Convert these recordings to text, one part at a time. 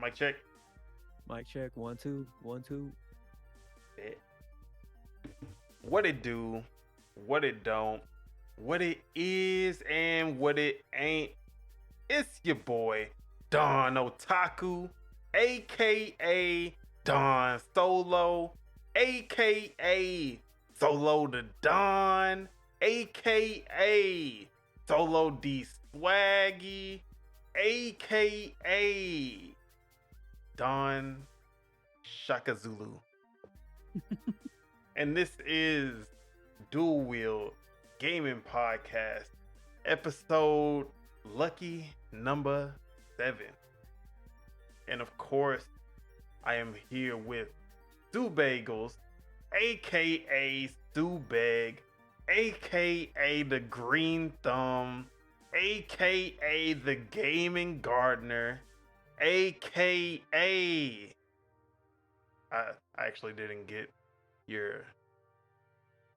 Mic check. Mic check. 1 2 1 2. What it do, what it don't, what it is, and what it ain't. It's your boy, Don Otaku, aka Don Solo, aka Solo the Don, aka Solo D Swaggy, aka Don Shaka Zulu. And this is Dual-Wield Gaming Podcast, episode lucky number 7. And of course, I am here with Subegels, aka Subeg, aka the Green Thumb, aka the Gaming Gardener, aka I actually didn't get your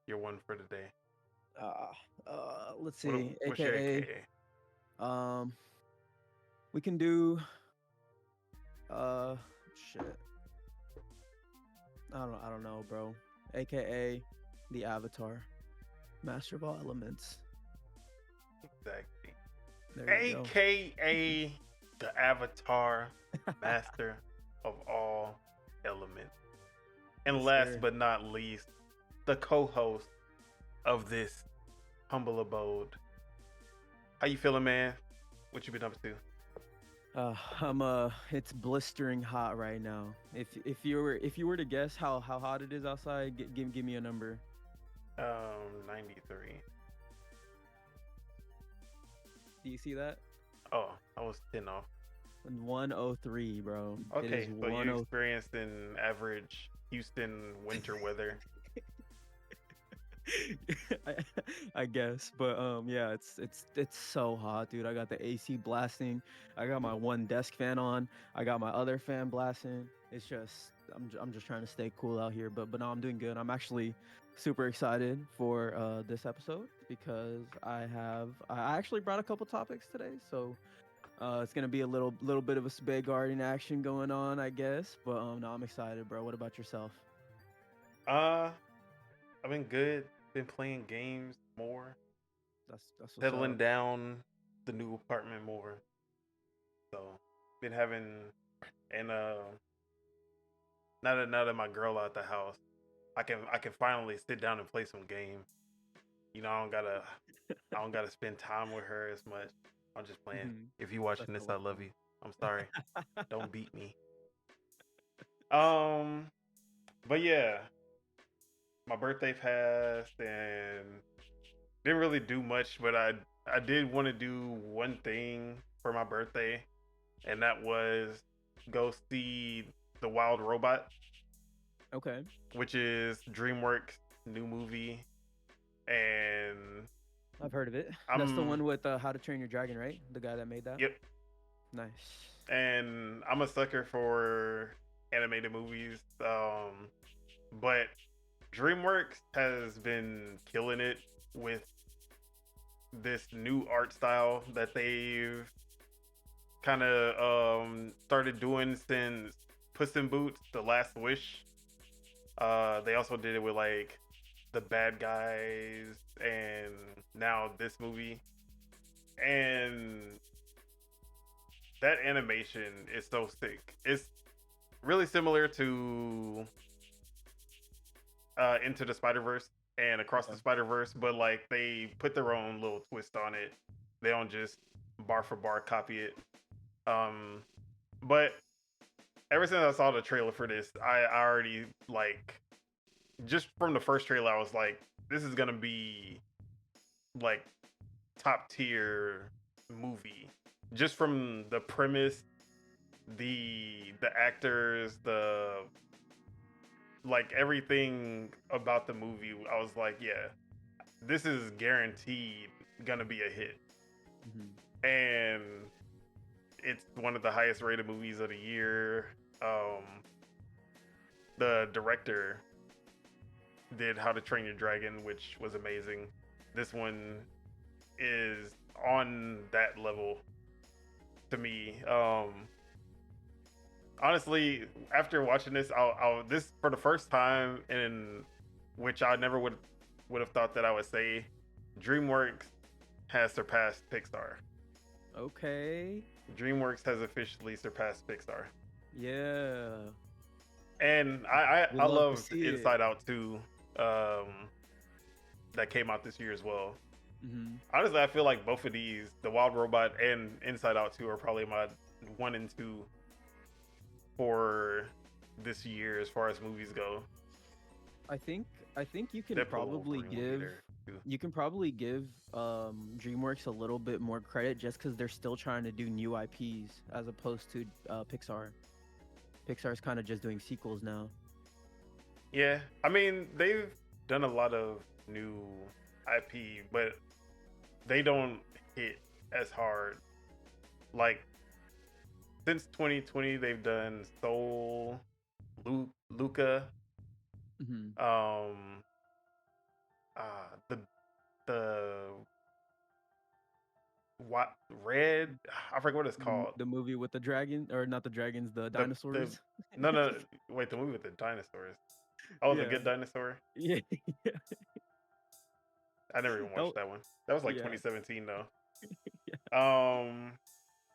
one for today. Let's see. What's your AKA. We can do. Shit. I don't know, bro. AKA the Avatar, Master of all elements. Exactly. There you go. AKA the Avatar, Master of all elements. And Yes, last sir. but not least, the co-host of this humble abode. How you feeling, man? What you been up to? It's blistering hot right now. If you were to guess how hot it is outside, give me a number. 93. Do you see that? Oh, I was 10 off. 103, bro. It Okay, is so you 103. experienced in average Houston winter weather. I guess, but yeah, it's so hot, dude. I got the AC blasting. I got my one desk fan on. I got my other fan blasting. It's just I'm just trying to stay cool out here, but no, I'm doing good. I'm actually super excited for this episode because I actually brought a couple topics today, so it's gonna be a little bit of a Subeg garden action going on, I guess. But no, I'm excited, bro. What about yourself? I've been good. Been playing games more. That's what's Settling up. down the new apartment more. So been having and now that my girl out the house, I can finally sit down and play some games. You know, I don't gotta spend time with her as much. I'm just playing. Mhm. If you watching That's this, I awesome. love you. I'm sorry. Don't beat me. Um, but yeah, my birthday passed and didn't really do much, but I did want to do one thing for my birthday. and that was go see The Wild Robot, Okay, which is DreamWorks' new movie, and I've heard of it. That's the I'm one with How to Train Your Dragon, right? The guy that made that. yep, Nice. and I'm a sucker for animated movies. But DreamWorks has been killing it with this new art style that they've kind of started doing since Puss in Boots: The Last Wish. They also did it with like the Bad Guys and now this movie. And that animation is so sick. It's really similar to Into the Spider-Verse and Across the Okay. Spider-Verse, but like they put their own little twist on it. They don't just bar for bar copy it. Um, but ever since I saw the trailer for this, I already like just from the first trailer, I was like, this is gonna be like top tier movie. Just from the premise, the actors, the like everything about the movie, I was like, yeah, this is guaranteed gonna be a hit. Hmm. And it's one of the highest rated movies of the year. The director did How to Train Your Dragon, which was amazing. This one is on that level to me. Honestly, after watching this, I'll this for the first time in which I never would have thought that I would say, DreamWorks has surpassed Pixar. Okay. DreamWorks has officially surpassed Pixar, Yeah. and We I love to loved see it. Inside Out too. Um, that came out this year as well. Hmm. Honestly, I feel like both of these, The Wild Robot and Inside Out 2, are probably my one and two for this year as far as movies go. I think I think Deadpool Wolverine will be there too. you can probably give DreamWorks a little bit more credit just because they're still trying to do new IPs as opposed to Pixar. Pixar's kind of just doing sequels now. Yeah, I mean they've done a lot of new IP, but they don't hit as hard. Like since 2020, they've done Soul, Luca, Hmm. um, the what red? I forget what it's called. The movie with the dragon, or not the dragons, the The dinosaurs. no wait, the movie with the dinosaurs. Oh, the Yeah, Good Dinosaur. yeah, yeah. I never even Oh, watched that one. That was like yeah, 2017 though. yeah. Um,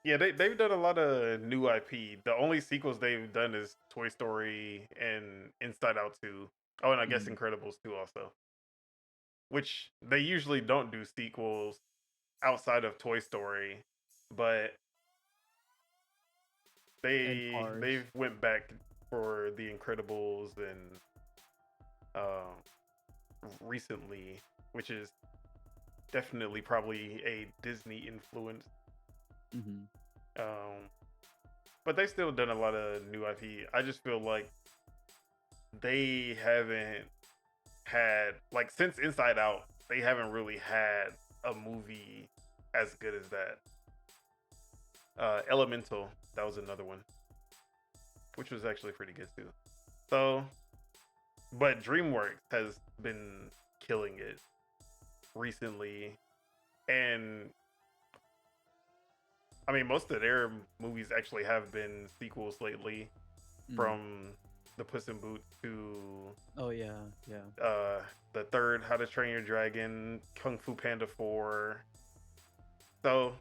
yeah, they've done a lot of new IP. The only sequels they've done is Toy Story and Inside Out 2. Oh, and I guess Mhm. Incredibles 2 also. Which they usually don't do sequels outside of Toy Story, but And Cars. they've went back for the Incredibles and uh, recently, which is definitely probably a Disney influence. Hmm. Um, but they still done a lot of new IP. I just feel like they haven't had like since Inside Out, they haven't really had a movie as good as that. Elemental, that was another one, which was actually pretty good too. So, but DreamWorks has been killing it recently, and I mean most of their movies actually have been sequels lately, Mm. from the Puss in Boots to Oh yeah, yeah. uh, the third How to Train Your Dragon, Kung Fu Panda 4. So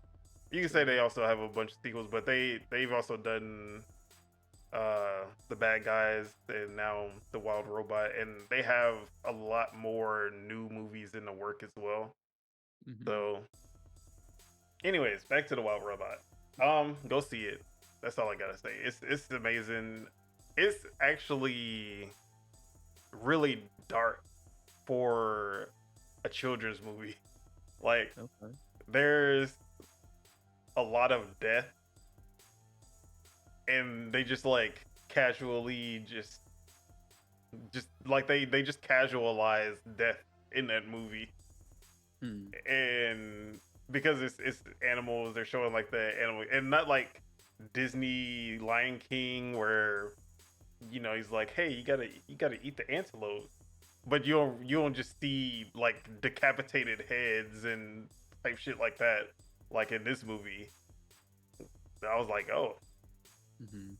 you can say they also have a bunch of sequels, but they've also done the Bad Guys and now the Wild Robot, and they have a lot more new movies in the work as well. Hmm. So, anyways, back to the Wild Robot. Go see it. That's all I gotta say. It's amazing. It's actually really dark for a children's movie. Like Okay. there's a lot of death and they just like casually just like they just casualize death in that movie. Hmm. And because it's animals, they're showing like the animal, and not like Disney Lion King where he's like, hey, you gotta eat the antelope, but you don't just see like decapitated heads and type shit like that like in this movie. I was like, oh, Hmm.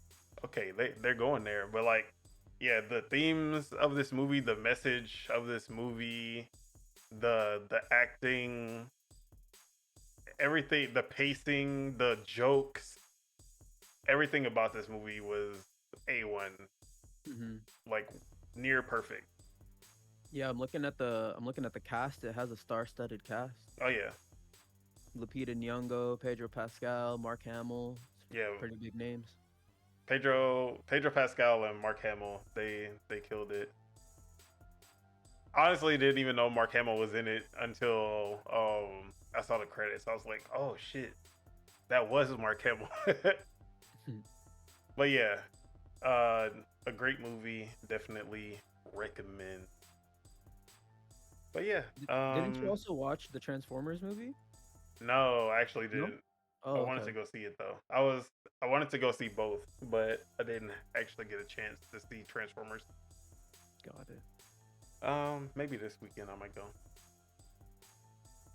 okay, they're going there, but like, yeah, the themes of this movie, the message of this movie, the acting, everything, the pacing, the jokes, everything about this movie was A1, Hmm. like near perfect. Yeah, I'm looking at the cast. It has a star-studded cast. Oh yeah, Lupita Nyong'o, Pedro Pascal, Mark Hamill. yeah. Pretty big names. Pedro Pascal and Mark Hamill, they killed it. Honestly, didn't even know Mark Hamill was in it until I saw the credits. I was like, oh shit, that was Mark Hamill. But yeah, uh, a great movie. Definitely recommend. But yeah, Didn't you also watch the Transformers movie? no, I actually No. didn't. Oh, I wanted okay. to go see it though. I wanted to go see both, but I didn't actually get a chance to see Transformers. Got it. Maybe this weekend I might go.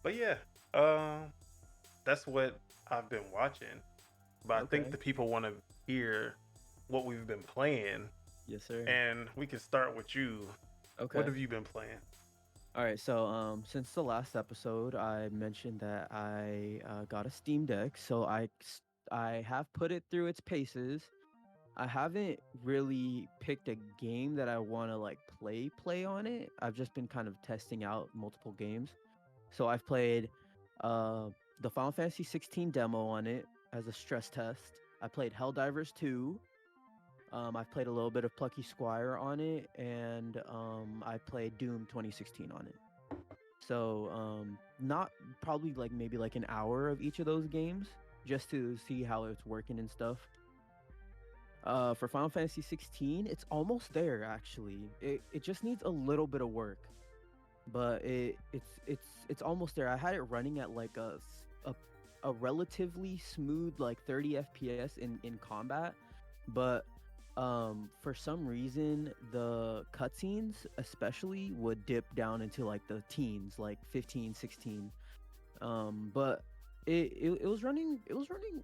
But yeah, um, that's what I've been watching. But I think Okay. the people want to hear what we've been playing, Yes, sir. and we can start with you. What Okay. have you been playing? All right. So, since the last episode, I mentioned that I got a Steam Deck. So I have put it through its paces. I haven't really picked a game that I want to like play on it. I've just been kind of testing out multiple games. So I've played uh the Final Fantasy 16 demo on it as a stress test. I played Helldivers 2. I've played a little bit of Plucky Squire on it, and I played Doom 2016 on it. So not probably like maybe like an hour of each of those games just to see how it's working and stuff. For Final Fantasy 16, it's almost there actually. It just needs a little bit of work, but it's almost there. I had it running at like a relatively smooth like 30 FPS in combat, but for some reason the cutscenes especially would dip down into like the teens, like 15, 16. But it was running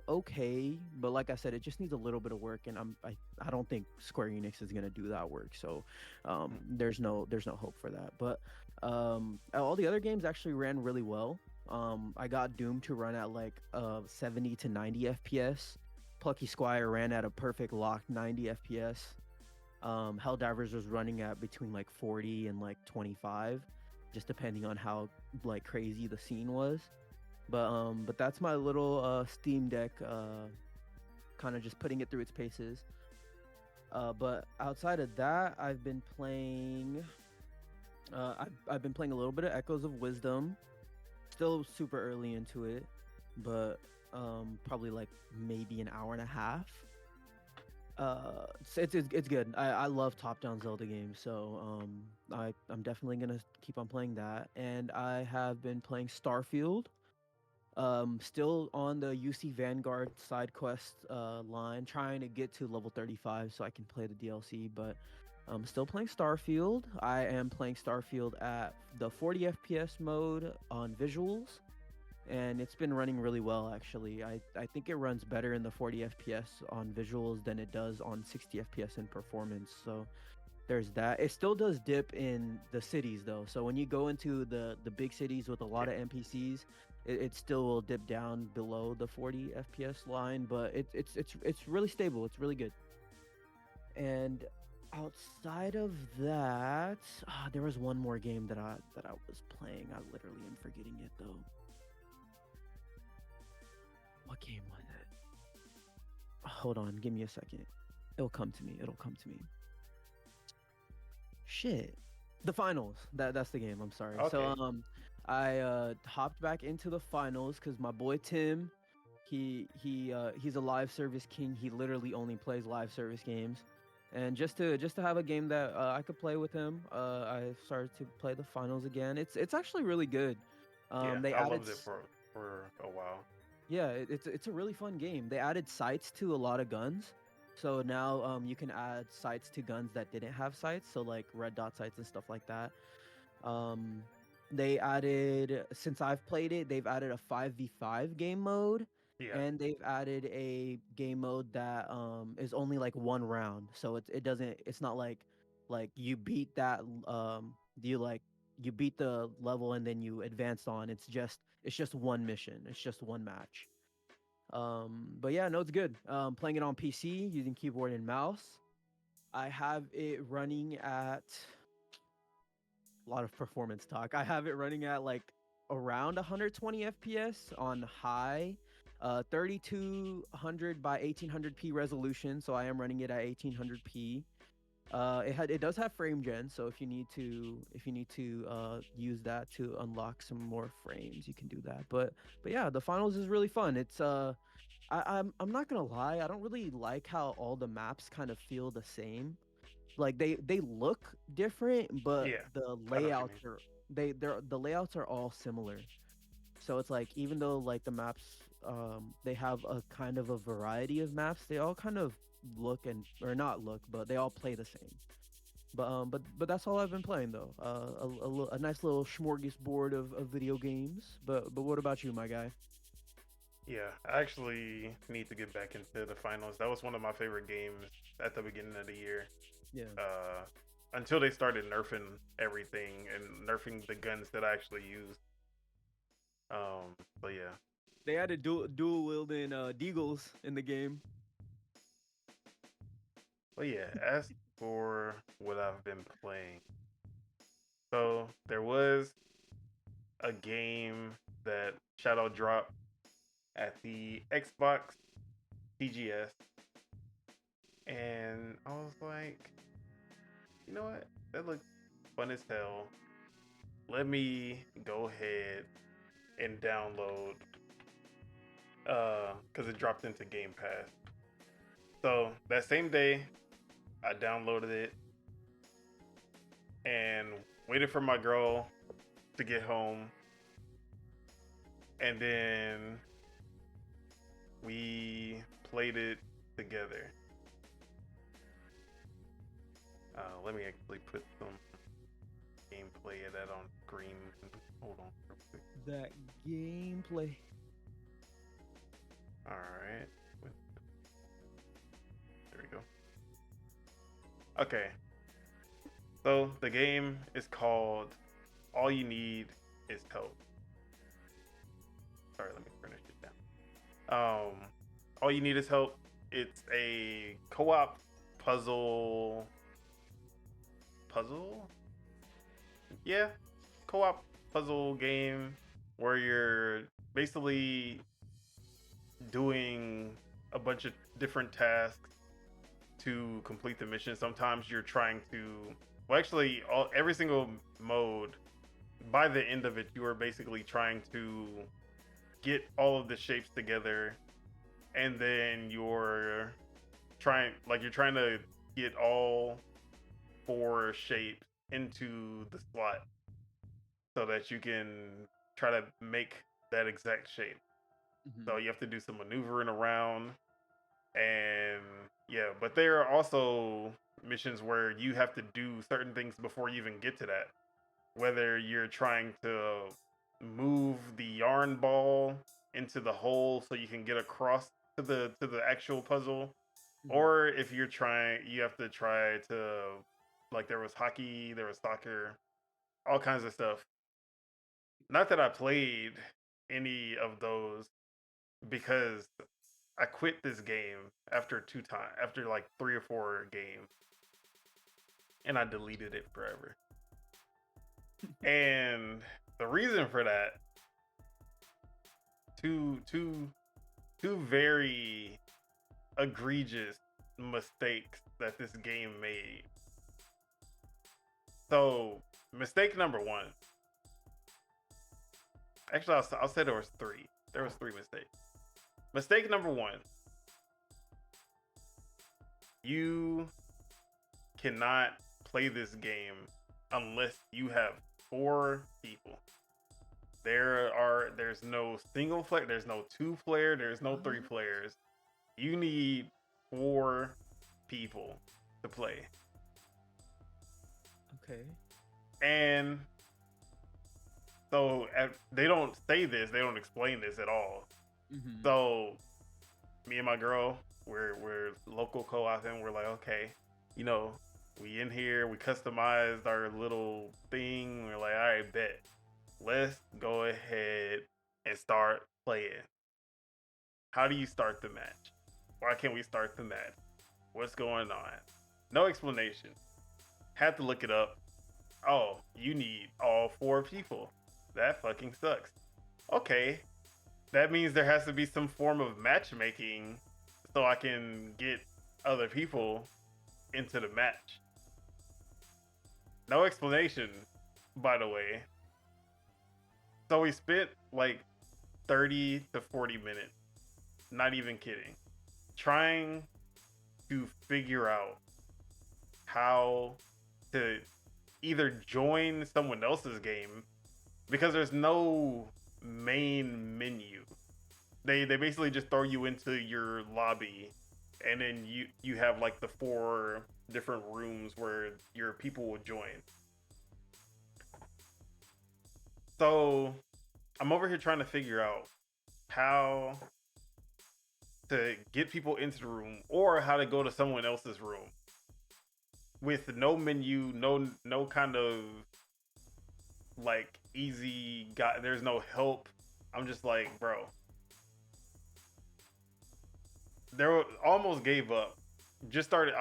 okay, but like I said, it just needs a little bit of work, and I don't think Square Enix is gonna do that work. So there's no hope for that. But all the other games actually ran really well. I got Doom to run at like 70 to 90 FPS. Plucky Squire ran at a perfect locked 90 FPS. Helldivers was running at between like 40 and like 25, just depending on how like crazy the scene was. But that's my little Steam Deck, kind of just putting it through its paces. But outside of that, I've been playing a little bit of Echoes of Wisdom. Still super early into it, but probably like maybe an hour and a half. It's good. I love top-down Zelda games, so I'm definitely gonna keep on playing that. And I have been playing Starfield. Still on the UC Vanguard side quest line, trying to get to level 35 so I can play the DLC. But I'm still playing Starfield. I am playing Starfield at the 40 FPS mode on visuals, and it's been running really well actually. I think it runs better in the 40 FPS on visuals than it does on 60 FPS in performance. So there's that. It still does dip in the cities though. So when you go into the big cities with a lot Yeah. of NPCs, it still will dip down below the 40 FPS line, but it's really stable. It's really good. And outside of that, there was one more game that I was playing. I literally am forgetting it though. What game was it? Hold on, give me a second. It'll come to me. It'll come to me. Shit. The finals. That's the game. I'm sorry. So Okay. I hopped back into the finals because my boy Tim, He's a live service king. He literally only plays live service games. And just to have a game that I could play with him, I started to play the finals again. It's actually really good. Yeah, They I added loved it for a while. yeah, it's a really fun game. They added sights to a lot of guns. So now you can add sights to guns that didn't have sights, so like red dot sights and stuff like that. Um they added, since I've played it, they've added a 5v5 game mode, Yeah. and they've added a game mode that is only like one round. So it doesn't, it's not like you beat that you like you beat the level and then you advanced on. It's just one mission. It's just one match. But yeah, no, it's good. Playing it on PC using keyboard and mouse. I have it running at a lot of performance talk. I have it running at like around 120 FPS on high, 3200 by 1800p resolution. So I am running it at 1800p. It does have frame gen, so if you need to use that to unlock some more frames, you can do that. But yeah, the finals is really fun. I'm not gonna lie, I don't really like how all the maps kind of feel the same. Like they look different, but Yeah. the I know what you mean. layouts are the layouts are all similar. So it's like, even though like the maps, they have a kind of a variety of maps, they all kind of look and or not look, but they all play the same. But that's all I've been playing though. A nice little smorgasbord of video games. But what about you, my guy? Yeah, I actually need to get back into the finals. That was one of my favorite games at the beginning of the year. Yeah. Uh, until they started nerfing everything and nerfing the guns that I actually use. But yeah, They added dual wielding deagles in the game. but yeah. As for what I've been playing, so there was a game that Shadow dropped at the Xbox TGS, and I was like, you know what? That looks fun as hell. Let me go ahead and download, because it dropped into Game Pass. So that same day, I downloaded it and waited for my girl to get home, and then we played it together. Let me actually put some gameplay of that on screen. Hold on real quick. That gameplay. All right. There we go. Okay. So the game is called All You Need Is Help. Sorry, let me finish it down. All You Need Is Help. It's a co-op puzzle. Yeah, co-op puzzle game where you're basically doing a bunch of different tasks to complete the mission. Sometimes you're trying to, well, actually, every single mode, by the end of it, you are basically trying to get all of the shapes together, and then you're trying to get all 4 shapes into the slot so that you can try to make that exact shape. So you have to do some maneuvering around, and yeah, but there are also missions where you have to do certain things before you even get to that. Whether you're trying to move the yarn ball into the hole so you can get across to the actual puzzle, or if you have to try to, like, there was hockey, there was soccer, all kinds of stuff. Not that I played any of those, because I quit this game after like 3 or 4 games, and I deleted it forever. And the reason for that, two very egregious mistakes that this game made. So, mistake number 1. Actually, I'll say there was 3. There was 3 mistakes. Mistake number one: you cannot play this game unless you have 4 people. There's no single player, there's no 2 player, there's no 3 players. You need 4 people to play. Okay. And so they don't say this, they don't explain this at all. Mm-hmm. So me and my girl, we're local co-op, and we're like, okay, you know, we in here, we customized our little thing. We're like, all right, bet. Let's go ahead and start playing. How do you start the match? Why can't we start the match? What's going on? No explanation. Had to look it up. Oh, you need all 4 people. That fucking sucks. Okay, that means there has to be some form of matchmaking so I can get other people into the match. No explanation, by the way. So we spent like 30 to 40 minutes, not even kidding, trying to figure out how to either join someone else's game, because there's no main menu. They basically just throw you into your lobby, and then you have like the 4 different rooms where your people will join. So I'm over here trying to figure out how to get people into the room, or how to go to someone else's room with no menu, no kind of like easy guy. There's no help. I'm just like, bro. Almost gave up. Just started.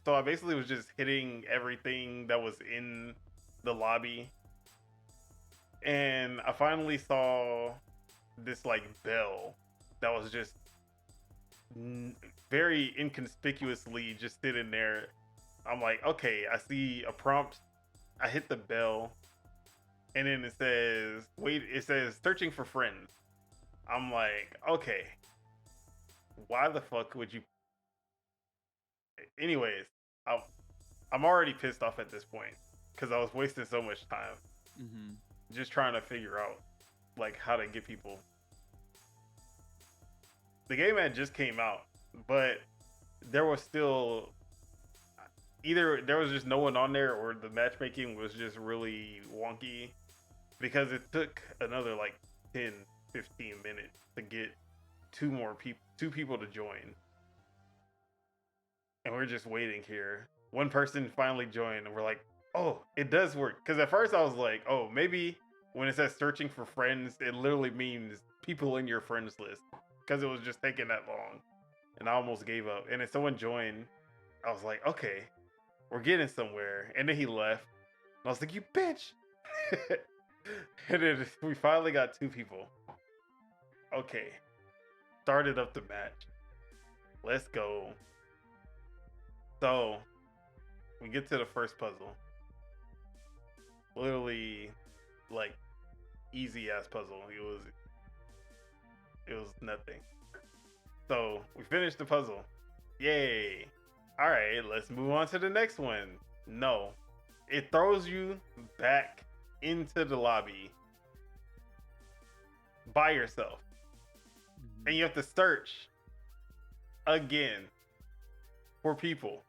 So I basically was just hitting everything that was in the lobby, and I finally saw this like bell that was just very inconspicuously just sitting there. I'm like, okay, I see a prompt. I hit the bell, and then it says searching for friends. I'm like, okay, why the fuck would you? Anyways, I'm already pissed off at this point because I was wasting so much time just trying to figure out like how to get people. The game had just came out, but there was still either there was just no one on there, or the matchmaking was just really wonky, because it took another like 10-15 minutes to get 2 people to join. And we're just waiting here. One person finally joined, and we're like, oh, it does work. Because at first I was like, oh, maybe when it says searching for friends, it literally means people in your friends list, because it was just taking that long. And I almost gave up. And then someone joined. I was like, okay, we're getting somewhere. And then he left. And I was like, you bitch. And then we finally got 2 people. Okay. Started up the match. Let's go. So we get to the first puzzle. Literally, like, easy ass puzzle. It was nothing. So we finished the puzzle. Yay. All right, let's move on to the next one. No, it throws you back into the lobby by yourself, and you have to search again for people.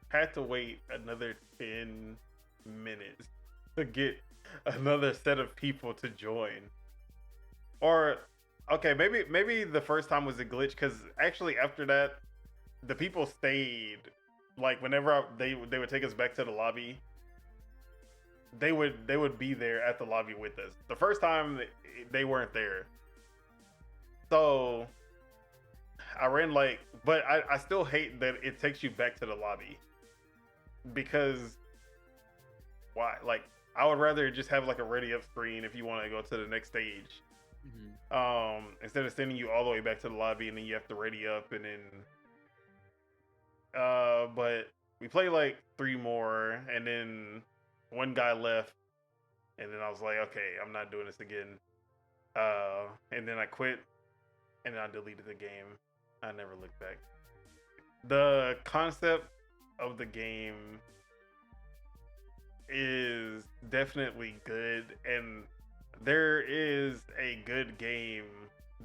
Had to wait another 10 minutes to get another set of people to join. Or okay, maybe the first time was a glitch, because actually after that, the people stayed. Like whenever they would take us back to the lobby, they would be there at the lobby with us. The first time they weren't there, so I ran like, but I still hate that it takes you back to the lobby, because why? Like, I would rather just have like a ready up screen if you want to go to the next stage. Instead of sending you all the way back to the lobby and then you have to ready up, and then but we played like 3 more, and then one guy left, and then I was like, okay, I'm not doing this again. And then I quit, and then I deleted the game. I never looked back. The concept of the game is definitely good, and there is a good game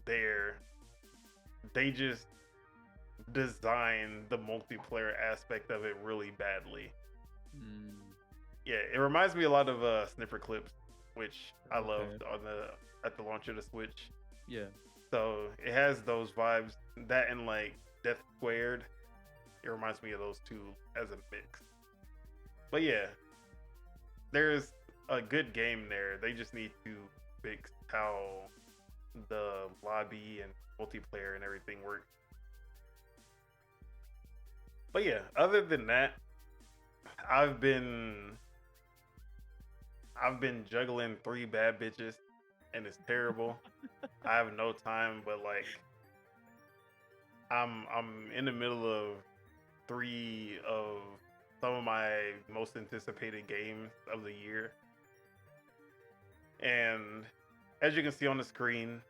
there. They just designed the multiplayer aspect of it really badly. Mm, Yeah, it reminds me a lot of Sniffer Clips, which I okay. loved on the at the launch of the Switch. Yeah. So it has those vibes. That and like Death Squared. It reminds me of those two as a mix. But yeah, there's a good game there. They just need to fix how the lobby and multiplayer and everything works. But yeah, other than that, I've been I've been juggling three bad bitches, and it's terrible. I have no time, but like I'm in the middle of three of some of my most anticipated games of the year. And as you can see on the screen,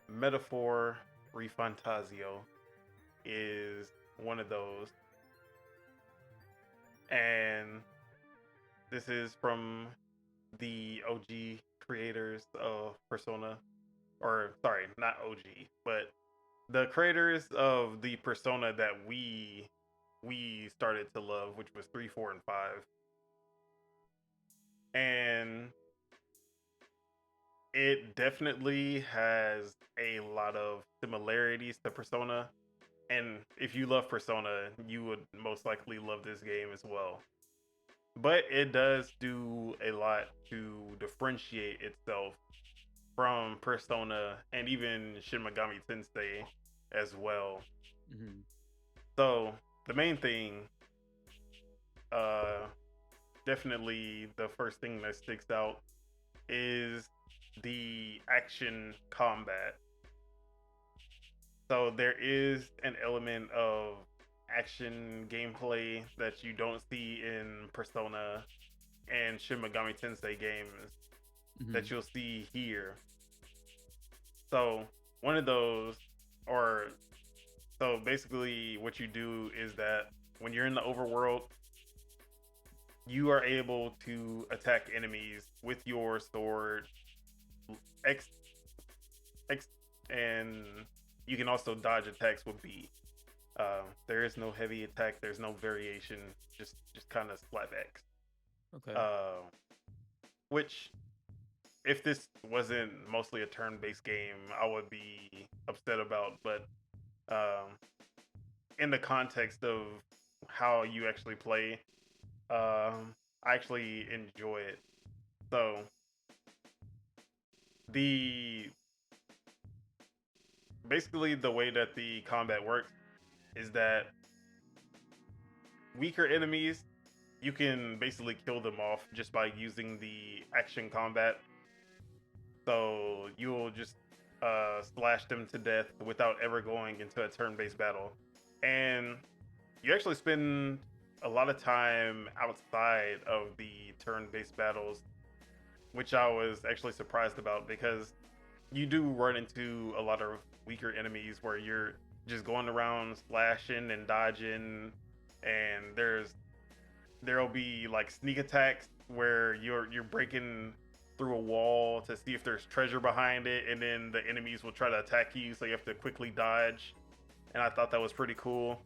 Metaphor Refantasio is one of those. And this is from the OG creators of Persona, or sorry, not OG, but the creators of the Persona that we started to love, which was 3, 4, and 5. And it definitely has a lot of similarities to Persona. And if you love Persona, you would most likely love this game as well. But it does do a lot to differentiate itself from Persona and even Shin Megami Tensei as well. Hmm. So the main thing, uh, definitely the first thing that sticks out is the action combat. So there is an element of action gameplay that you don't see in Persona and Shin Megami Tensei games Hmm. that you'll see here. So one of those, or so basically, what you do is that when you're in the overworld, you are able to attack enemies with your sword X X, and you can also dodge attacks with B. There is no heavy attack. There's no variation. Just kind of slap X. Okay. Uh, which if this wasn't mostly a turn-based game, I would be upset about. But um, in the context of how you actually play, I actually enjoy it. So the basically the way that the combat works is that weaker enemies, you can basically kill them off just by using the action combat. So you'll just slash them to death without ever going into a turn-based battle. And you actually spend a lot of time outside of the turn-based battles, which I was actually surprised about because you do run into a lot of weaker enemies where you're just going around slashing and dodging, and there'll be like sneak attacks where you're breaking through a wall to see if there's treasure behind it, and then the enemies will try to attack you, so you have to quickly dodge. And I thought that was pretty cool.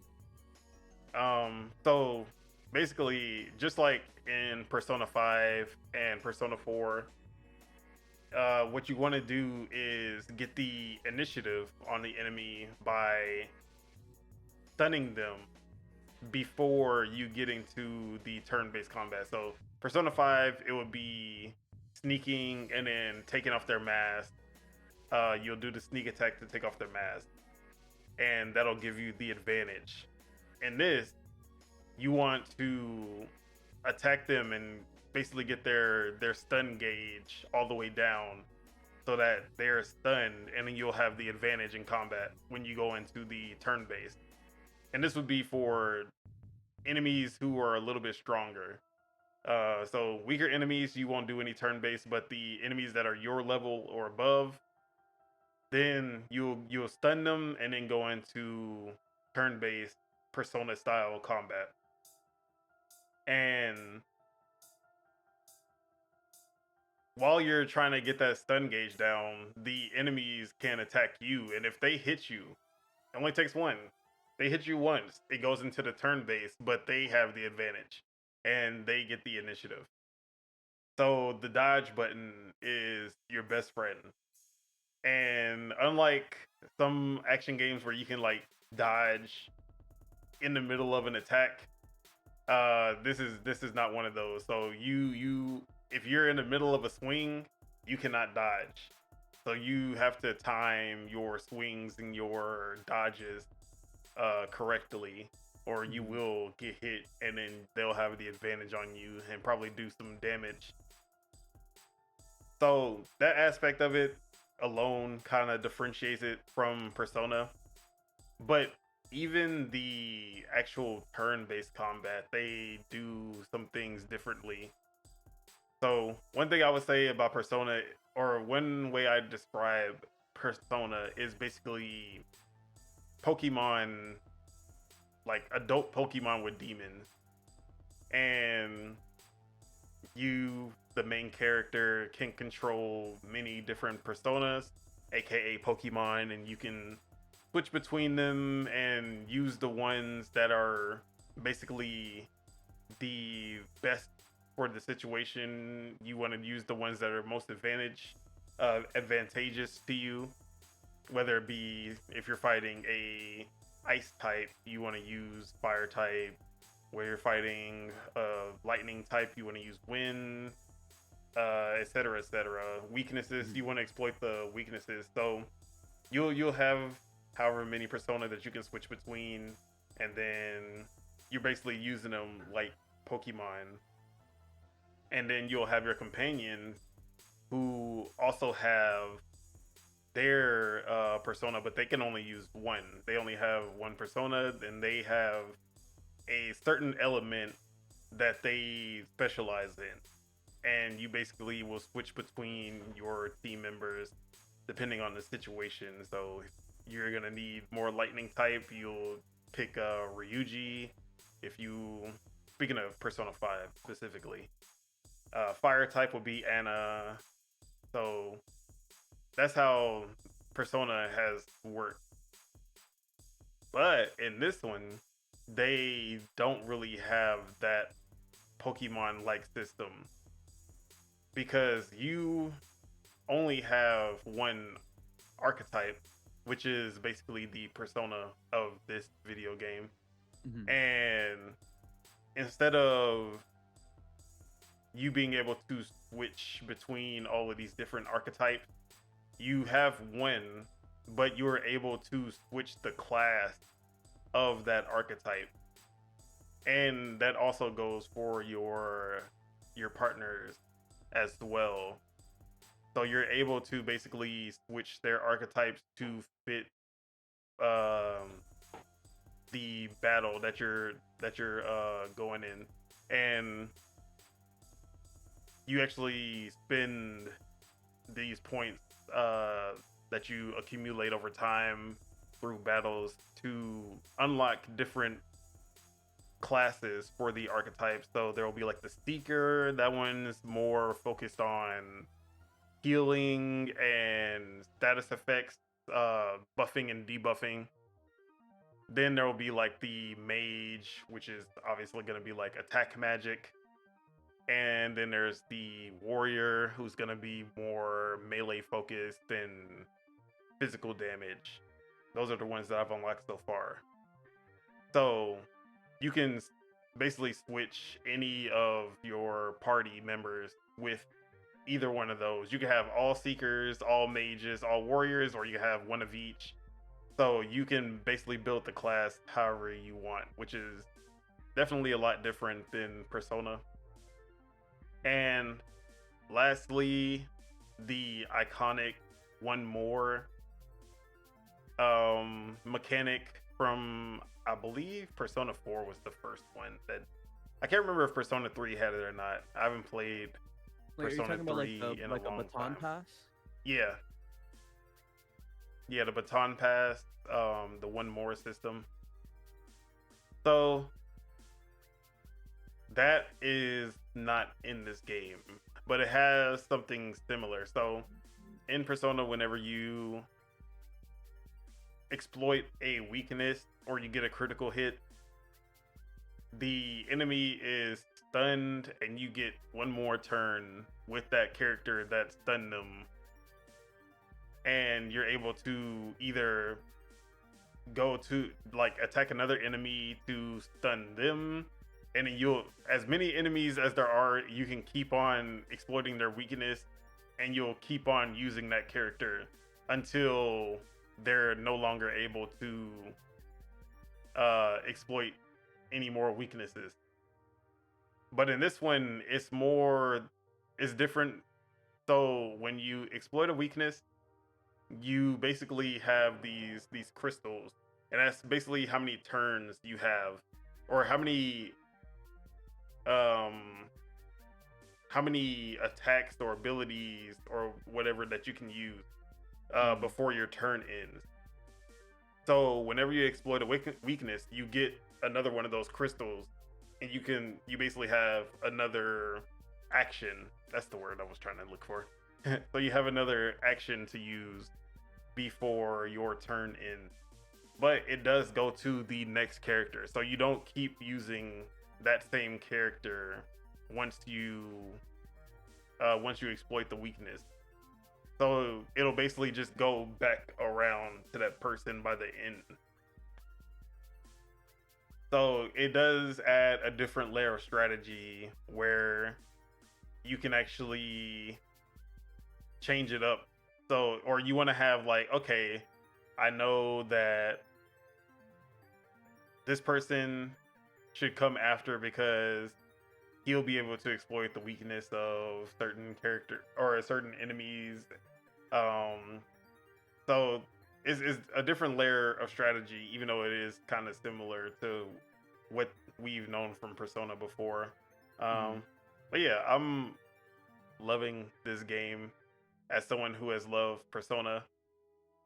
So basically, just like in Persona 5 and Persona 4, what you want to do is get the initiative on the enemy by stunning them before you get into the turn-based combat. So Persona 5, it would be sneaking and then taking off their mask. You'll do the sneak attack to take off their mask, and that'll give you the advantage. In this, you want to attack them and basically get their stun gauge all the way down so that they're stunned, and then you'll have the advantage in combat when you go into the turn base. And this would be for enemies who are a little bit stronger. So weaker enemies, you won't do any turn-based, but the enemies that are your level or above, then you'll stun them and then go into turn-based Persona style combat. And while you're trying to get that stun gauge down, the enemies can attack you, and if they hit you, it only takes one. They hit you once, it goes into the turn base, but they have the advantage and they get the initiative. So the dodge button is your best friend. And unlike some action games where you can like dodge in the middle of an attack, this is not one of those. So you if you're in the middle of a swing, you cannot dodge. So you have to time your swings and your dodges correctly, or you will get hit, and then they'll have the advantage on you and probably do some damage. So that aspect of it alone kind of differentiates it from Persona. But even the actual turn-based combat, they do some things differently. So one thing I would say about Persona, or one way I describe Persona, is basically Pokemon, like adult Pokemon with demons. And you, the main character, can control many different personas, aka Pokemon, and you can switch between them and use the ones that are basically the best for the situation. You want to use the ones that are most advantageous to you, whether it be if you're fighting a ice type, you want to use fire type. Where you're fighting lightning type, you want to use wind, etc., etc. Weaknesses, you want to exploit the weaknesses. So you'll have however many persona that you can switch between, and then you're basically using them like Pokemon. And then you'll have your companions who also have their persona, but they can only use one. They only have one persona, and they have a certain element that they specialize in, and you basically will switch between your team members depending on the situation. So if you're gonna need more lightning type, you'll pick Ryuji. If you, speaking of Persona 5 specifically, fire type will be Anna. So that's how Persona has worked. But in this one, they don't really have that Pokemon-like system, because you only have one archetype, which is basically the persona of this video game. And instead of you being able to switch between all of these different archetypes, you have one, but you're able to switch the class of that archetype. And that also goes for your partners as well. So you're able to basically switch their archetypes to fit the battle that you're going in. And you actually spend these points that you accumulate over time through battles to unlock different classes for the archetypes. So there will be like the Seeker. That one's more focused on healing and status effects, buffing and debuffing. Then there will be like the Mage, which is obviously going to be like attack magic. And then there's the Warrior, who's going to be more melee focused and physical damage. Those are the ones that I've unlocked so far. So you can basically switch any of your party members with either one of those. You can have all Seekers, all Mages, all Warriors, or you can have one of each. So you can basically build the class however you want, which is definitely a lot different than Persona. And lastly, the iconic one more mechanic from, I believe Persona 4 was the first one that I can't remember if Persona 3 had it or not. I haven't played Like, are you Persona talking about 3 in a like a long baton time. pass? Yeah, yeah, the baton pass, the one more system. So that is not in this game, but it has something similar. So in Persona, whenever you exploit a weakness or you get a critical hit, the enemy is stunned and you get one more turn with that character that stunned them, and you're able to either go to like attack another enemy to stun them, and then you'll, as many enemies as there are, you can keep on exploiting their weakness, and you'll keep on using that character until they're no longer able to exploit any more weaknesses. But in this one, it's different. So when you exploit a weakness, you basically have these crystals, and that's basically how many turns you have, or um how many attacks or abilities or whatever that you can use before your turn ends. So whenever you exploit a weakness, you get another one of those crystals, and you basically have another action. That's the word I was trying to look for. So you have another action to use before your turn ends. But it does go to the next character, so you don't keep using that same character once you exploit the weakness. So it'll basically just go back around to that person by the end. So it does add a different layer of strategy where you can actually change it up. So, or you want to have like, okay, I know that this person should come after because he'll be able to exploit the weakness of certain character or certain enemies. Um, so it's a different layer of strategy, even though it is kind of similar to what we've known from Persona before. Mhm. But yeah, I'm loving this game as someone who has loved Persona,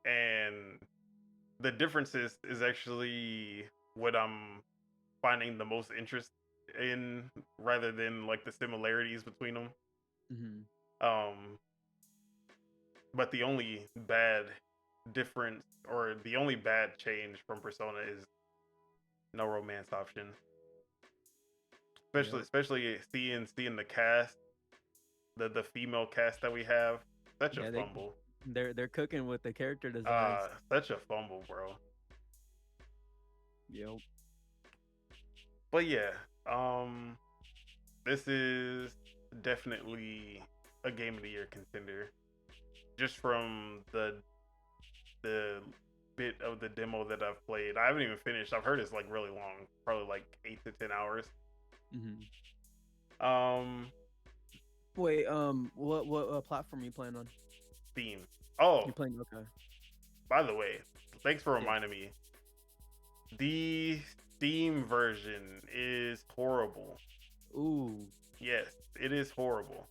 and the differences is actually what I'm finding the most interest in, rather than like the similarities between them. Mhm. Um, but the only bad difference, or the only bad change from Persona, is no romance option. Especially Yep. especially seeing the cast, the female cast that we have. Such a Yeah, fumble. they're cooking with the character designs. Such a fumble, bro. Yep. But yeah, um, this is definitely a game of the year contender. Just from the bit of the demo that I've played. I haven't even finished. I've heard it's like really long, probably like 8 to 10 hours. Mhm. Um, Wait, what platform you playing on? Steam. Oh, You playing okay? by the way, thanks for Yeah. reminding me. The Steam version is horrible. Ooh. Yes, it is horrible.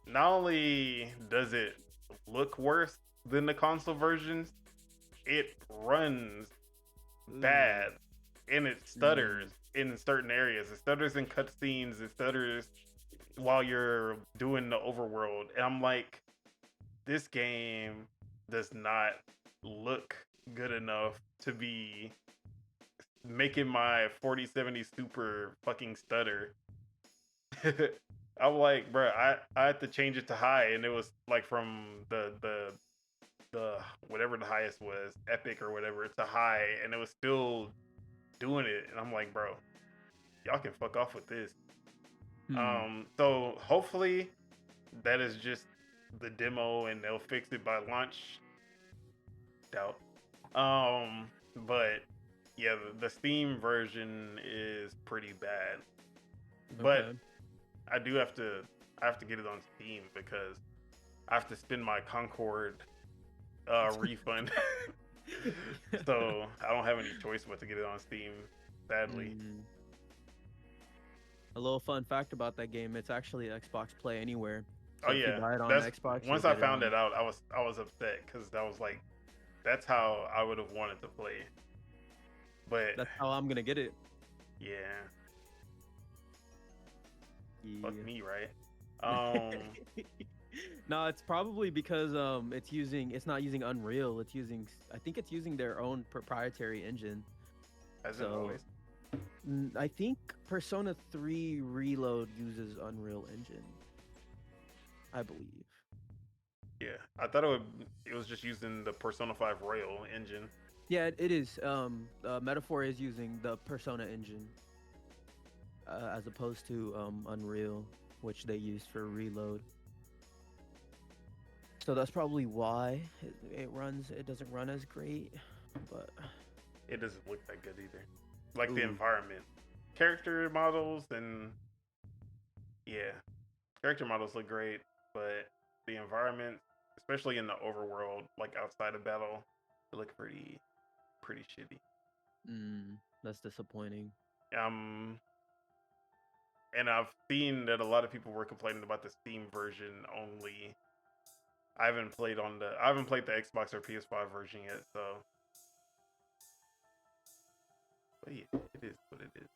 Not only does it look worse than the console versions, it runs Ooh. bad, and it Mm. stutters in certain areas. It stutters in cutscenes. It stutters while you're doing the overworld. And I'm like, this game does not look good enough to be making my 4070 Super fucking stutter. I'm like, bro, I had to change it to high, and it was like from the whatever the highest was, epic or whatever, to high, and it was still doing it. And I'm like, bro, y'all can fuck off with this. Hmm. So hopefully that is just the demo, and they'll fix it by launch. Doubt. But yeah, the Steam version is pretty bad. But Okay. I have to get it on Steam because I have to spend my Concord refund. So I don't have any choice but to get it on Steam, sadly. Mm. A little fun fact about that game: it's actually Xbox Play Anywhere. Oh So if you yeah, buy it on that's Xbox, you'll once I get it found on. it out, I was upset because that was like that's how I would have wanted to play. But That's how I'm gonna get it. yeah, fuck Yeah. me, right? Um, No, it's probably because it's not using Unreal. It's using I think it's using their own proprietary engine. as in So always. I think Persona 3 Reload uses Unreal Engine, I believe. Yeah, I thought it was just using the Persona 5 Royal engine. Yeah, it is. Metaphor is using the Persona engine as opposed to Unreal, which they used for Reload. So that's probably why it doesn't run as great. But It doesn't look that good either. Like the ooh, environment, character models, and yeah, character models look great, but the environment, especially in the overworld, like outside of battle, they look pretty shitty. that's disappointing. Um, and I've seen that a lot of people were complaining about the Steam version only. I haven't played the Xbox or PS5 version yet, so but yeah, it is what it is.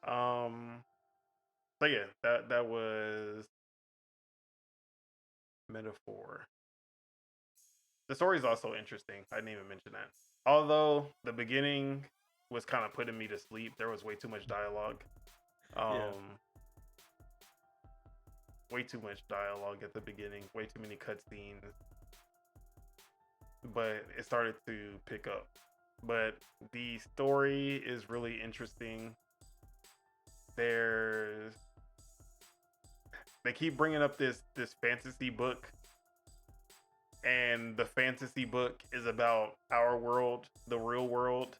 Um, so yeah, that was Metaphor. The story is also interesting. I didn't even mention that. Although the beginning was kind of putting me to sleep, there was way too much dialogue. Yeah. Um, way too much dialogue at the beginning. Way too many cutscenes. But it started to pick up. But the story is really interesting. There's they keep bringing up this fantasy book, and the fantasy book is about our world, the real world,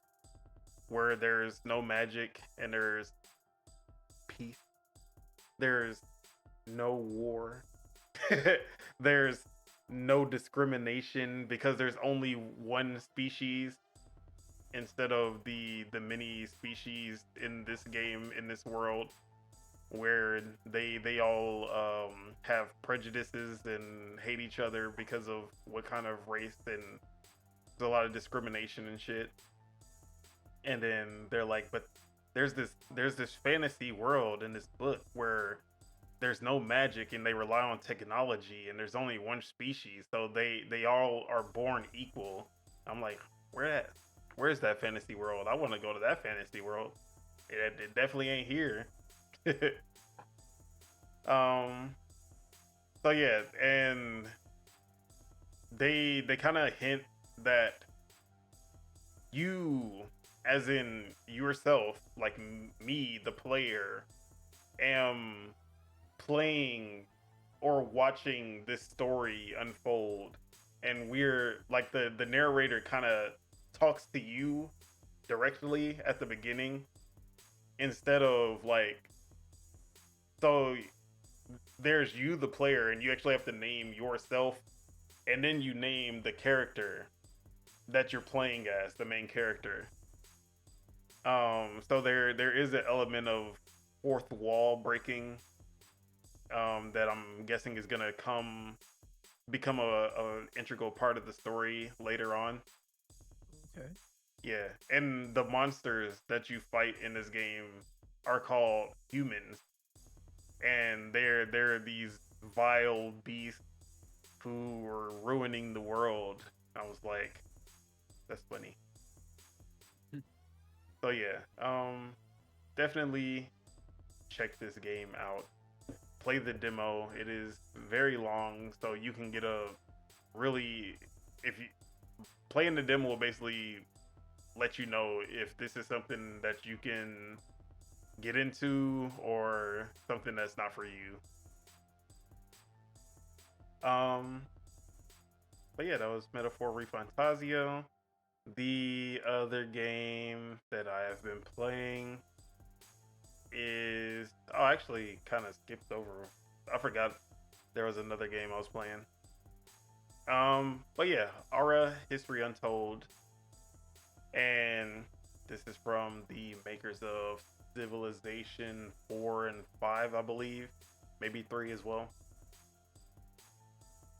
where there's no magic and there's peace. There's no war. There's no discrimination because there's only one species instead of the many species in this game, in this world, where they all have prejudices and hate each other because of what kind of race, and there's a lot of discrimination and shit. And then they're like, but there's this fantasy world in this book where there's no magic and they rely on technology and there's only one species, so they all are born equal. I'm like, where's that fantasy world? I want to go to that fantasy world. It definitely ain't here. um so yeah, and they kind of hint that you, as in yourself, like me the player, am playing or watching this story unfold, and we're like the narrator kind of talks to you directly at the beginning, instead of like, so there's you the player and you actually have to name yourself, and then you name the character that you're playing as, the main character. So there is an element of fourth wall breaking, that I'm guessing is gonna become a integral part of the story later on. Okay. Yeah, and the monsters that you fight in this game are called humans, and they're these vile beasts who are ruining the world. I was like, that's funny. So yeah, definitely check this game out. Play the demo. It is very long, so you can get a really, if you playing the demo will basically let you know if this is something that you can get into or something that's not for you. Um, but yeah, that was Metaphor Refantasio. The other game that I have been playing is, oh, I actually kind of skipped over. I forgot there was another game I was playing. But yeah, Aura History Untold, and this is from the makers of Civilization 4 and 5, I believe, maybe 3 as well.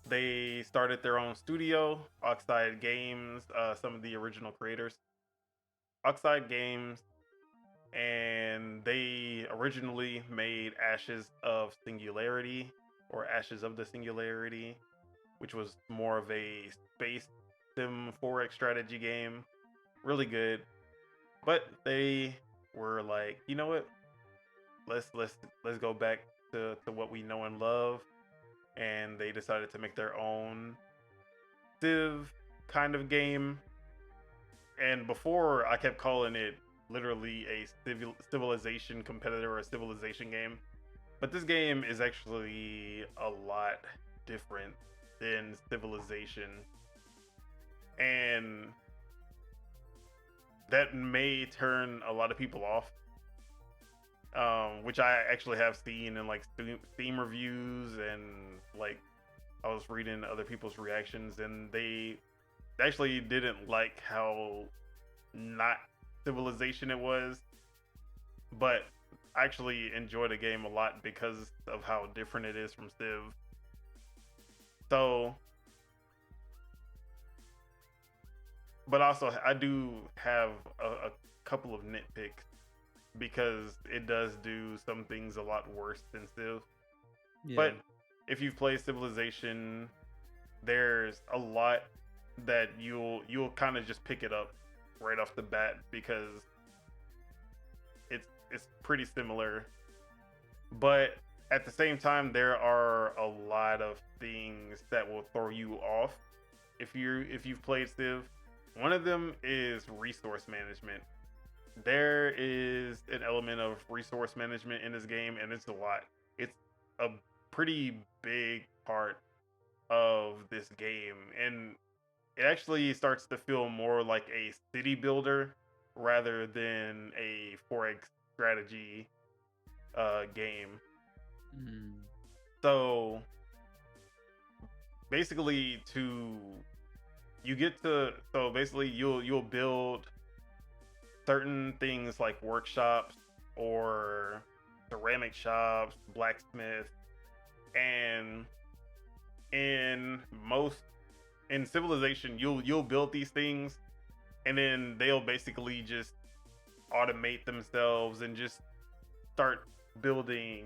They started their own studio, Oxide Games, some of the original creators. Oxide Games, and they originally made Ashes of Singularity or Ashes of the Singularity, which was more of a space sim 4X strategy game. Really good. But they were like, you know what? Let's go back to what we know and love. And they decided to make their own Civ kind of game. And before, I kept calling it literally a civilization competitor or a civilization game. But this game is actually a lot different than Civilization. And that may turn a lot of people off. Which I actually have seen in like Steam reviews, and like I was reading other people's reactions, and they actually didn't like how not Civilization it was, but I actually enjoyed the game a lot because of how different it is from Civ. So, but also I do have a couple of nitpicks because it does do some things a lot worse than Civ. Yeah. But if you've played Civilization, there's a lot that you'll kind of just pick it up right off the bat because it's pretty similar. But at the same time, there are a lot of things that will throw you off if you've played Civ. One of them is resource management. There is an element of resource management in this game, and it's a lot. It's a pretty big part of this game, and it actually starts to feel more like a city builder rather than a 4X strategy game. So basically, you'll build certain things like workshops or ceramic shops, blacksmith, and in Civilization you'll build these things, and then they'll basically just automate themselves and just start building.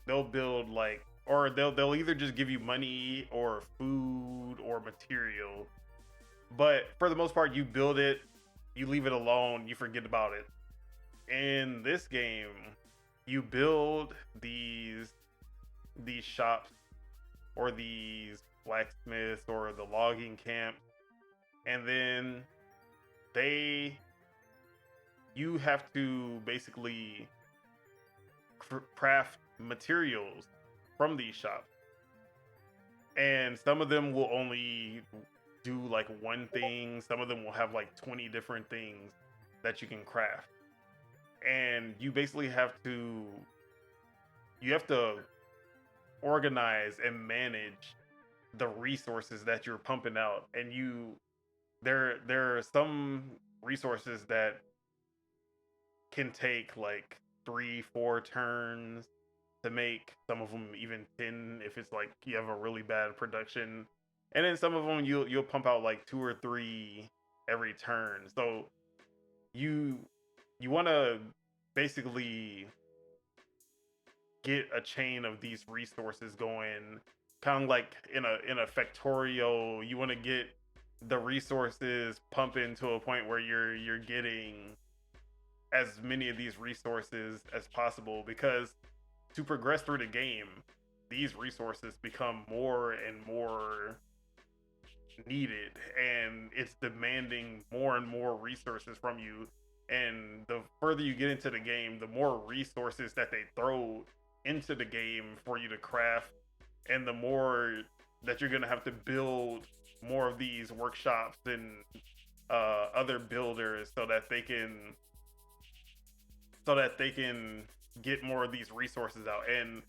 They'll build like, or they'll either just give you money or food or material, but for the most part you build it, you leave it alone, you forget about it. In this game, you build these shops or these blacksmiths or the logging camp, and then you have to basically craft materials from these shops, and some of them will only do like one thing, some of them will have like 20 different things that you can craft, and you basically have to organize and manage the resources that you're pumping out. And there are some resources that can take like 3-4 turns to make, some of them even 10 if it's like you have a really bad production, and then some of them you'll pump out like 2 or 3 every turn. So you want to basically get a chain of these resources going, kind of like in a factorial. You want to get the resources pumping to a point where you're getting as many of these resources as possible, because to progress through the game, these resources become more and more needed, and it's demanding more and more resources from you. And the further you get into the game, the more resources that they throw into the game for you to craft, and the more that you're gonna have to build more of these workshops and other builders so that they can get more of these resources out, and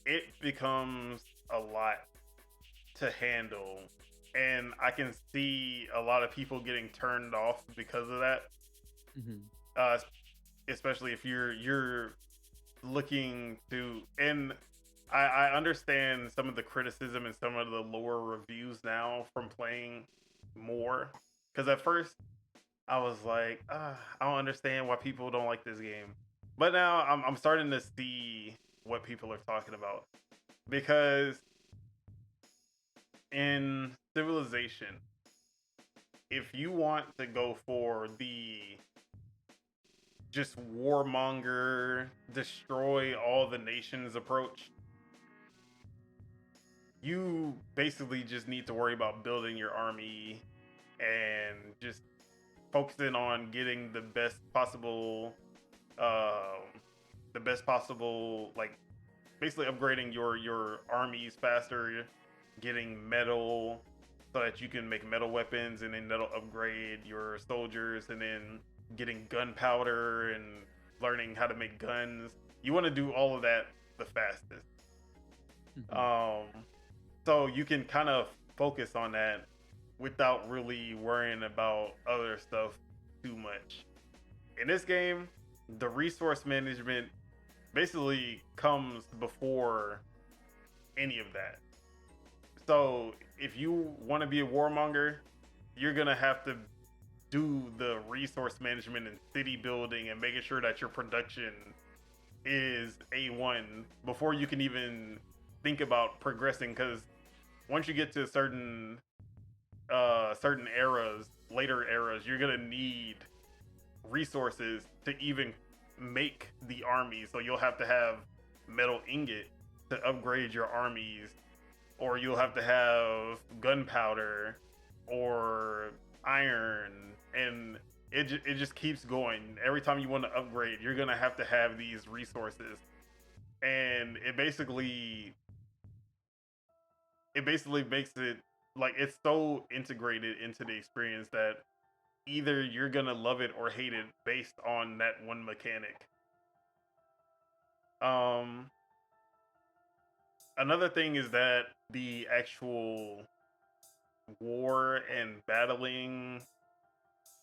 it becomes a lot to handle. And I can see a lot of people getting turned off because of that. especially if you're looking to. And I understand some of the criticism and some of the lower reviews now from playing more, because at first I was like, I don't understand why people don't like this game, but now I'm starting to see what people are talking about, because in Civilization, if you want to go for the just warmonger, destroy all the nations approach, you basically just need to worry about building your army and just focusing on getting um, the best possible, like basically upgrading your armies faster, getting metal so that you can make metal weapons, and then that'll upgrade your soldiers, and then getting gunpowder and learning how to make guns. You want to do all of that the fastest. Mhm. Um, so you can kind of focus on that without really worrying about other stuff too much. In this game, the resource management basically comes before any of that. So if you want to be a warmonger, you're gonna have to do the resource management and city building and making sure that your production is A1 before you can even think about progressing. Because once you get to certain eras, later eras, you're gonna need resources to even make the army. So you'll have to have metal ingot to upgrade your armies, or you'll have to have gunpowder or iron, and it just keeps going. Every time you want to upgrade, you're gonna have to have these resources, and it basically makes it like it's so integrated into the experience that either you're gonna love it or hate it based on that one mechanic. Um, Another thing is that the actual war and battling,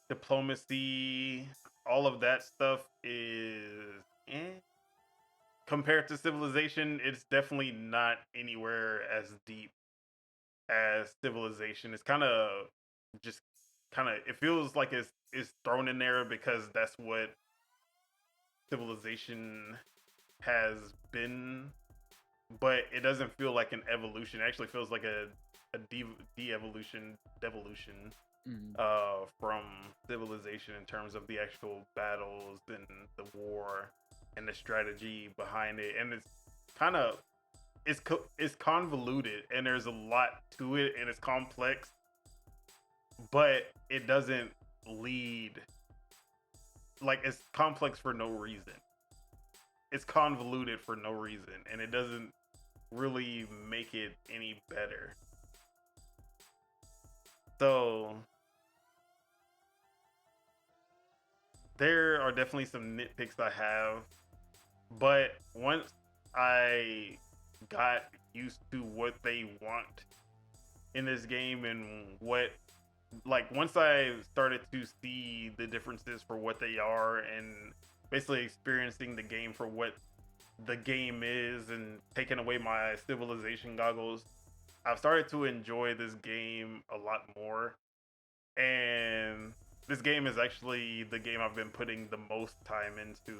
diplomacy, all of that stuff is compared to Civilization. It's definitely not anywhere as deep as Civilization. It's just kind of it feels like it's thrown in there because that's what Civilization has been, but it doesn't feel like an evolution. It actually feels like a de-evolution, devolution Mhm. from Civilization in terms of the actual battles and the war and the strategy behind it. And it's kind of it's convoluted, and there's a lot to it, and it's complex, but it doesn't lead like it's complex for no reason. It's convoluted for no reason, and it doesn't really make it any better. So there are definitely some nitpicks I have, but once I got used to what they want in this game, and what like once I started to see the differences for what they are, and basically experiencing the game for what the game is, and taking away my Civilization goggles, I've started to enjoy this game a lot more. And this game is actually the game I've been putting the most time into.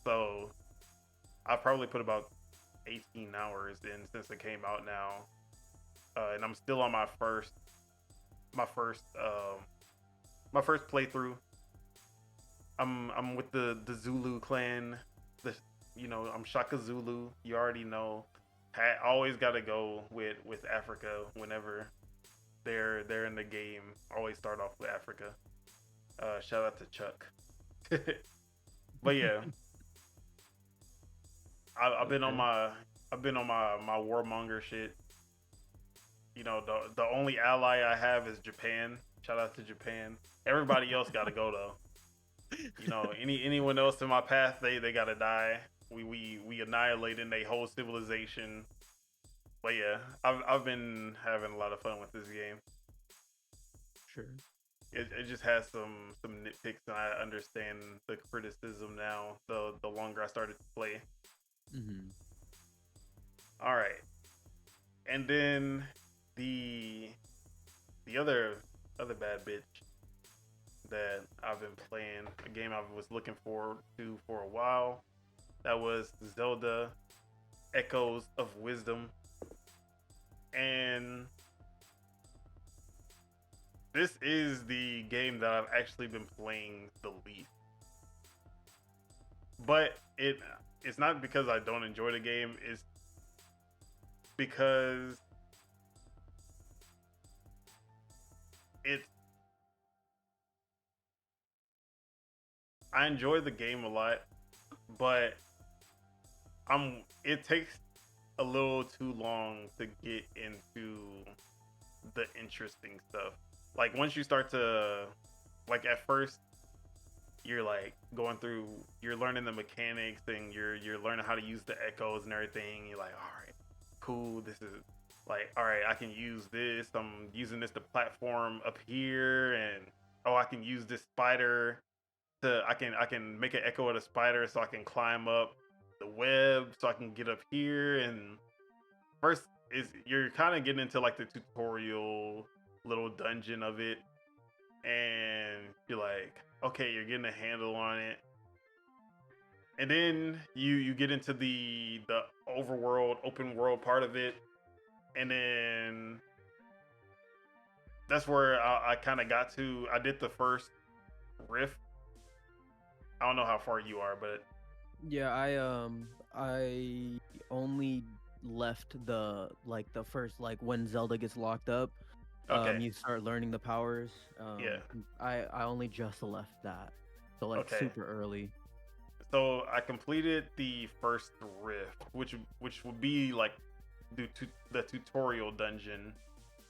So I've probably put about 18 hours in since it came out now, and I'm still on my first my first playthrough. I'm with the Zulu clan. The I'm Shaka Zulu. You already know. Always got to go with Africa whenever they're in the game. Always start off with Africa. Shout out to Chuck. But yeah, I've been on Okay. my warmonger shit. The only ally I have is Japan. Shout out to Japan. Everybody else got to go though. Anyone else in my path, they gotta die. We annihilating a whole civilization. But yeah, I've been having a lot of fun with this game. Sure. it just has some nitpicks, and I understand the criticism now. The longer I started to play. Mm-hmm. All right, and then the the other bad bitch that I've been playing, a game I was looking forward to for a while. That was Zelda Echoes of Wisdom. And this is the game that I've actually been playing the least. But it's not because I don't enjoy the game, it's because it's I enjoy the game a lot, but it takes a little too long to get into the interesting stuff. Like once you start to like at first you're like going through you're learning the mechanics and you're learning how to use the echoes and everything. You're like, all right, cool, this is like all right, I can use this. I'm using this to platform up here, and oh, I can use this spider to I can make an echo of the spider so I can climb up the web so I can get up here. And first is you're kind of getting into like the tutorial little dungeon of it, and you're like, okay, you're getting a handle on it. And then you get into the overworld, open world part of it, and then that's where I kind of got to. I did the first rift. I don't know how far you are, but Yeah, I only left the first, like, when Zelda gets locked up, okay, you start learning the powers. yeah, I only just left that. So, like, okay. super early. So I completed the first rift, which would be like the tutorial dungeon,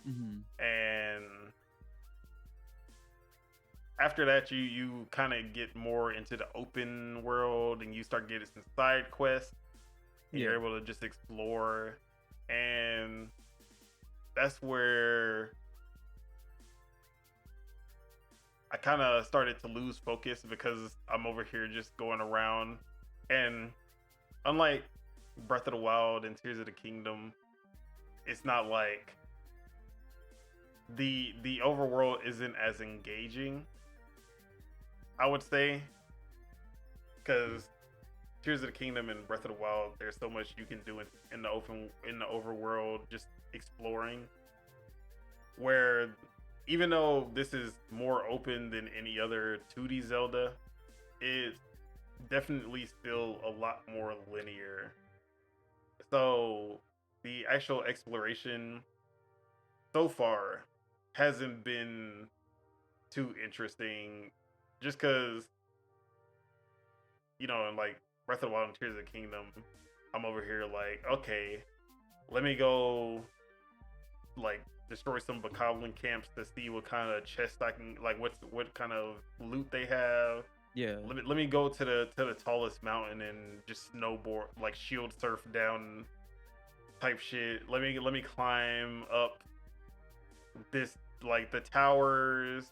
Mm-hmm. and after that you kind of get more into the open world, and you start getting some side quests, and Yeah. you're able to just explore. And that's where I kind of started to lose focus because I'm over here just going around. And unlike Breath of the Wild and Tears of the Kingdom, it's not like the overworld isn't as engaging, I would say, because Tears of the Kingdom and Breath of the Wild, there's so much you can do in the overworld, just exploring. Where even though this is more open than any other 2D Zelda, it's definitely still a lot more linear. So the actual exploration so far hasn't been too interesting, just because in like Breath of the Wild and Tears of the Kingdom, I'm over here like, okay, let me go like destroy some Bokoblin camps to see what kind of chests I can like what kind of loot they have. Yeah. Let me go to the tallest mountain and just snowboard, like shield surf down type shit. Let me climb up this like the towers.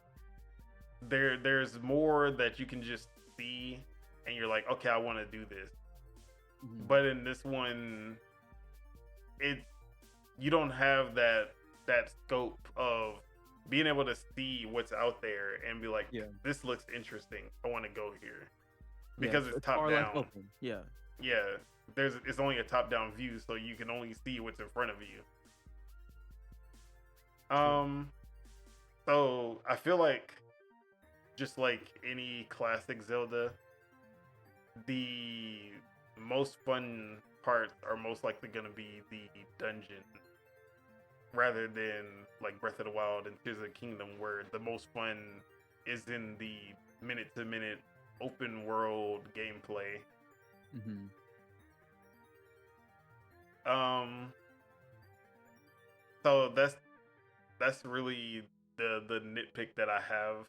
There's more that you can just see, and you're like, okay, I want to do this. Mm-hmm. But in this one, it you don't have that scope of being able to see what's out there and be like, Yeah. this looks interesting, I want to go here, Yeah. because it's It's top far less down. open. Yeah. Yeah, it's only a top down view, so you can only see what's in front of you. True. So I feel like, just like any classic Zelda, the most fun parts are most likely going to be the dungeon, rather than like Breath of the Wild and Tears of the Kingdom, where the most fun is in the minute to minute open world gameplay. Mm-hmm. Um, so that's really the nitpick that I have,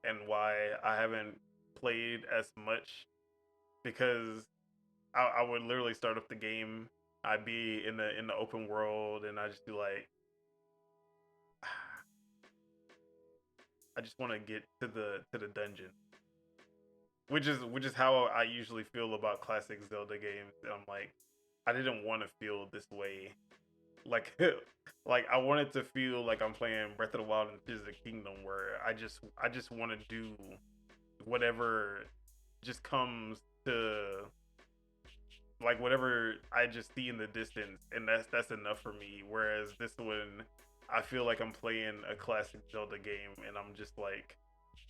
and why I haven't played as much, because I would literally start up the game, I'd be in the open world, and I just be like, want to get to the dungeon, which is how I usually feel about classic Zelda games. And I'm like, I didn't want to feel this way. Like like I wanted to feel like I'm playing Breath of the Wild and Tears of the Kingdom, where I just want to do whatever just comes to, like, whatever I just see in the distance, and that's enough for me. Whereas this one, I feel like I'm playing a classic Zelda game, and I'm just like,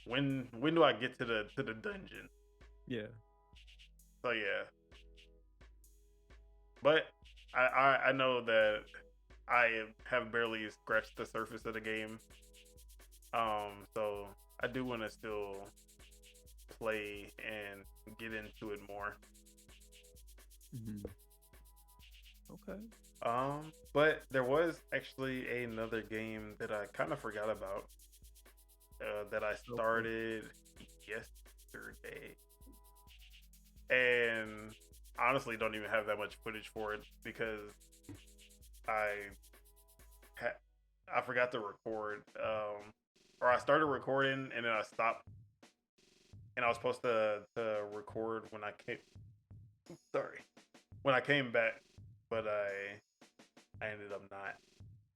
when do I get to the dungeon? Yeah. So yeah, but I know that I have barely scratched the surface of the game. So I do want to still play and get into it more. Hmm. Okay. But there was actually another game that I kind of forgot about, that I Go for it. started yesterday, and honestly don't even have that much footage for it because I ha- I forgot to record, or I started recording and then I stopped, and I was supposed to record when I came. Sorry, when I came back, but I ended up not.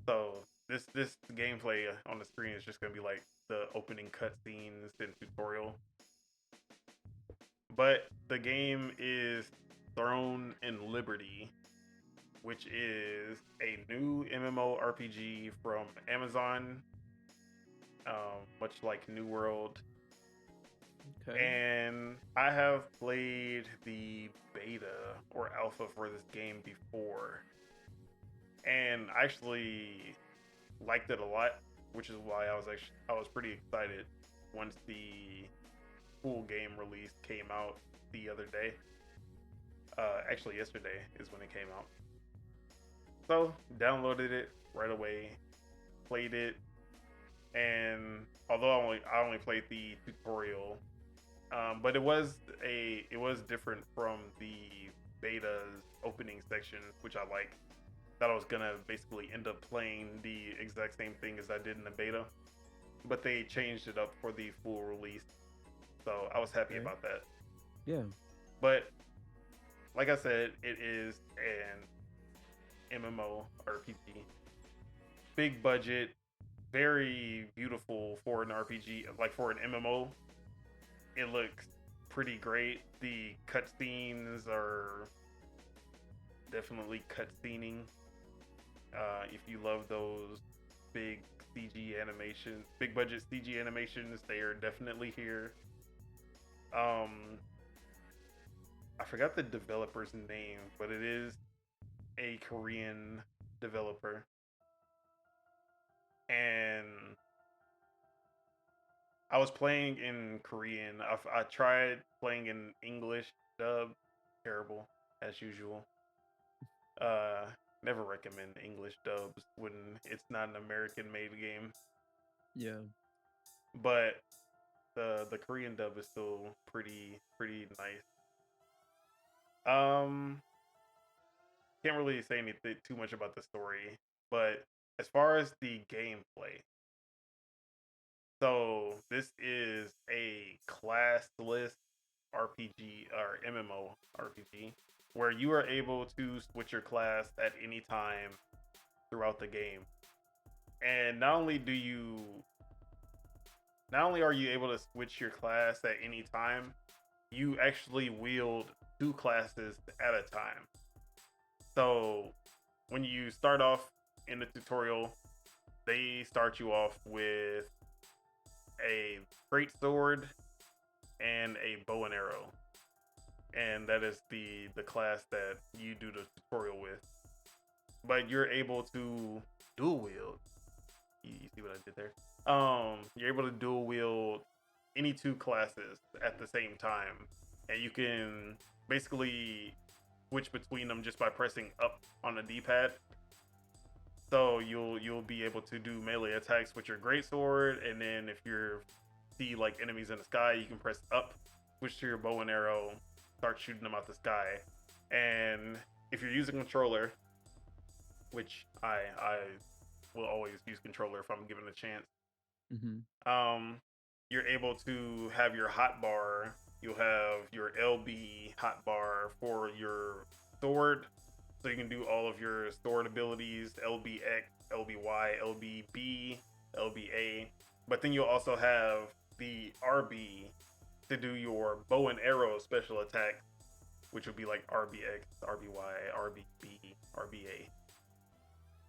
So this gameplay on the screen is just gonna be like the opening cutscenes and tutorial. But the game is Throne in Liberty, which is a new MMORPG from Amazon, much like New World. Okay. And I have played the beta or alpha for this game before, and I actually liked it a lot, which is why I was pretty excited once the full game release came out the other day. Actually, yesterday is when it came out. So downloaded it right away, played it, and although I only played the tutorial, but it was different from the beta's opening section, which I like. Thought I was gonna basically end up playing the exact same thing as I did in the beta, but they changed it up for the full release, so I was happy Okay. about that. Yeah. But like I said, it is an MMORPG, big budget, very beautiful for an RPG, like for an MMO. It looks pretty great. The cutscenes are definitely cutscening. If you love those big CG animations, big budget CG animations, they are definitely here. Um, I forgot the developer's name, but it is a Korean developer, and I was playing in Korean. I tried playing in English dub, terrible as usual. Uh, Never recommend English dubs when it's not an American made game. Yeah. But the Korean dub is still pretty nice. Um, can't really say anything too much about the story, but as far as the gameplay, so this is a classless RPG or MMO RPG where you are able to switch your class at any time throughout the game. And not only are you able to switch your class at any time, you actually wield two classes at a time. So when you start off in the tutorial, they start you off with a great sword and a bow and arrow, and that is the class that you do the tutorial with. But you're able to dual wield. You see what I did there? You're able to dual wield any two classes at the same time, and you can basically switch between them just by pressing up on the D-pad. So you'll be able to do melee attacks with your greatsword, and then if you're see like enemies in the sky, you can press up, switch to your bow and arrow, start shooting them out the sky. And if you're using a controller, which I will always use controller if I'm given a chance, Mm-hmm. Um, you're able to have your hotbar. You'll have your LB hotbar for your sword, so you can do all of your sword abilities: LBX, LBY, LBB, LBA. But then you'll also have the RB to do your bow and arrow special attack, which would be like RBX, RBY, RBB, RBA.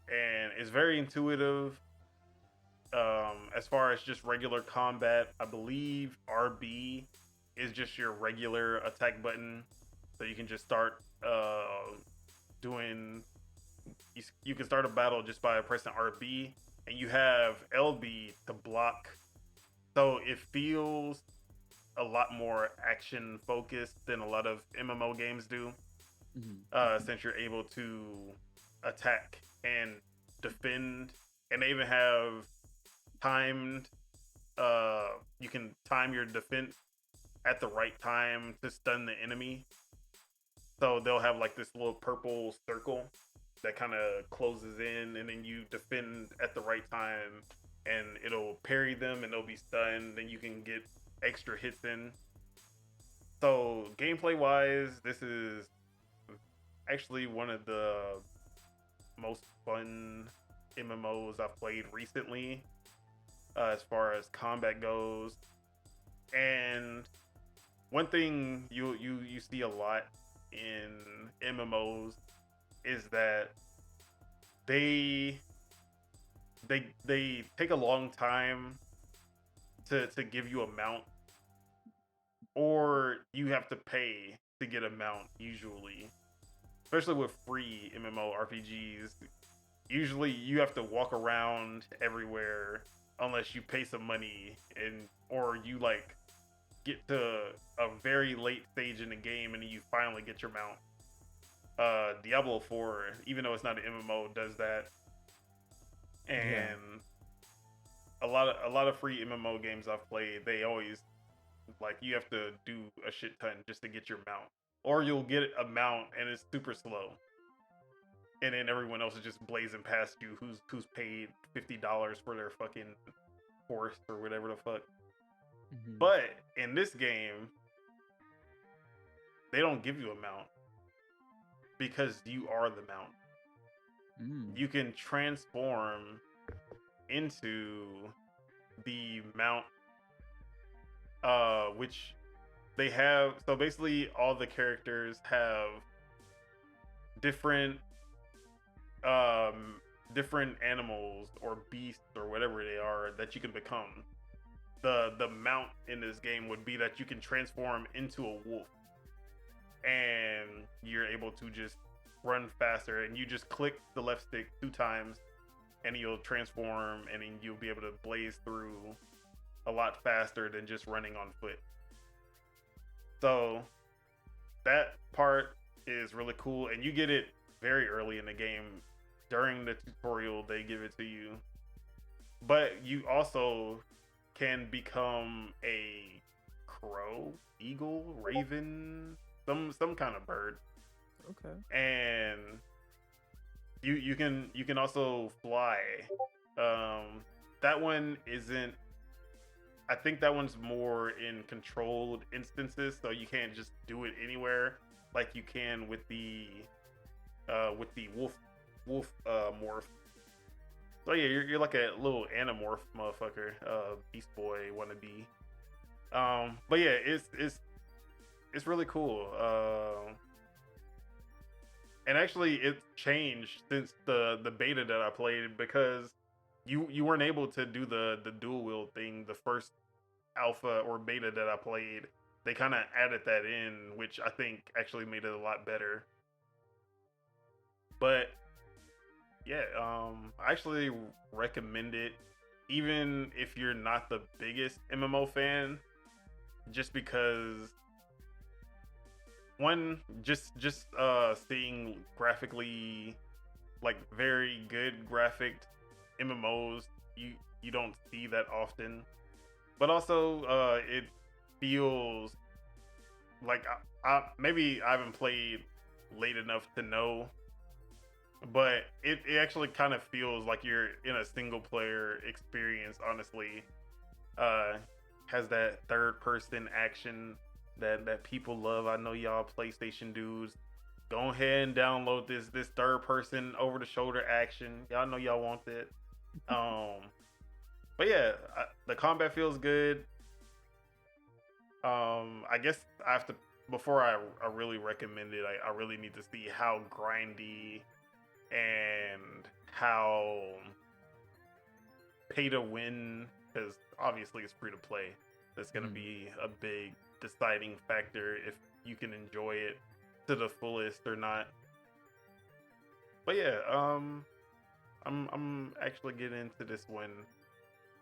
And it's very intuitive. As far as just regular combat, I believe RB is just your regular attack button, so you can just start doing. You can start a battle just by pressing RB, and you have LB to block. So it feels a lot more action focused than a lot of MMO games do, Mm-hmm. since you're able to attack and defend, and they even have timed. You can time your defense at the right time to stun the enemy. So they'll have like this little purple circle that kind of closes in, and then you defend at the right time, and it'll parry them, and they'll be stunned. Then you can get extra hits in. So gameplay wise, this is actually one of the most fun MMOs I've played recently, as far as combat goes. And one thing you see a lot in MMOs is that they they take a long time to give you a mount, or you have to pay to get a mount usually, especially with free MMORPGs. Usually you have to walk around everywhere unless you pay some money, and or you like get to a very late stage in the game and then you finally get your mount. Diablo 4, even though it's not an MMO, does that. Yeah. And a lot of free MMO games I've played, they always like you have to do a shit ton just to get your mount, or you'll get a mount and it's super slow, and then everyone else is just blazing past you who's paid $50 for their fucking horse or whatever the fuck. Mm-hmm. But in this game, they don't give you a mount because you are the mount. Mm. You can transform into the mount, which they have. So basically, all the characters have different different animals or beasts or whatever they are that you can become. The mount in this game would be that you can transform into a wolf, and you're able to just run faster, and you just click the left stick 2 times and you'll transform, and then you'll be able to blaze through a lot faster than just running on foot. So that part is really cool, and you get it very early in the game. During the tutorial, they give it to you, but you also can become a crow, eagle, raven, some kind of bird, Okay. and you can also fly. That one isn't. I think that one's more in controlled instances, so you can't just do it anywhere like you can with the wolf morph. So yeah, you're like a little animorph motherfucker, Beast Boy wannabe. But yeah, it's really cool. And actually, it changed since the beta that I played, because you weren't able to do the dual wield thing the first alpha or beta that I played. They kind of added that in, which I think actually made it a lot better. But yeah, I actually recommend it, even if you're not the biggest MMO fan, just because one, just seeing graphically like very good graphic MMOs, you don't see that often. But also, it feels like maybe I haven't played late enough to know, but it actually kind of feels like you're in a single player experience. Honestly, uh, has that third person action that people love. I know y'all PlayStation dudes. Go ahead and download this third person over the shoulder action. Y'all know y'all want it. Um, but yeah, the combat feels good. I guess I have to before I really recommend it. I really need to see how grindy and how pay to win, because obviously it's free to play. That's gonna be a big deciding factor if you can enjoy it to the fullest or not. But yeah, I'm actually getting into this one.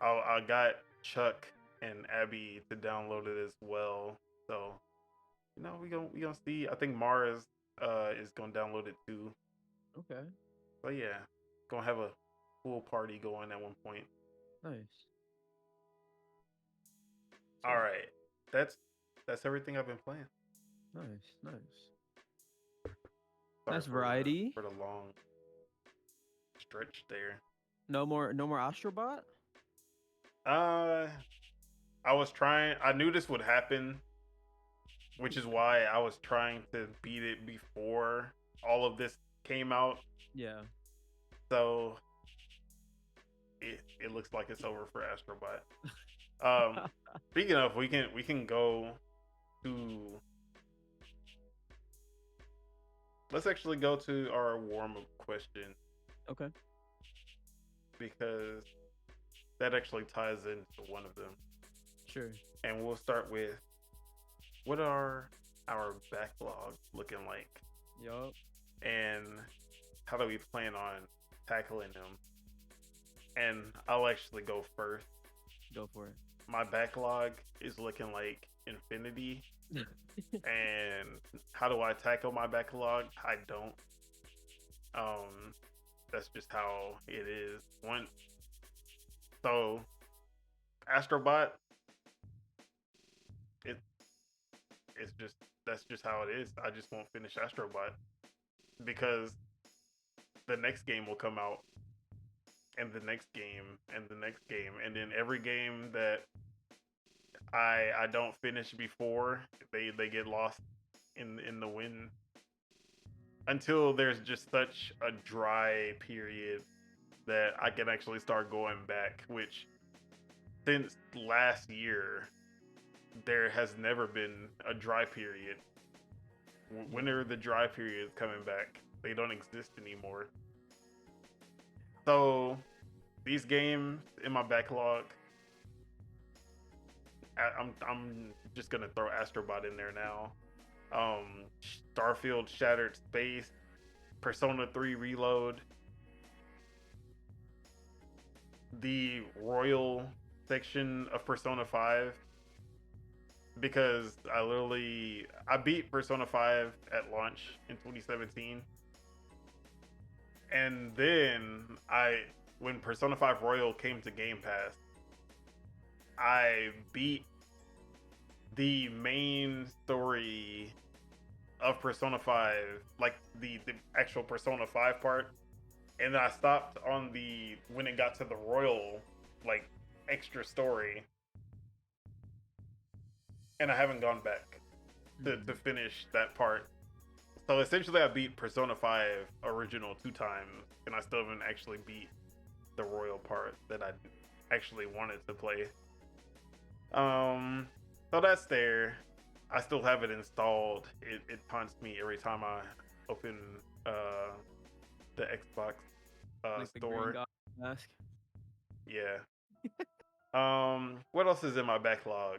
I got Chuck and Abby to download it as well. So we gonna see. I think Mars is gonna download it too. Okay, So yeah, gonna have a full party going at one point. nice. All right, that's that's everything I've been playing. Nice, nice. Sorry Nice variety. for the long stretch there. No more Astrobot. Uh, I was trying. I knew this would happen, which is why I was trying to beat it before all of this came out. Yeah. So it looks like it's over for Astrobot. Um, speaking of, we can go to. Let's actually go to our warm up question Okay. because that actually ties into one of them, Sure. and we'll start with what are our backlogs looking like, Yup. and how do we plan on tackling them? And I'll actually go first. Go for it. My backlog is looking like infinity. And how do I tackle my backlog? I don't. That's just how it is. So Astrobot, it it's just that's just how it is. I just won't finish Astrobot because the next game will come out, and the next game, and the next game, and then every game that I don't finish before they get lost in the wind until there's just such a dry period that I can actually start going back, which since last year there has never been a dry period. When are the dry periods coming back? They don't exist anymore. So these games in my backlog, I'm just gonna throw Astrobot in there now. Starfield Shattered Space, Persona 3 Reload, the Royal section of Persona 5, because I beat Persona 5 at launch in 2017, and then when Persona 5 Royal came to Game Pass, I beat the main story of Persona 5, like the actual Persona 5 part, and then I stopped on the when it got to the Royal like extra story, and I haven't gone back to finish that part. So essentially, I beat Persona 5 original 2 times, and I still haven't actually beat the Royal part that I actually wanted to play. So that's there. I still have it installed. It taunts me every time I open the Xbox Like the Green store. God mask. Yeah. What else is in my backlog?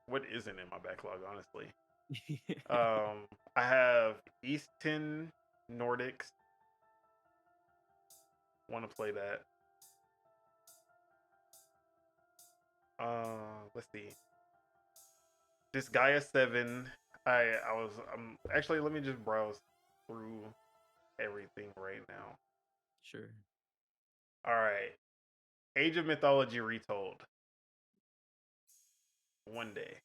What isn't in my backlog, honestly? I have Easton Nordics. Want to play that. Let's see. Disgaea 7. I'm actually, let me just browse through everything right now. Sure. All right. Age of Mythology Retold. One day.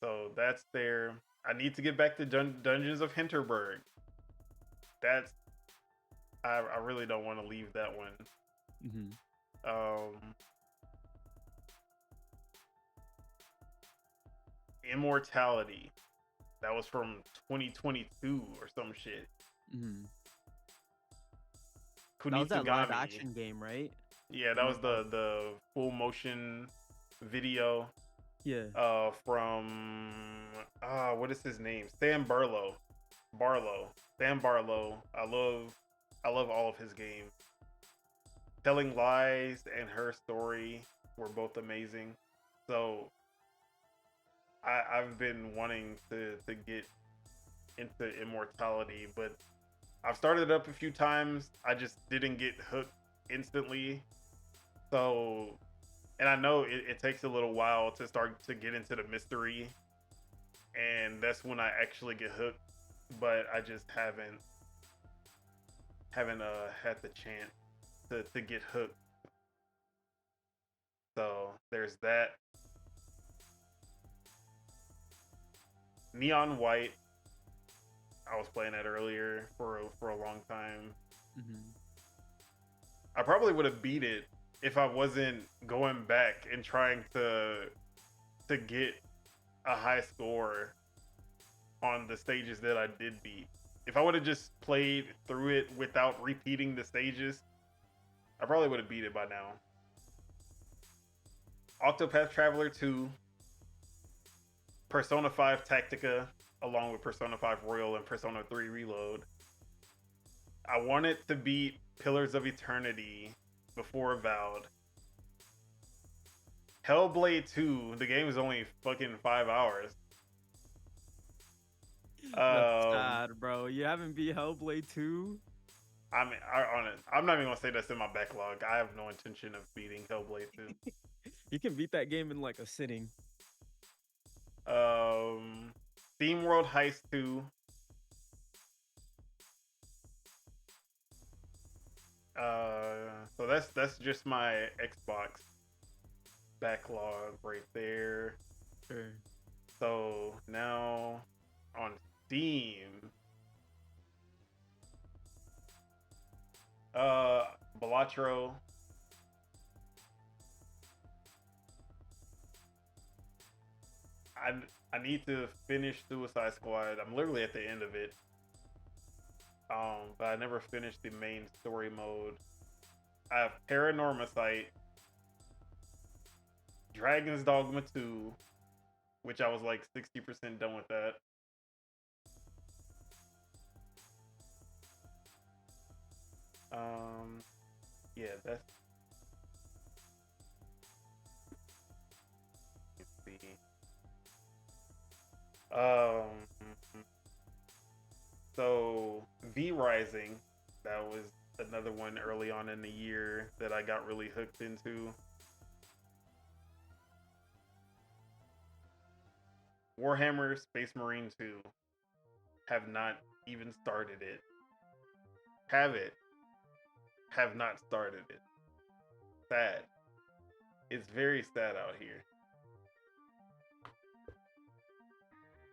So that's there. I need to get back to Dungeons of Hinterberg. That's I really don't want to leave that one. Mm-hmm. Um, Immortality. That was from 2022 or some shit. Mm-hmm. That was that live action game, right? Yeah, that was the full motion video. Yeah. From what is his name? Sam Barlow. Sam Barlow. I love all of his games. Telling Lies and Her Story were both amazing. So I've been wanting to get into Immortality, but I've started it up a few times. I just didn't get hooked instantly. So, and I know it takes a little while to start to get into the mystery, and that's when I actually get hooked. But I just haven't had the chance to get hooked. So there's that. Neon White. I was playing that earlier for a long time. Mm-hmm. I probably would have beat it if I wasn't going back and trying to get a high score on the stages that I did beat. If I would have just played through it without repeating the stages, I probably would have beat it by now. Octopath Traveler 2, Persona 5 Tactica, along with Persona 5 Royal and Persona 3 Reload. I wanted to beat Pillars of Eternity before Avowed. Hellblade 2, the game is only fucking 5 hours. That's sad, bro. You haven't beat Hellblade 2? I mean, I'm not even gonna say that's in my backlog. I have no intention of beating Hellblade 2. You can beat that game in like a sitting. Theme World Heist 2. So that's just my Xbox backlog right there. Sure. So now on Steam, Balatro. I need to finish Suicide Squad. I'm literally at the end of it. But I never finished the main story mode. I have Paranormasight, Dragon's Dogma 2, which I was like 60% done with that. Yeah, that's. Let's see. So V Rising, that was another one early on in the year that I got really hooked into. Warhammer Space Marine 2, have not even started it. Have not started it. Sad. It's very sad out here.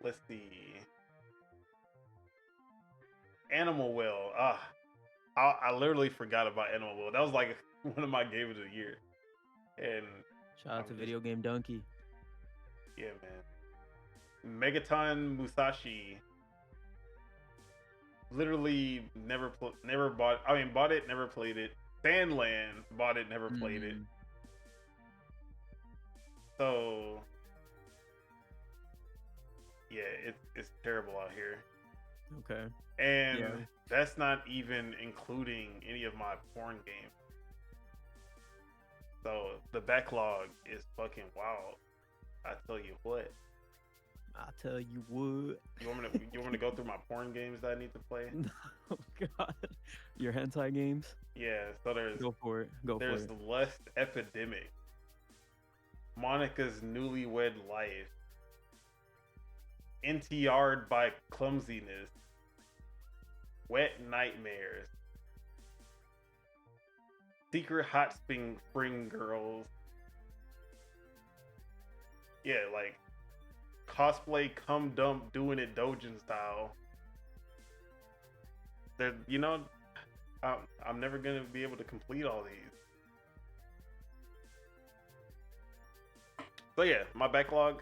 Let's see. Animal Well. I literally forgot about Animal Well. That was like one of my games of the year. And shout out to Video Game Donkey. Yeah, man. Megaton Musashi. Literally never bought. I mean, bought it, never played it. Sandland, bought it, never played it. So yeah, it's terrible out here. Okay. And that's not even including any of my porn games. So the backlog is fucking wild. I tell you what. You want me to go through my porn games that I need to play? Oh god. Your hentai games? Yeah, so there's Go for it. There's Lust Epidemic. Monica's Newlywed Life. NTR'd by Clumsiness. Wet Nightmares. Secret Hot Spring Girls. Yeah, like cosplay cum dump doing it Dojin style. They're, I'm never gonna be able to complete all these. So yeah, my backlog,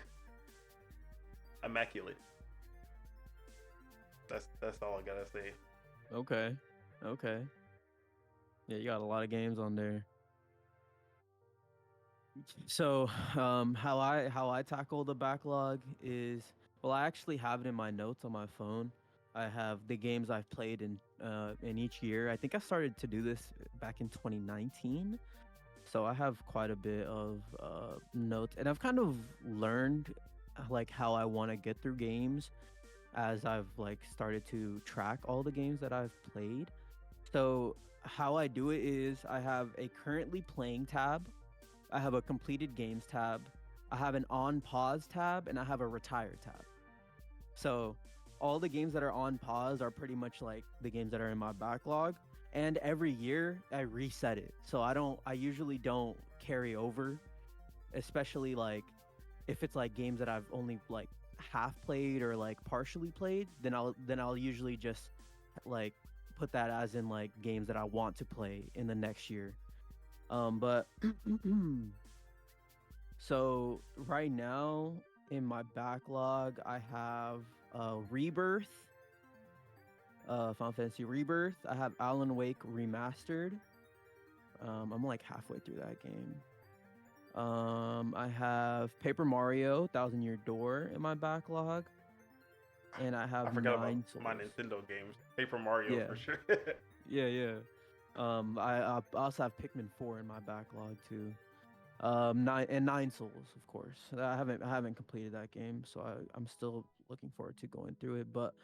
immaculate. That's all I gotta say. Okay. Yeah, you got a lot of games on there. So, how I tackle the backlog is, well, I actually have it in my notes on my phone. I have the games I've played in each year. I think I started to do this back in 2019. So I have quite a bit of notes, and I've kind of learned like how I want to get through games as I've like started to track all the games that I've played. So how I do it is I have a currently playing tab, I have a completed games tab, I have an on pause tab, and I have a retire tab. So all the games that are on pause are pretty much like the games that are in my backlog. And every year I reset it. So I usually don't carry over, especially like if it's like games that I've only like half played or like partially played, then I'll usually just like put that as in like games that I want to play in the next year. But so right now in my backlog I have Rebirth, Final Fantasy Rebirth. I have Alan Wake Remastered. I'm like halfway through that game. I have Paper Mario Thousand Year Door in my backlog, and I have I forgot about Nine Souls. my Nintendo games. Paper Mario for sure. Yeah. I also have Pikmin 4 in my backlog too. Nine Souls, of course. I haven't completed that game, so I'm still looking forward to going through it. But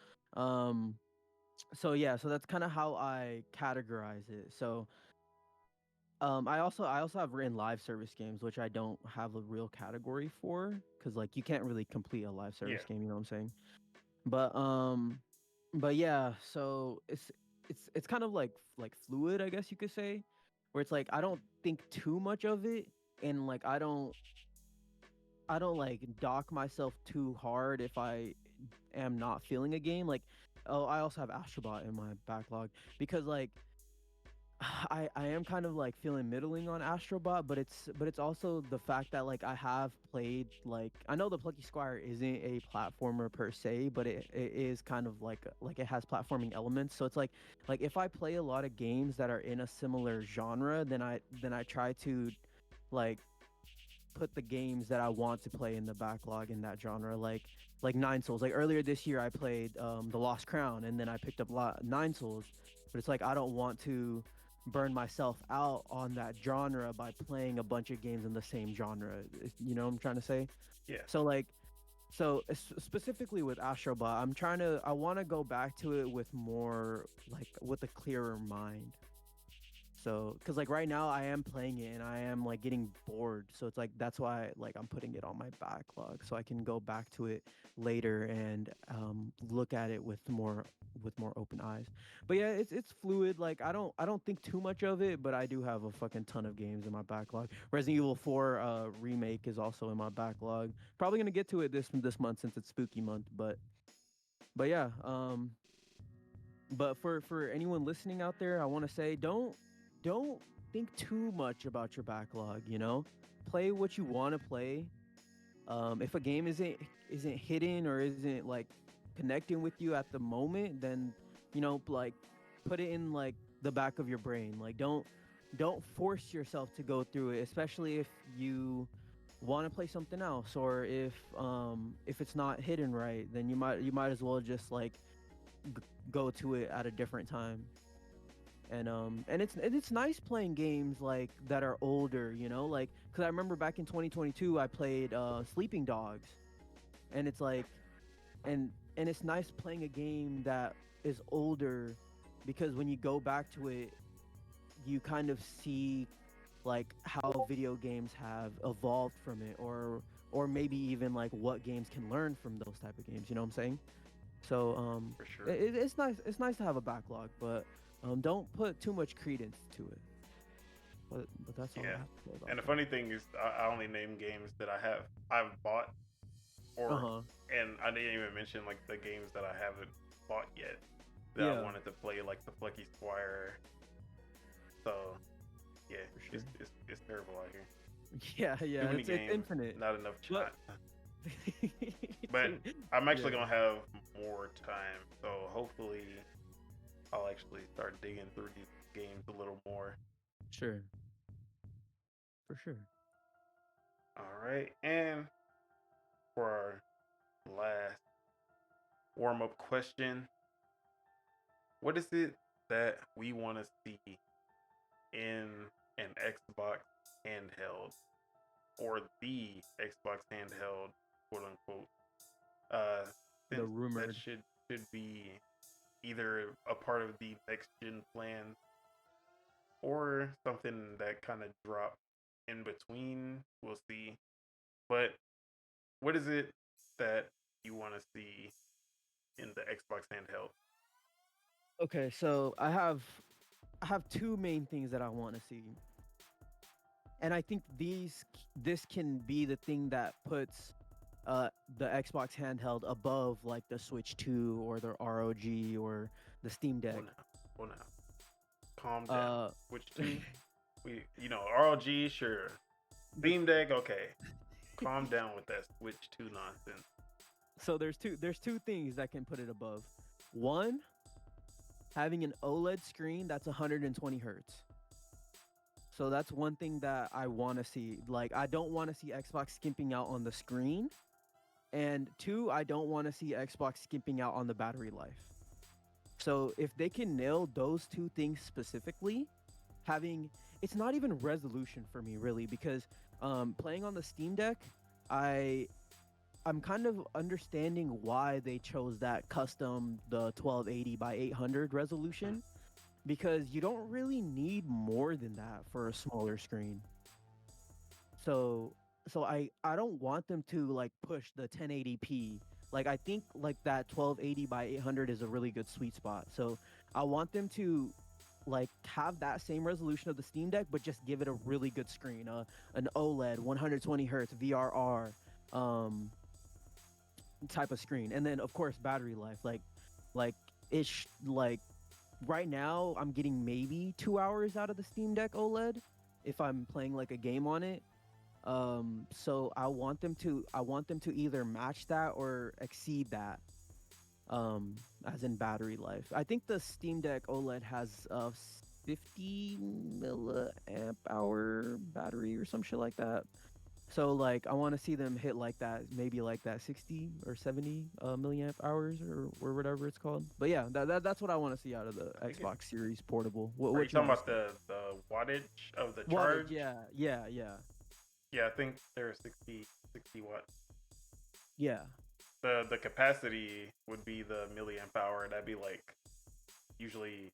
so yeah, so that's kind of how I categorize it. So I also have written live service games, which I don't have a real category for, because like you can't really complete a live service game, you know what I'm saying? But yeah, so it's kind of like fluid, I guess you could say, where it's like I don't think too much of it, and like I don't like dock myself too hard if I am not feeling a game. Like, oh, I also have Astrobot in my backlog because like I am kind of like feeling middling on Astrobot, but it's also the fact that like I have played, like I know the Plucky Squire isn't a platformer per se, but it is kind of like it has platforming elements. So it's like if I play a lot of games that are in a similar genre, then I try to like put the games that I want to play in the backlog in that genre, like Nine Souls. Like earlier this year, I played The Lost Crown, and then I picked up Nine Souls. But it's like I don't want to burn myself out on that genre by playing a bunch of games in the same genre. You know what I'm trying to say? Yeah. So specifically with Astrobot, I want to go back to it with more like with a clearer mind. So, because like right now I am playing it and I am like getting bored. So it's like that's why like I'm putting it on my backlog so I can go back to it later and look at it with more open eyes. But yeah, it's fluid. Like I don't think too much of it, but I do have a fucking ton of games in my backlog. Resident Evil 4 remake is also in my backlog. Probably gonna get to it this month since it's spooky month. But yeah, but for anyone listening out there, I want to say don't think too much about your backlog, you know? Play what you want to play. If a game isn't hidden or isn't like connecting with you at the moment, then like put it in like the back of your brain. Like don't force yourself to go through it, especially if you want to play something else, or if it's not hidden right, then you might as well just like go to it at a different time. And it's nice playing games like that are older, like because I remember back in 2022 I played Sleeping Dogs, and it's like and it's nice playing a game that is older, because when you go back to it you kind of see like how video games have evolved from it, or maybe even like what games can learn from those type of games, you know what I'm saying? So For sure. it's nice to have a backlog, but don't put too much credence to it. But that's all I have to say about And the that. funny thing is, I only name games that I've bought or Uh-huh. and I didn't even mention like the games that I haven't bought yet that I Yeah, wanted to play, like the Flecky Squire. So yeah, for it's sure. it's, it's terrible out here. Yeah, Too yeah, many it's games, infinite. not enough But time. But too, I'm yeah, actually gonna have more time, so hopefully I'll actually start digging through these games a little more. sure, for sure. All right, and for our last warm up question, what is it that we want to see in an Xbox handheld or the Xbox handheld, quote unquote? Uh, The since that rumored. should be either a part of the next gen plan or something that kind of dropped in between. We'll see. But what is it that you want to see in the Xbox handheld? Okay, so I have two main things that I want to see. And I think this can be the thing that puts uh the Xbox handheld above like the Switch 2 or the ROG or the Steam Oh Deck. no, oh no, calm down. Uh Which two? We, ROG, sure. the Steam Deck, okay. Calm down with that Switch 2 nonsense. so there's two things that can put it above. One, having an OLED screen that's 120 hertz. So that's one thing that I want to see. Like I don't want to see Xbox skimping out on the screen. And two, I don't want to see Xbox skimping out on the battery life. So if they can nail those two things specifically, having it's not even resolution for me really because playing on the Steam Deck, I I'm kind of understanding why they chose that custom the 1280 by 800 Mm. resolution because you don't really need more than that for a smaller screen. So so I don't want them to like push the 1080p. Like I think like that 1280 by 800 is a really good sweet spot. So I want them to like have that same resolution of the Steam Deck, but just give it a really good screen, an OLED 120 hertz VRR um, type of screen, and then of course battery life. Like like right now I'm getting maybe 2 hours out of the Steam Deck OLED if I'm playing like a game on it. So I want them to either match that or exceed that. As in battery life. I think the Steam Deck OLED has a 50 milliamp hour battery or some shit like that. So like I want to see them hit like that, maybe like that 60 or 70 milliamp hours or whatever it's called. But yeah, that's what I want to see out of the I think it. Xbox Series portable. What Are you what you talking want to about see? the wattage of the Wattage, charge? yeah, yeah, yeah, Yeah, I think they're 60 watts. yeah. The capacity would be the milliamp hour. That'd be like usually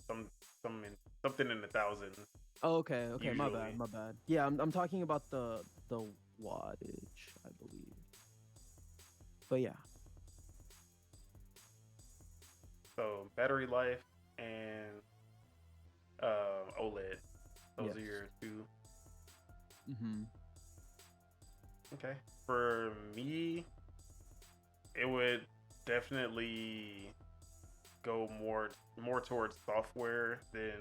some something in the thousands Oh, okay, okay. My bad, usually. my bad. Yeah, I'm talking about the wattage, I believe. But yeah, So battery life and OLED. Those yes. are your two. Mm-hmm. Okay. For me, it would definitely go more towards software than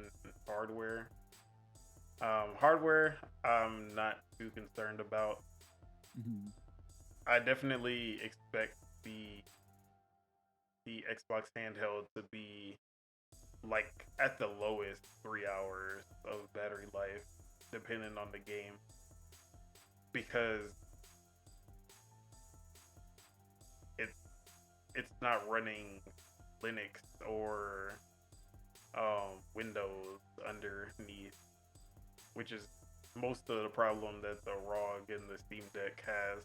hardware. Hardware, I'm not too concerned about. Mm-hmm. I definitely expect the Xbox handheld to be like at the lowest 3 hours of battery life, depending on the game, because it's it's not running Linux or Windows underneath, which is most of the problem that the ROG and the Steam Deck has.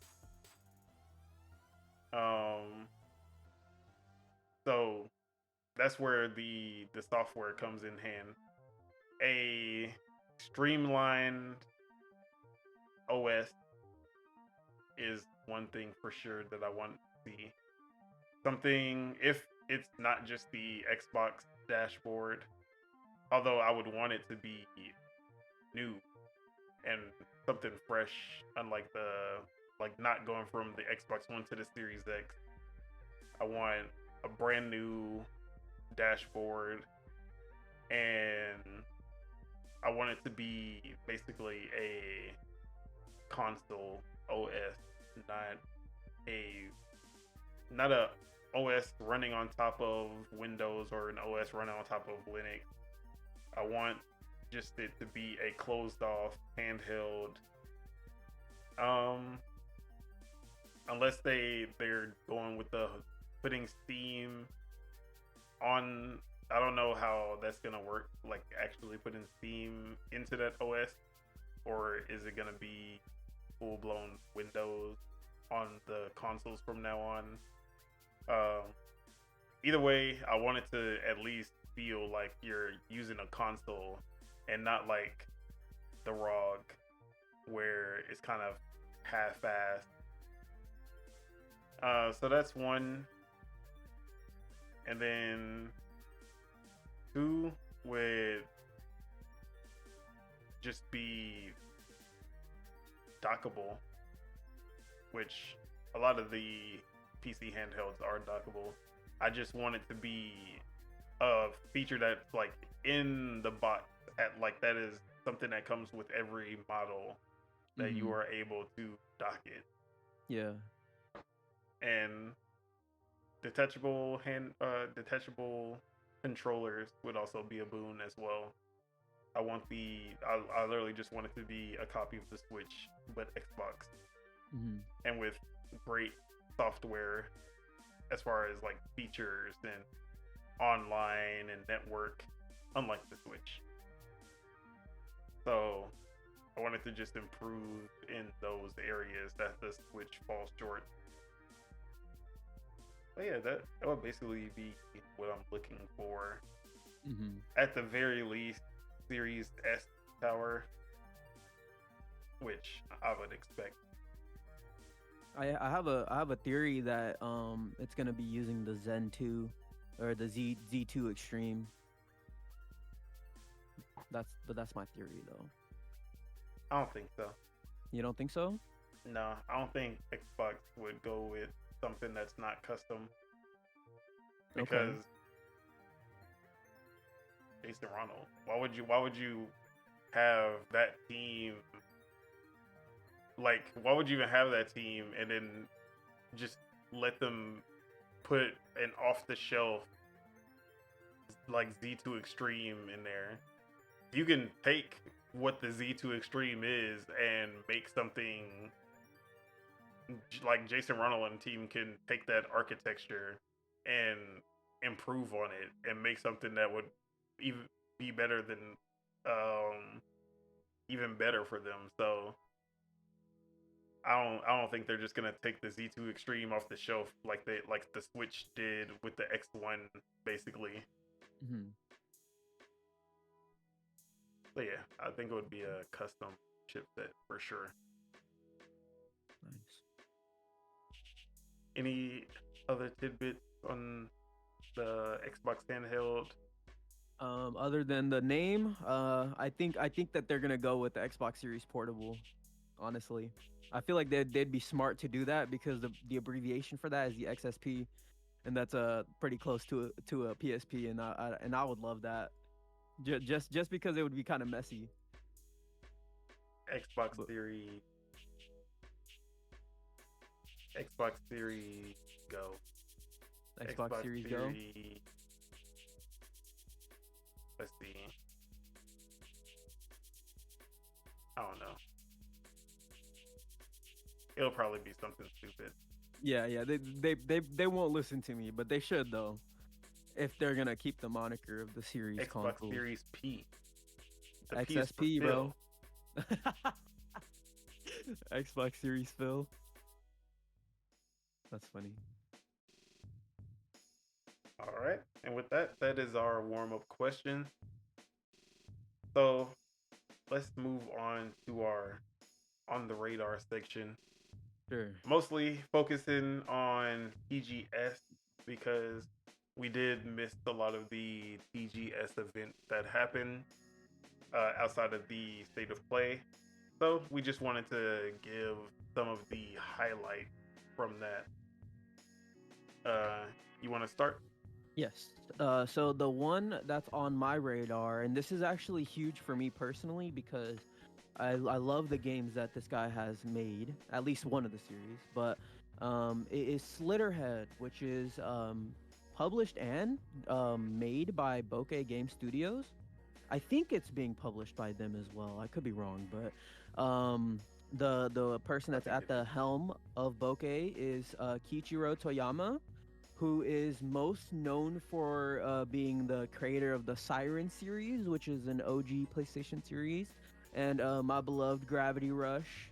Um, so that's where the software comes in hand. A streamlined OS is one thing for sure that I want to see. Something, if it's not just the Xbox dashboard, although I would want it to be new and something fresh, unlike like not going from the Xbox One to the Series X. I want a brand new dashboard, and I want it to be basically a console OS, not a OS running on top of Windows or an OS running on top of Linux. I want just it to be a closed off handheld. Unless they're going with the putting Steam on. I don't know how that's gonna work, like actually putting Steam into that OS, or is it gonna be full blown Windows on the consoles from now on? Either way, I want it to at least feel like you're using a console and not like the ROG, where it's kind of half-assed. So that's one. And then two would just be dockable, which a lot of the PC handhelds are dockable. I just want it to be a feature that's like in the box, like that is something that comes with every model that you are able to dock it. Yeah. And detachable controllers would also be a boon as well. I literally just want it to be a copy of the Switch, but Xbox, and with great software as far as like features and online and network, unlike the Switch. So I wanted to just improve in those areas that the Switch falls short. But yeah, that would basically be what I'm looking for. At the very least, Series S tower, which I would expect. I have a theory that it's gonna be using the Zen 2 or the Z2 Extreme. That's my theory though. I don't think so. You don't think so? No, I don't think Xbox would go with something that's not custom, because Jason Ronald, why would you have that team? Like, why would you even have that team and then just let them put an off the shelf like Z2 Extreme in there? You can take what the Z2 Extreme is and make something like Jason Ronald and team can take that architecture and improve on it and make something that would even be better than even better for them. So I don't think they're just gonna take the Z2 Extreme off the shelf like the Switch did with the X1 basically. But yeah, I think it would be a custom chipset for sure. Nice. Any other tidbits on the Xbox handheld? Other than the name, I think that they're gonna go with the Xbox Series Portable. Honestly, I feel like they'd be smart to do that because the abbreviation for that is the XSP, and that's pretty close to a PSP, and I would love that. Just because it would be kind of messy. Xbox Series Go. Xbox Series Go. Let's see. I don't know. It'll probably be something stupid. Yeah. They won't listen to me, but they should though. If they're gonna keep the moniker of the series Xbox console. Series P. The XSP, bro. Xbox Series Phil. That's funny. All right. And with that is our warm-up question. So let's move on to our on the radar section. Sure. Mostly focusing on TGS because we did miss a lot of the TGS event that happened outside of the State of Play. So we just wanted to give some of the highlights from that. You want to start? Yes. So the one that's on my radar, and this is actually huge for me personally because I love the games that this guy has made, at least one of the series. But it is Slitterhead, which is published and made by Bokeh Game Studios. I think it's being published by them as well. I could be wrong, but the person I that's think at it the is. helm of Bokeh is Kiichiro Toyama, who is most known for being the creator of the Siren series, which is an OG PlayStation series, and my beloved Gravity Rush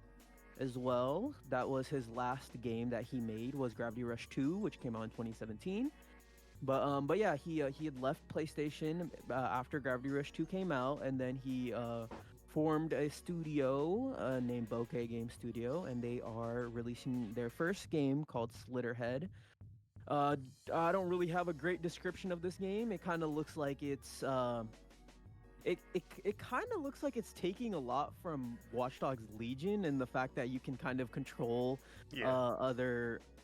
as well. That was his last game that he made was Gravity Rush 2, which came out in 2017. But yeah, he had left PlayStation after Gravity Rush 2 came out, and then he formed a studio named Bokeh Game Studio, and they are releasing their first game called Slitterhead. Uh, I don't really have a great description of this game. It kind of looks like it kind of looks like it's taking a lot from Watch Dogs Legion and the fact that you can kind of control Yeah,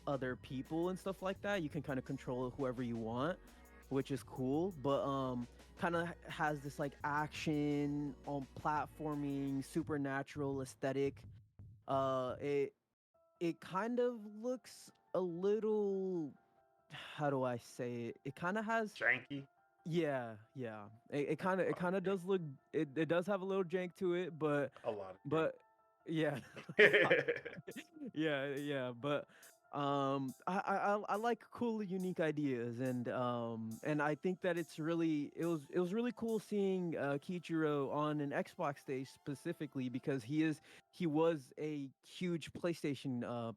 other people and stuff like that. You can kind of control whoever you want, which is cool. But kind of has this like action on platforming, supernatural aesthetic. It kind of looks a little, how do I say it? It kind of has, janky. yeah, yeah. It kind of does look, it does have a little jank to it, but A lot of but yeah. jank. Yeah, but I like cool unique ideas, and I think that it was really cool seeing Kiichiro on an Xbox stage specifically because he was a huge PlayStation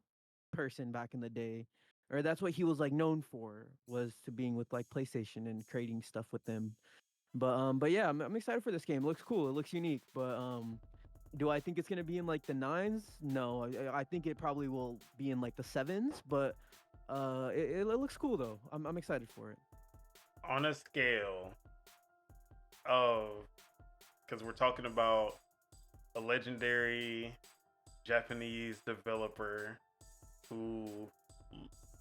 person back in the day, or that's what he was like known for, was to being with like PlayStation and creating stuff with them. But yeah, I'm excited for this game. It looks cool. It looks unique. But do I think it's gonna be in like the nines? No, I think it probably will be in like the sevens. But it looks cool though. I'm excited for it. On a scale of, because we're talking about a legendary Japanese developer who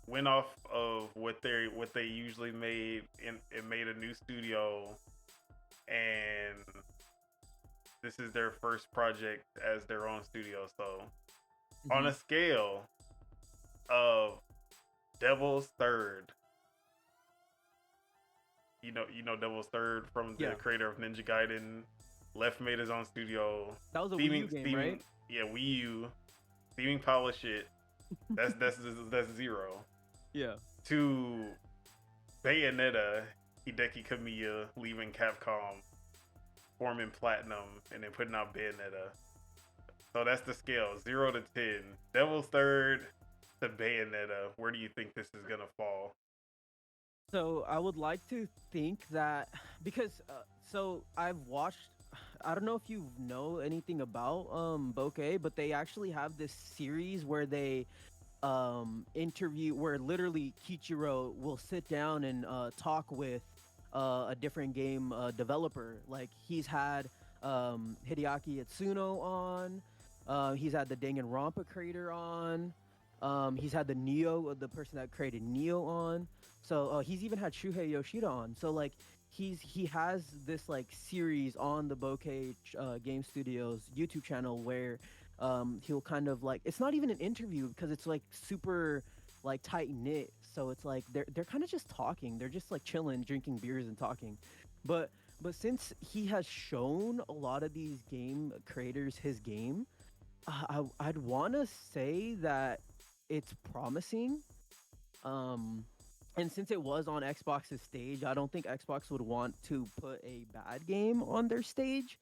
went off of what they usually made and made a new studio, and this is their first project as their own studio. So on Hmm. a scale of Devil's Third, you know Devil's Third from the Yeah, creator of Ninja Gaiden, left made his own studio, that was a Wii U steaming game, right? steaming yeah, Wii U, steaming polish it. That's zero. Yeah. To Bayonetta, Hideki Kamiya leaving Capcom, forming Platinum, and then putting out Bayonetta. So that's the scale, 0 to 10. Devil's Third to Bayonetta. Where do you think this is gonna fall? So I would like to think that because so I've watched. I don't know if you know anything about Bokeh, but they actually have this series where they interview where literally Kichiro will sit down and talk with a different game developer. Like he's had Hideaki Itsuno on, he's had the Danganronpa creator on, he's had the person that created Neo on. So he's even had Shuhei Yoshida on. So like he has this like series on the Bokeh Game Studios YouTube channel where he'll kind of like, it's not even an interview because it's like super like tight knit. So it's like they're kind of just talking. They're just like chilling, drinking beers and talking. But but since he has shown a lot of these game creators his game, I'd want to say that it's promising. Um, and since it was on Xbox's stage, I don't think Xbox would want to put a bad game on their stage.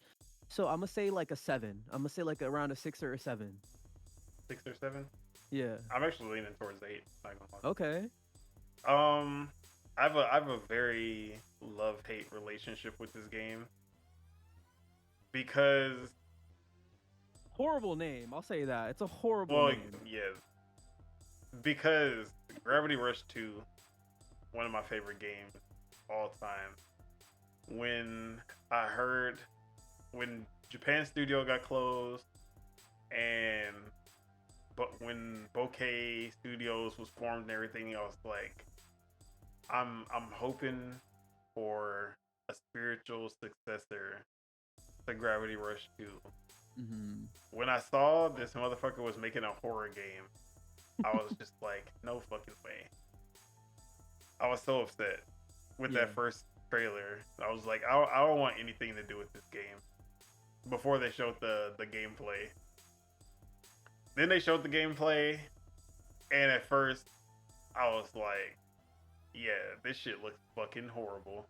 So I'm gonna say like a seven. I'm gonna say like around a 6 or a 7. 6 or 7? Yeah. I'm actually leaning towards 8. Not gonna Okay. lie. I have a very love hate relationship with this game because, Horrible name. I'll say that. It's a horrible well, name. yeah, because Gravity Rush 2, one of my favorite games all time. When I heard when Japan Studio got closed, And but when Bokeh Studios was formed and everything, I was like, I'm hoping for a spiritual successor to Gravity Rush 2. Mm-hmm. When I saw this motherfucker was making a horror game, I was just like, no fucking way. I was so upset with Yeah. that first trailer. I was like, I don't want anything to do with this game. Before they showed the gameplay. Then they showed the gameplay, and at first, I was like, yeah, this shit looks fucking horrible.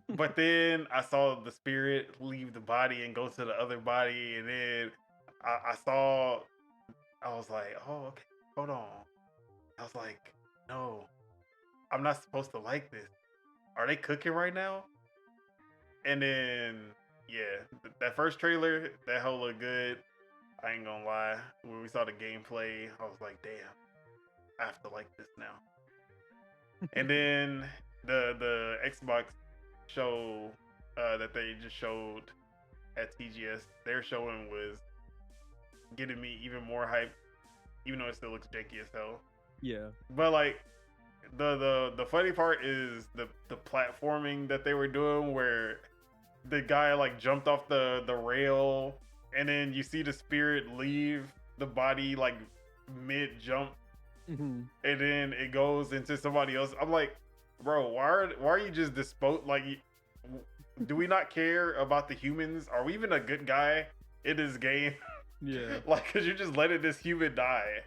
But then I saw the spirit leave the body and go to the other body, and then I was like, oh, okay, hold on. I was like, no, I'm not supposed to like this. Are they cooking right now? And then, yeah, that first trailer, that whole looked good. I ain't gonna lie. When we saw the gameplay, I was like, damn, I have to like this now. And then the Xbox show that they just showed at TGS, their showing was getting me even more hyped, even though it still looks janky as hell. Yeah. But like the funny part is the platforming that they were doing, where the guy like jumped off the rail, and then you see the spirit leave the body like mid jump, Mm-hmm. and then it goes into somebody else. I'm like, bro, why are you just like? Do we not care about the humans? Are we even a good guy in this game? Yeah. Like, cause you're just letting this human die.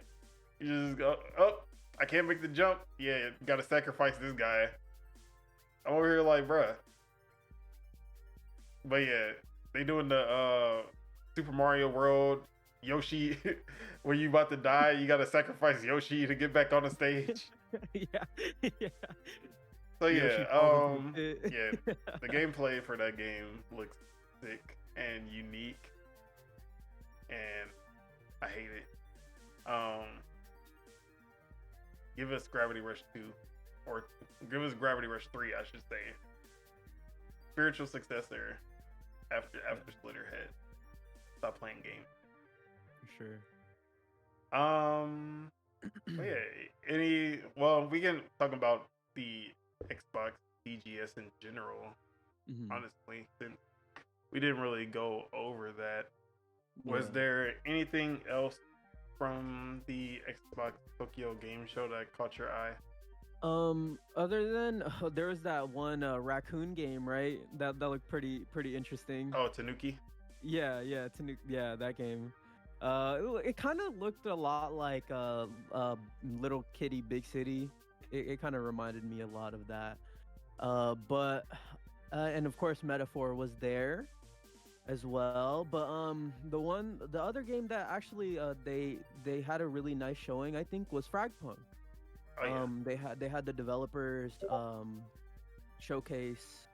You just go, oh, I can't make the jump. Yeah, gotta sacrifice this guy. I'm over here like, bruh. But yeah, they doing the Super Mario World Yoshi, where you about to die, you gotta sacrifice Yoshi to get back on the stage. Yeah. Yeah. So Yoshi yeah, falls into the pit. yeah, the gameplay for that game looks sick and unique, and I hate it. Give us Gravity Rush 2, or give us Gravity Rush 3, I should say. Spiritual successor after Slitterhead. Stop playing games. For sure. But yeah, we can talk about the Xbox DGS in general, Mhm. honestly, since we didn't really go over that. Was Yeah. there anything else from the Xbox Tokyo Game Show that caught your eye? Other than there was that one raccoon game, right? That looked pretty interesting. Oh, Tanuki. Yeah, yeah, that game. It kind of looked a lot like Little Kitty Big City. It kind of reminded me a lot of that. But and of course Metaphor was there as well. But the other game that actually they had a really nice showing, I think, was Fragpunk. Oh yeah. They had the developers showcase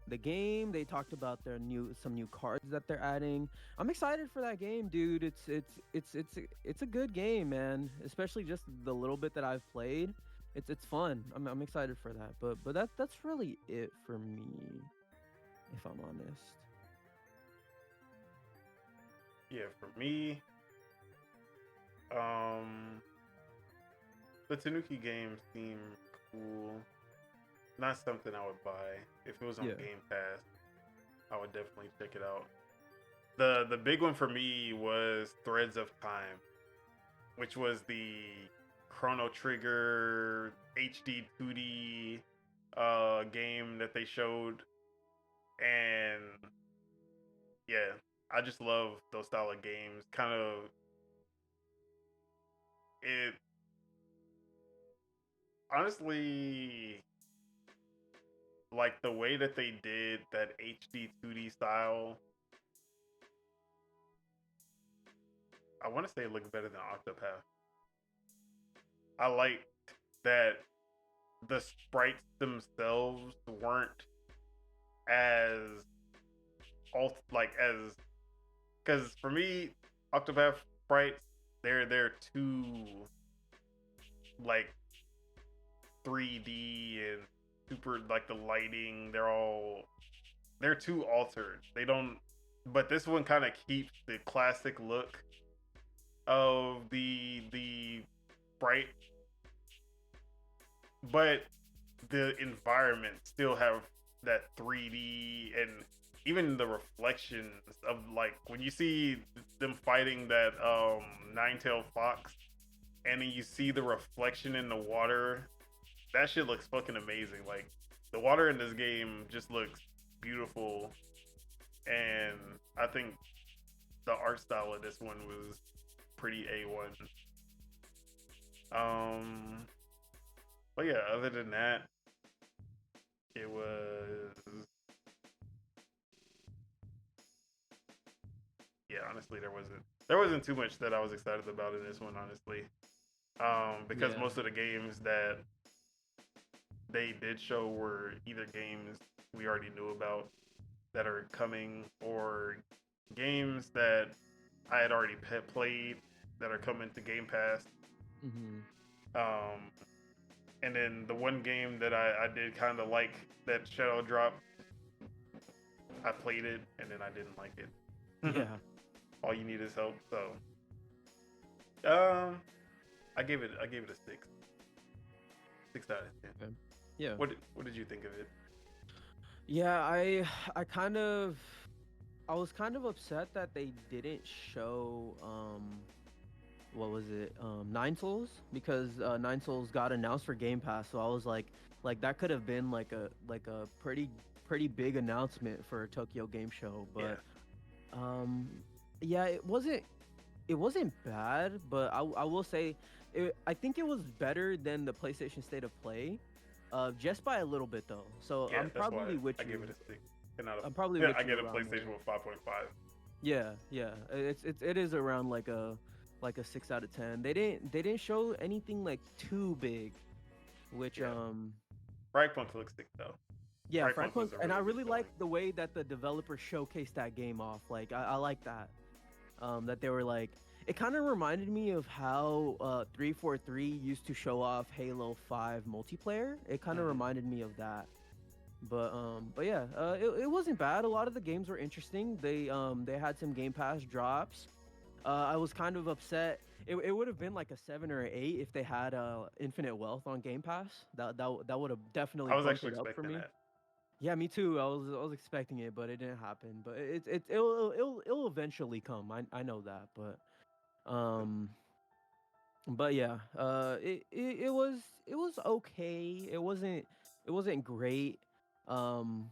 the game. They talked about some new cards that they're adding. I'm excited for that game, dude. It's a good game, man. Especially just the little bit that I've played. It's fun. I'm excited for that. But that's really it for me, if I'm honest. Yeah, for me, the Tanuki games seem cool. Not something I would buy. If it was on Yeah. Game Pass, I would definitely check it out. The big one for me was Threads of Time, which was the Chrono Trigger HD 2D game that they showed. And yeah, I just love those style of games. Kind of it honestly, like the way that they did that HD 2D style, I want to say it looked better than Octopath. I liked that the sprites themselves weren't as as, because for me, Octopath sprites, they're too like 3D and super, like the lighting, they're too altered. They don't, but this one kind of keeps the classic look of the bright, but the environment still have that 3D, and even the reflections of like when you see them fighting that nine-tailed fox, and then you see the reflection in the water. That shit looks fucking amazing. Like the water in this game just looks beautiful, and I think the art style of this one was pretty A1. Um, but yeah, other than that, it was yeah. Honestly, there wasn't too much that I was excited about in this one. Honestly, because Yeah. most of the games that they did show were either games we already knew about that are coming, or games that I had already played that are coming to Game Pass. Mm-hmm. Um, and then the one game that I did kind of like that Shadow dropped, I played it and then I didn't like it. Yeah. All you need is help. So, um, I gave it a 6 out of 10. Okay. Yeah. What did you think of it? Yeah, I kind of I was kind of upset that they didn't show what was it? Nine Souls, because Nine Souls got announced for Game Pass, so I was like that could have been like a pretty big announcement for a Tokyo Game Show, Yeah, but um yeah, it wasn't bad, but I will say I think it was better than the PlayStation State of Play, just by a little bit though. So yeah. I'm That's why probably with I you. gave it a 6. 10 out of. I'm probably Yeah, with I you get a around PlayStation there. with 5.5. Yeah, yeah. It is around like a 6 out of 10. They didn't show anything like too big, which Yeah, Fragpunk looks sick though. yeah, Fragpunk Fragpunk, was a and I really good really showing. like the way that the developer showcased that game off. Like I like that. That they were like, it kind of reminded me of how 343 used to show off Halo 5 multiplayer. It kind of Mhm. reminded me of that. But yeah, it wasn't bad. A lot of the games were interesting. They had some Game Pass drops. I was kind of upset. It would have been like a 7 or 8 if they had Infinite Wealth on Game Pass. That would have definitely I was bumped actually it up for expecting me. that. Yeah, me too. I was expecting it, but it didn't happen. But it'll eventually come. I know that. But yeah, it was okay. It wasn't great. Um,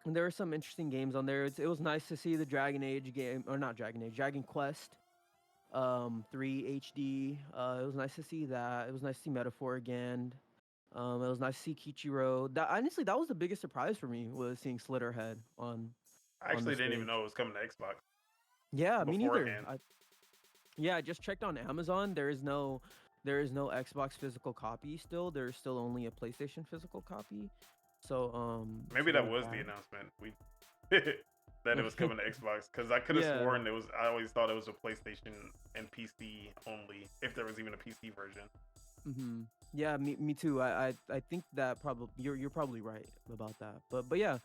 and there were some interesting games on there. It was nice to see the Dragon Age game, or not Dragon Age, Dragon Quest 3 HD. It was nice to see that. It was nice to see Metaphor again. It was nice to see Kichiro. That honestly, that was the biggest surprise for me, was seeing Slitterhead I on the actually didn't even know stage. it was coming to Xbox Yeah, me neither. beforehand. Yeah, I just checked on Amazon. There is no Xbox physical copy still. There's still only a PlayStation physical copy. So Maybe that there's was the that. announcement. We that it was coming to Xbox, because I could have Yeah. sworn it was. I always thought it was a PlayStation and PC only, if there was even a PC version. Hmm. Yeah, me too. I think that probably you're probably right about that. But yeah,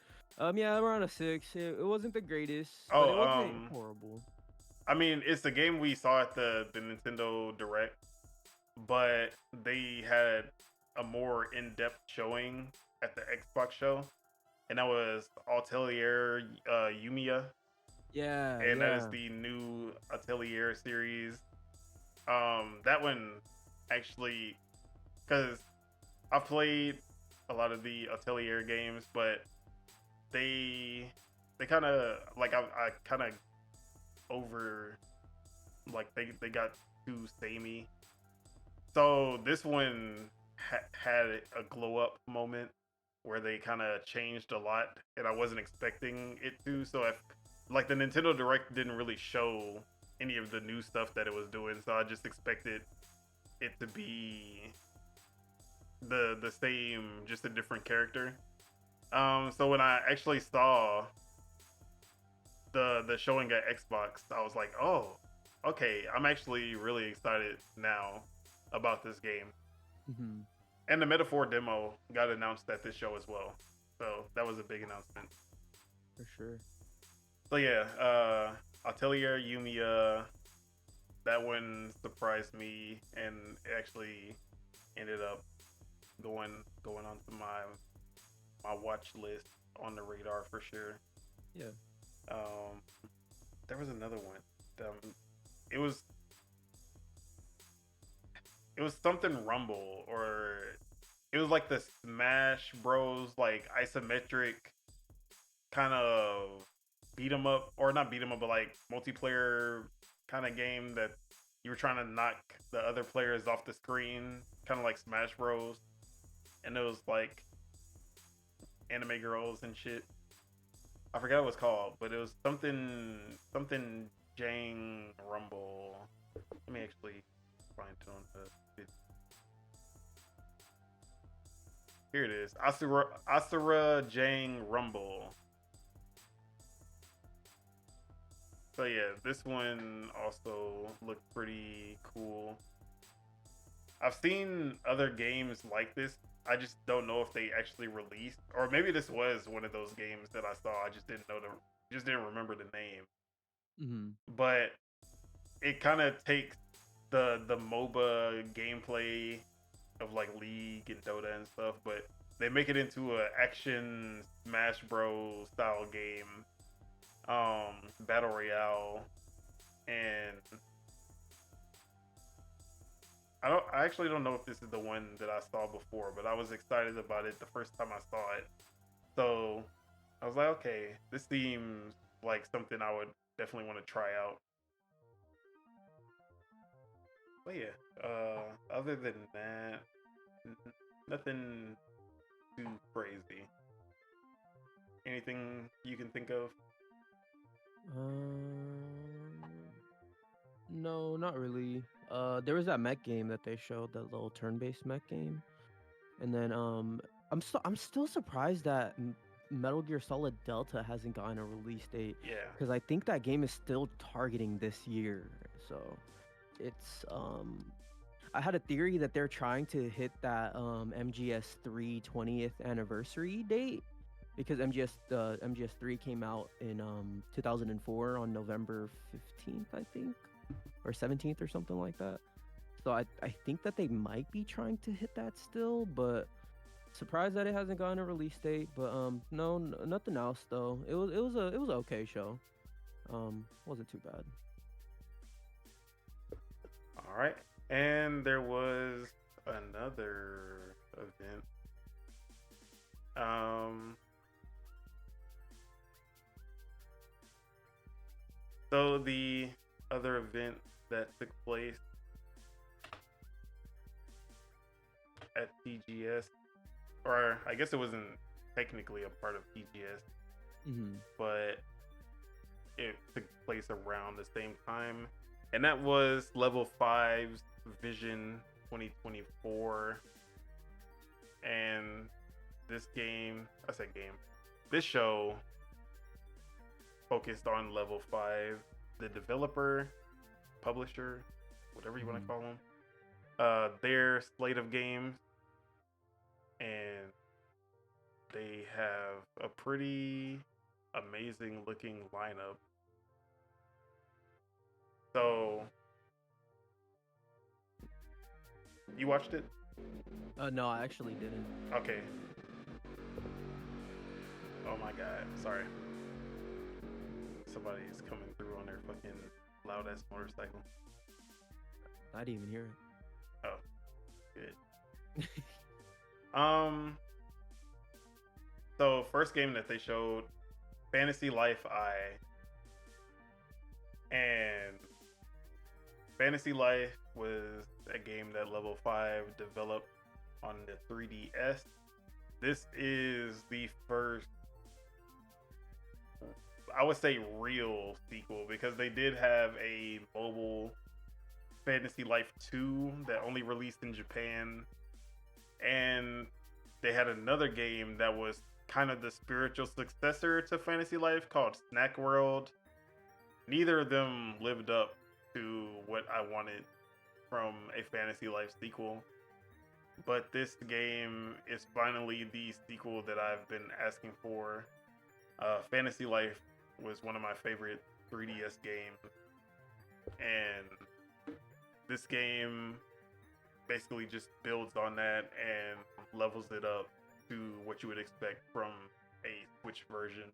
yeah, around a 6. It wasn't the greatest, but it Oh, wasn't horrible. I mean, it's the game we saw at the Nintendo Direct, but they had a more in-depth showing at the Xbox show, and that was Atelier Yumiya, Yeah, and that is yeah. the new Atelier series. That one actually, because I played a lot of the Atelier games, but they they kind of like I kind of over like they got too samey. So this one had a glow up moment where they kind of changed a lot, and I wasn't expecting it to. So if like the Nintendo Direct didn't really show any of the new stuff that it was doing, so I just expected it to be the same, just a different character. So when I actually saw the showing at Xbox, I was like, oh, okay, I'm actually really excited now about this game. Hmm. And the Metaphor demo got announced at this show as well, so that was a big announcement. For sure. So yeah, Atelier Yumiya, that one surprised me and actually ended up going onto my watch list on the radar for sure. Yeah. Um, there was another one. It was it was something Rumble, or it was like the Smash Bros. Like isometric kind of beat 'em up, or not beat 'em up, but like multiplayer kind of game that you were trying to knock the other players off the screen, kind of like Smash Bros. And it was like anime girls and shit. I forgot what it's called, but it was something Jang Rumble. Let me actually find it on the. Here it is. Asura Jang Rumble. So yeah, this one also looked pretty cool. I've seen other games like this. I just don't know if they actually released, or maybe this was one of those games that I saw. I just didn't know just didn't remember the name. Mm-hmm. But it kind of takes the MOBA gameplay of like League and Dota and stuff, but they make it into a action Smash Bros style game, battle royale, and I actually don't know if this is the one that I saw before, but I was excited about it the first time I saw it. So I was like, okay, this seems like something I would definitely want to try out. But yeah, other than that, nothing too crazy. Anything you can think of? No, not really. There was that mech game that they showed, that little turn-based mech game, and then I'm still surprised that Metal Gear Solid Delta hasn't gotten a release date, Yeah. because I think that game is still targeting this year. So it's I had a theory that they're trying to hit that MGS3 20th anniversary date, because MGS3 came out in 2004 on November 15th, I think, or 17th or something like that. So I think that they might be trying to hit that still, but surprised that it hasn't gotten a release date. But no, nothing else though. It was an okay show. Wasn't too bad. All right. And there was another event. So the other event that took place at TGS, or I guess it wasn't technically a part of TGS, but it took place around the same time, and that was Level 5's Vision 2024. And this show focused on Level 5, the developer, publisher, whatever you want to call them, their slate of games, and they have a pretty amazing looking lineup. So, you watched it? No, I actually didn't. Okay. Oh my god, sorry. Somebody's coming through on their fucking loud ass motorcycle. I didn't even hear it. Oh, good. So first game that they showed, Fantasy Life I. And Fantasy Life was a game that Level 5 developed on the 3DS. This is the first, I would say, real sequel, because they did have a mobile Fantasy Life 2 that only released in Japan, and they had another game that was kind of the spiritual successor to Fantasy Life called Snack World. Neither of them lived up to what I wanted from a Fantasy Life sequel, but this game is finally the sequel that I've been asking for. Fantasy Life was one of my favorite 3DS games, and this game basically just builds on that and levels it up to what you would expect from a Switch version.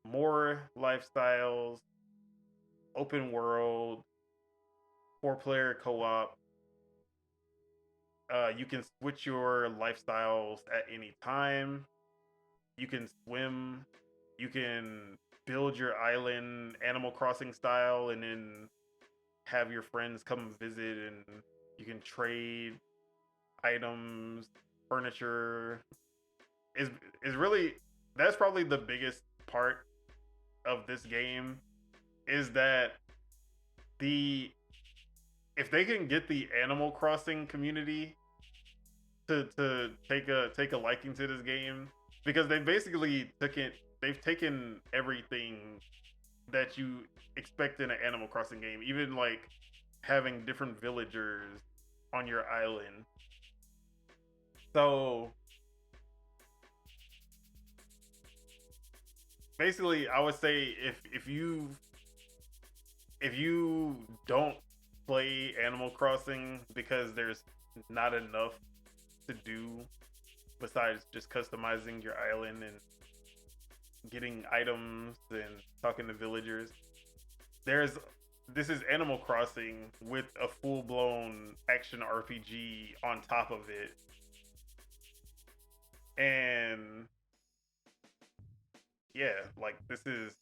More lifestyles, open world, 4-player co-op. You can switch your lifestyles at any time. You can swim. You can build your island Animal Crossing style, and then have your friends come visit, and you can trade items, furniture. Is really, that's probably the biggest part of this game, is that the if they can get the Animal Crossing community to take a liking to this game, because they've taken everything that you expect in an Animal Crossing game, even like having different villagers on your island. So basically, I would say if you don't play Animal Crossing because there's not enough to do besides just customizing your island and getting items and talking to villagers, this is Animal Crossing with a full-blown action RPG on top of it. And yeah, like this is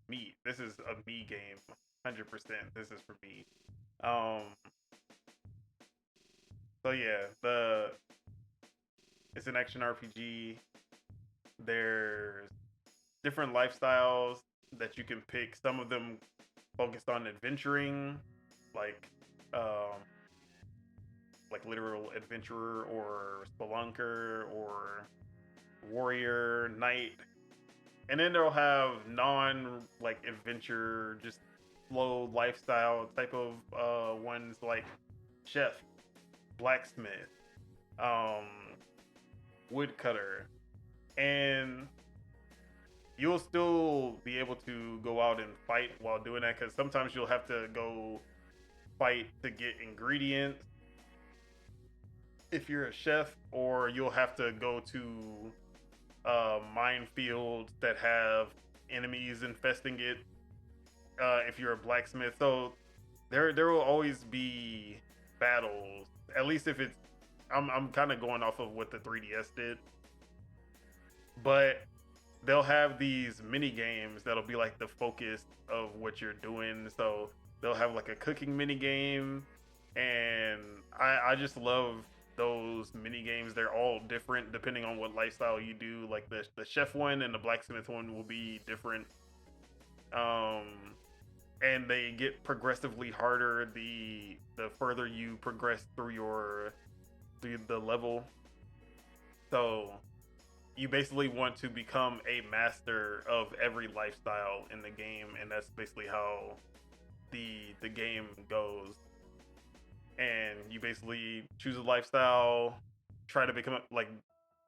me. This is a me game. 100%. This is for me. Um so yeah, it's an action RPG. There's different lifestyles that you can pick. Some of them focused on adventuring, like like literal adventurer or spelunker or warrior, knight. And then they'll have non like adventure, just slow lifestyle type of ones like chef, blacksmith, um, woodcutter, and you'll still be able to go out and fight while doing that, because sometimes you'll have to go fight to get ingredients if you're a chef, or you'll have to go to minefields that have enemies infesting it if you're a blacksmith. So there will always be battles, at least if it's I'm kind of going off of what the 3DS did, but they'll have these mini games that'll be like the focus of what you're doing. So they'll have like a cooking mini game, and I just love those mini games. They're all different depending on what lifestyle you do. Like the chef one and the blacksmith one will be different, and they get progressively harder the further you progress through the level. So you basically want to become a master of every lifestyle in the game, and that's basically how the game goes. And you basically choose a lifestyle, try to become like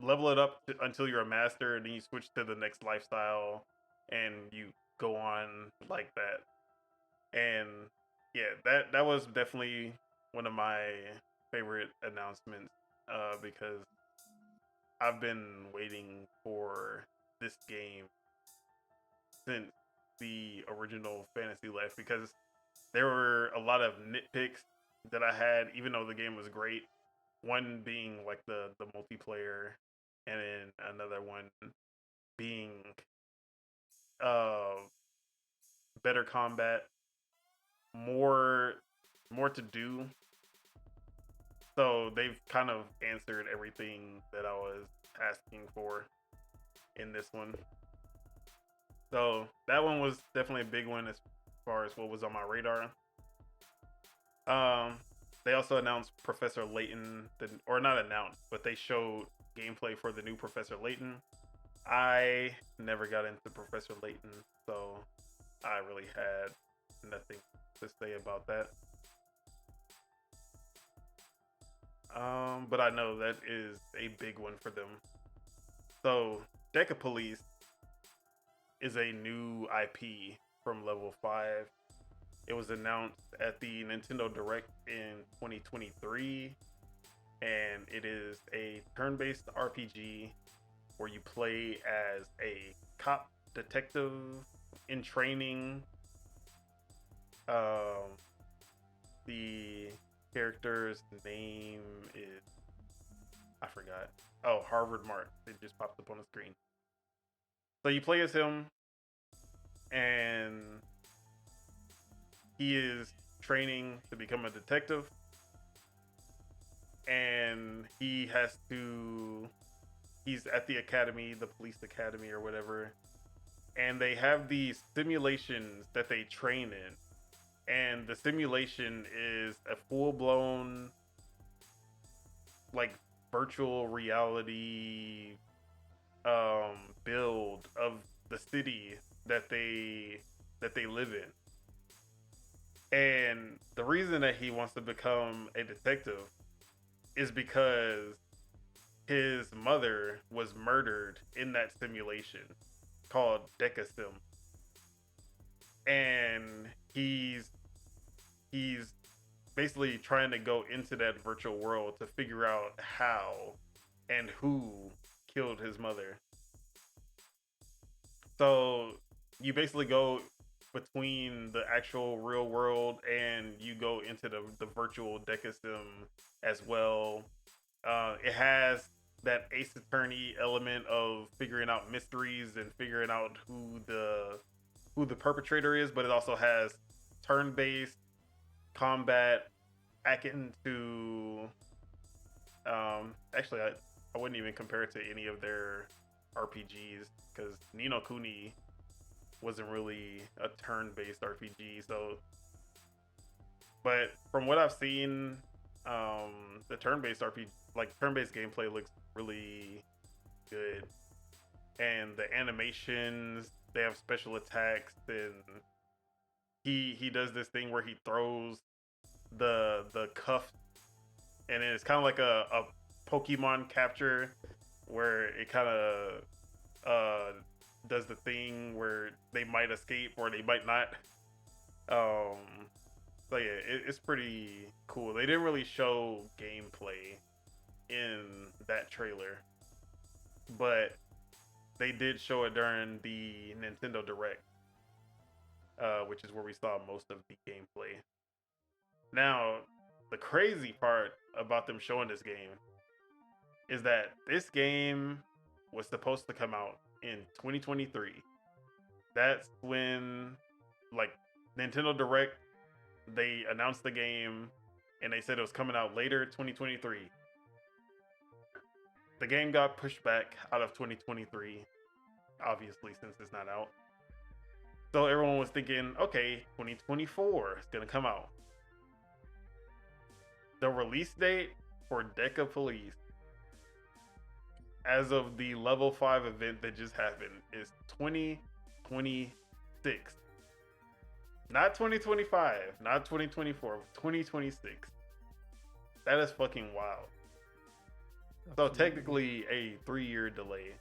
level it up until you're a master, and then you switch to the next lifestyle, and you go on like that. And yeah, that was definitely one of my favorite announcements, because I've been waiting for this game since the original Fantasy Life, because there were a lot of nitpicks that I had, even though the game was great. One being like the multiplayer, and then another one being uh better combat, more to do. So they've kind of answered everything that I was asking for in this one. So that one was definitely a big one as far as what was on my radar. They also announced Professor Layton, or not announced, but they showed gameplay for the new Professor Layton. I never got into Professor Layton, so I really had nothing to say about that. But I know that is a big one for them. So Deca Police is a new IP from Level 5. It was announced at the Nintendo Direct in 2023, and it is a turn-based RPG where you play as a cop detective in training. Um, the character's name is, I forgot. Oh, Harvard Mark. It just popped up on the screen. So you play as him, and he is training to become a detective, and he's at the academy, the police academy or whatever, and they have these simulations that they train in, and the simulation is a full-blown like virtual reality build of the city that they live in. And the reason that he wants to become a detective is because his mother was murdered in that simulation called Decasim. And he's basically trying to go into that virtual world to figure out how and who killed his mother. So you basically go between the actual real world and you go into the virtual Decasim as well. It has that Ace Attorney element of figuring out mysteries and figuring out who the perpetrator is, but it also has turn-based combat akin to actually I wouldn't even compare it to any of their RPGs because Ni no Kuni wasn't really a turn-based RPG. So, but from what I've seen, the turn-based RPG, like turn-based gameplay, looks really good, and the animations, they have special attacks, and he does this thing where he throws the cuff, and it's kind of like a Pokemon capture where it kind of does the thing where they might escape or they might not. So yeah, it's pretty cool. They didn't really show gameplay in that trailer, but they did show it during the Nintendo Direct, which is where we saw most of the gameplay. Now, the crazy part about them showing this game is that this game was supposed to come out in 2023. That's when, like, Nintendo Direct, they announced the game and they said it was coming out later 2023. The game got pushed back out of 2023, obviously, since it's not out. So everyone was thinking, okay, 2024 is gonna come out. The release date for Deca Police, as of the level 5 event that just happened, is 2026. Not 2025, not 2024, 2026. That is fucking wild. So technically a 3-year delay.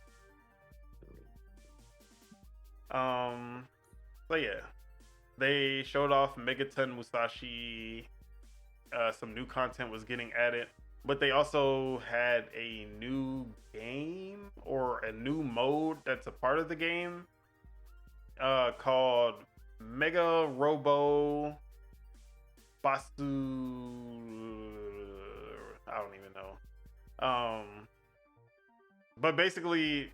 So yeah, they showed off Megaton Musashi. Some new content was getting added, but they also had a new game or a new mode that's a part of the game called Mega Robo Basu. I don't even know. But basically,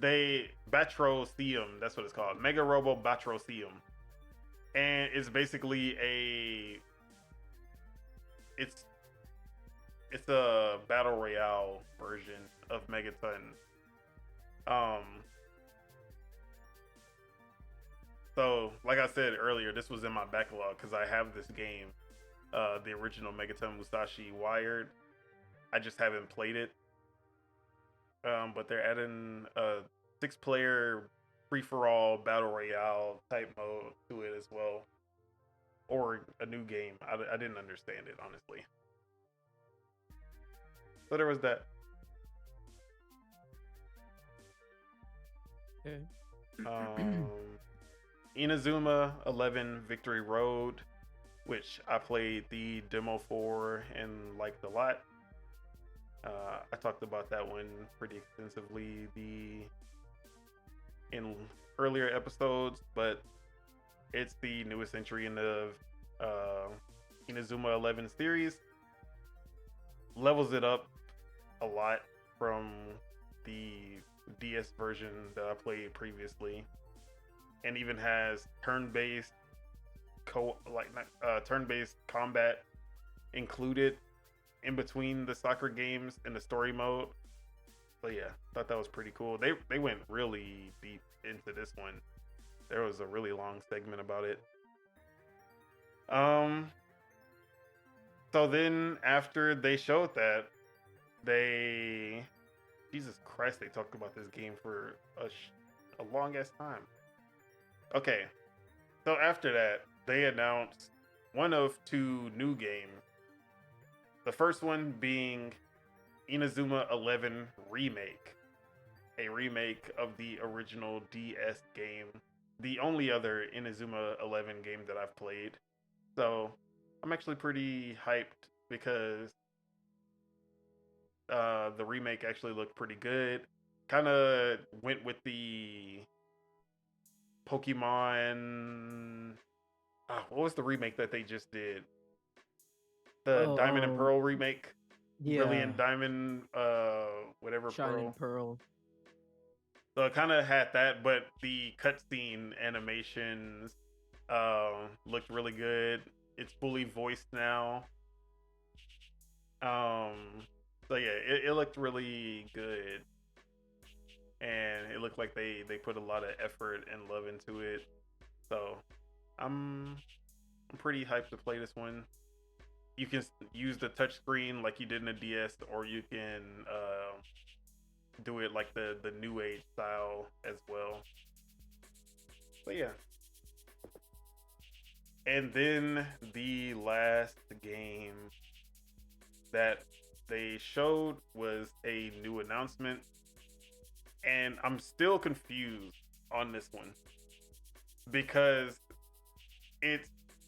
Batroceum, that's what it's called. Mega Robo Batroceum. And it's basically it's a battle royale version of Megaton. So like I said earlier, this was in my backlog because I have this game, the original Megaton Musashi Wired. I just haven't played it. But they're adding a 6-player free-for-all battle royale type mode to it as well, or a new game. I didn't understand it, honestly. So there was that. Okay. Inazuma 11 Victory Road, which I played the demo for and liked a lot. I talked about that one pretty extensively in earlier episodes, but it's the newest entry in the Inazuma 11 series. Levels it up a lot from the DS version that I played previously, and even has turn-based turn-based combat included in between the soccer games and the story mode. But yeah, thought that was pretty cool. They went really deep into this one. There was a really long segment about it. So then after they showed that, Jesus Christ, they talked about this game for a long ass time. Okay, so after that, they announced one of two new games. The first one being Inazuma 11 Remake, a remake of the original DS game, the only other Inazuma 11 game that I've played. So I'm actually pretty hyped because the remake actually looked pretty good. Kind of went with the Pokemon. What was the remake that they just did? The Diamond and Pearl remake. Yeah. Brilliant Diamond, whatever Shining Pearl. So it kind of had that, but the cutscene animations looked really good. It's fully voiced now. So yeah, it looked really good, and it looked like they put a lot of effort and love into it. So I'm pretty hyped to play this one. You can use the touchscreen like you did in the DS, or you can do it like the new age style as well. But yeah. And then the last game that they showed was a new announcement, and I'm still confused on this one because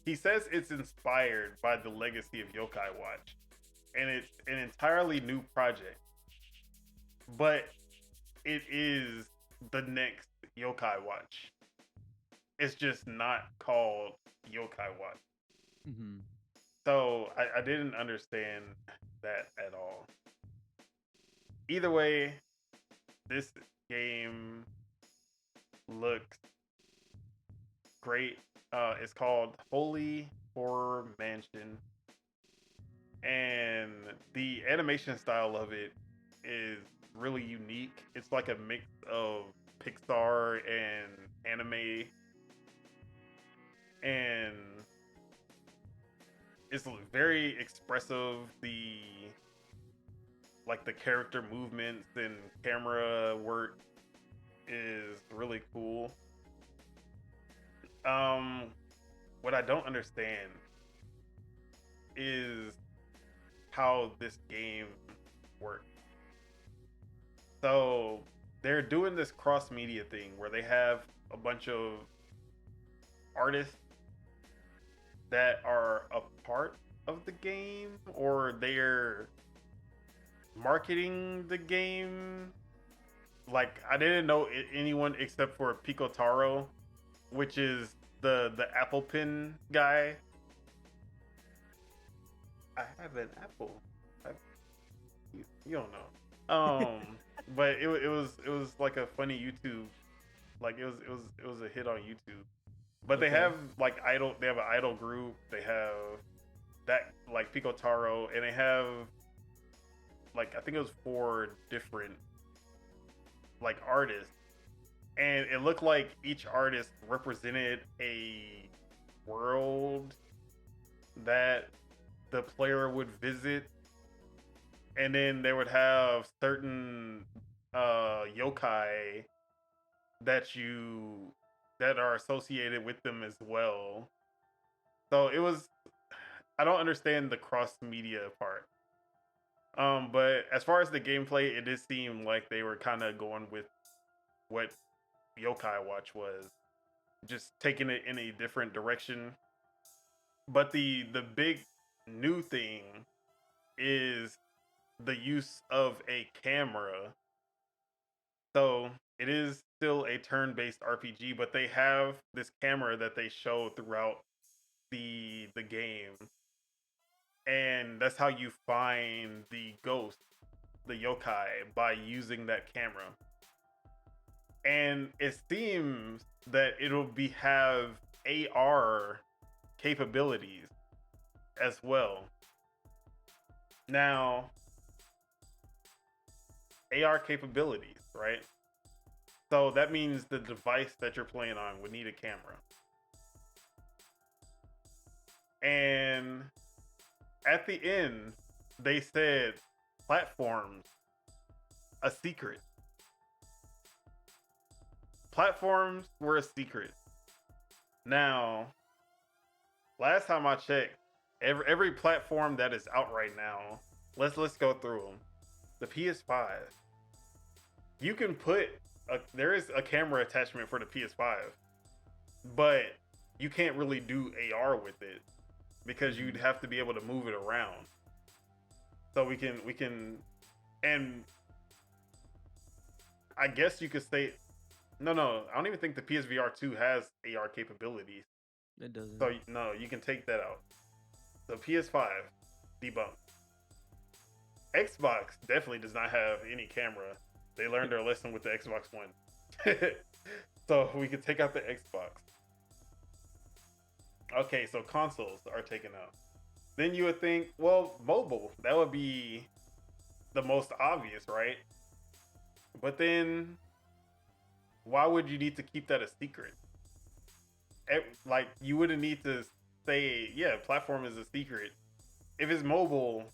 he says it's inspired by the legacy of Yokai Watch, and it's an entirely new project, but it is the next Yokai Watch. It's just not called Yokai Watch. Mm-hmm. So I didn't understand that at all. Either way, this game looks great. It's called Holy Horror Mansion, and the animation style of it is really unique. It's like a mix of Pixar and anime, and it's very expressive. The character movements and camera work is really cool. What I don't understand is how this game works. So they're doing this cross media thing where they have a bunch of artists that are a part of the game, or they're marketing the game. Like, I didn't know anyone except for Pico Taro, which is the Apple Pen guy. I have an Apple. You don't know. But it was like a funny YouTube. Like it was a hit on YouTube. But they have like they have an idol group. They have that like Pico Taro, and they have like I think it was 4 different like artists, and it looked like each artist represented a world that the player would visit, and then they would have certain yokai that are associated with them as well. So I don't understand the cross media part. But as far as the gameplay, it did seem like they were kind of going with what Yokai Watch was. just taking it in a different direction. But the big new thing is the use of a camera. So it is still a turn-based RPG, but they have this camera that they show throughout the game, and that's how you find the ghost, the yokai, by using that camera. And it seems that it'll be have AR capabilities as well. Now, AR capabilities, right? So that means the device that you're playing on would need a camera. And at the end, they said platforms a secret. Platforms were a secret. Now, last time I checked, every platform that is out right now, let's go through them. The PS5, you can put there is a camera attachment for the PS5, but you can't really do AR with it because you'd have to be able to move it around. So we can, and I guess you could say, no, I don't even think the PSVR 2 has AR capabilities. It doesn't. So no, you can take that out. So PS5, debunked. Xbox definitely does not have any camera. They learned their lesson with the Xbox One. So we can take out the Xbox. Okay, so consoles are taken out. Then you would think, well, mobile, that would be the most obvious, right? But then, why would you need to keep that a secret? Like, you wouldn't need to say, yeah, platform is a secret. If it's mobile,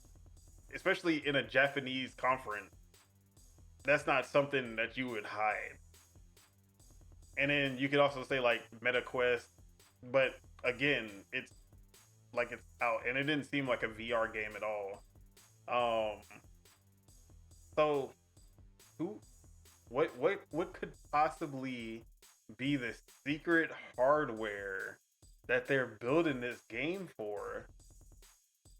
especially in a Japanese conference, that's not something that you would hide. And then you could also say, like, MetaQuest, but again, it's like it's out, and it didn't seem like a VR game at all. So what could possibly be the secret hardware that they're building this game for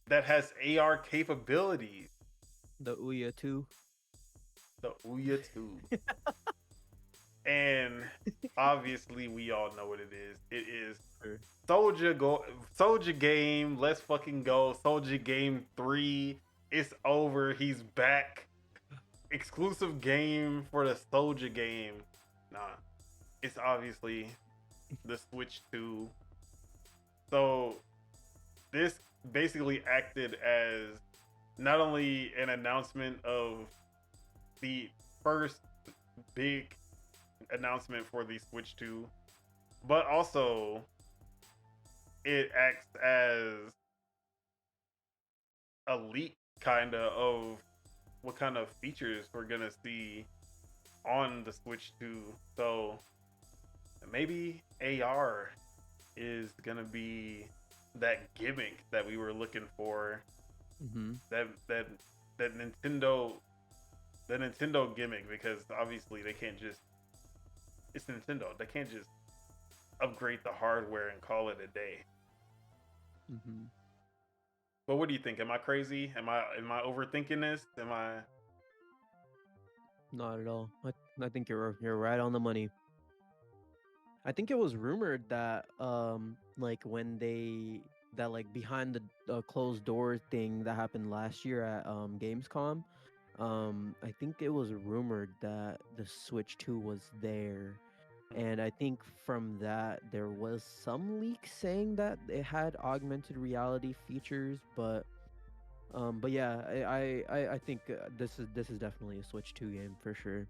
that has AR capabilities? The Ouya 2. The Ouya 2. And obviously we all know what it is. It is Soldier Game. Let's fucking go. Soldier Game 3. It's over. He's back. Exclusive game for the Soldier Game. Nah. It's obviously the Switch 2. So this basically acted as not only an announcement of the first big announcement for the Switch 2, but also it acts as a leak kind of what kind of features we're gonna see on the Switch 2. So maybe AR is gonna be that gimmick that we were looking for. Mm-hmm. That Nintendo gimmick, because obviously they can't just, it's Nintendo. They can't just upgrade the hardware and call it a day. Mm-hmm. But what do you think? Am I crazy? Am I overthinking this? Am I? Not at all. I think you're right on the money. I think it was rumored that like when that like behind the closed door thing that happened last year at Gamescom, I think it was rumored that the Switch 2 was there. And I think from that there was some leaks saying that it had augmented reality features, but yeah, I think this is definitely a Switch 2 game for sure.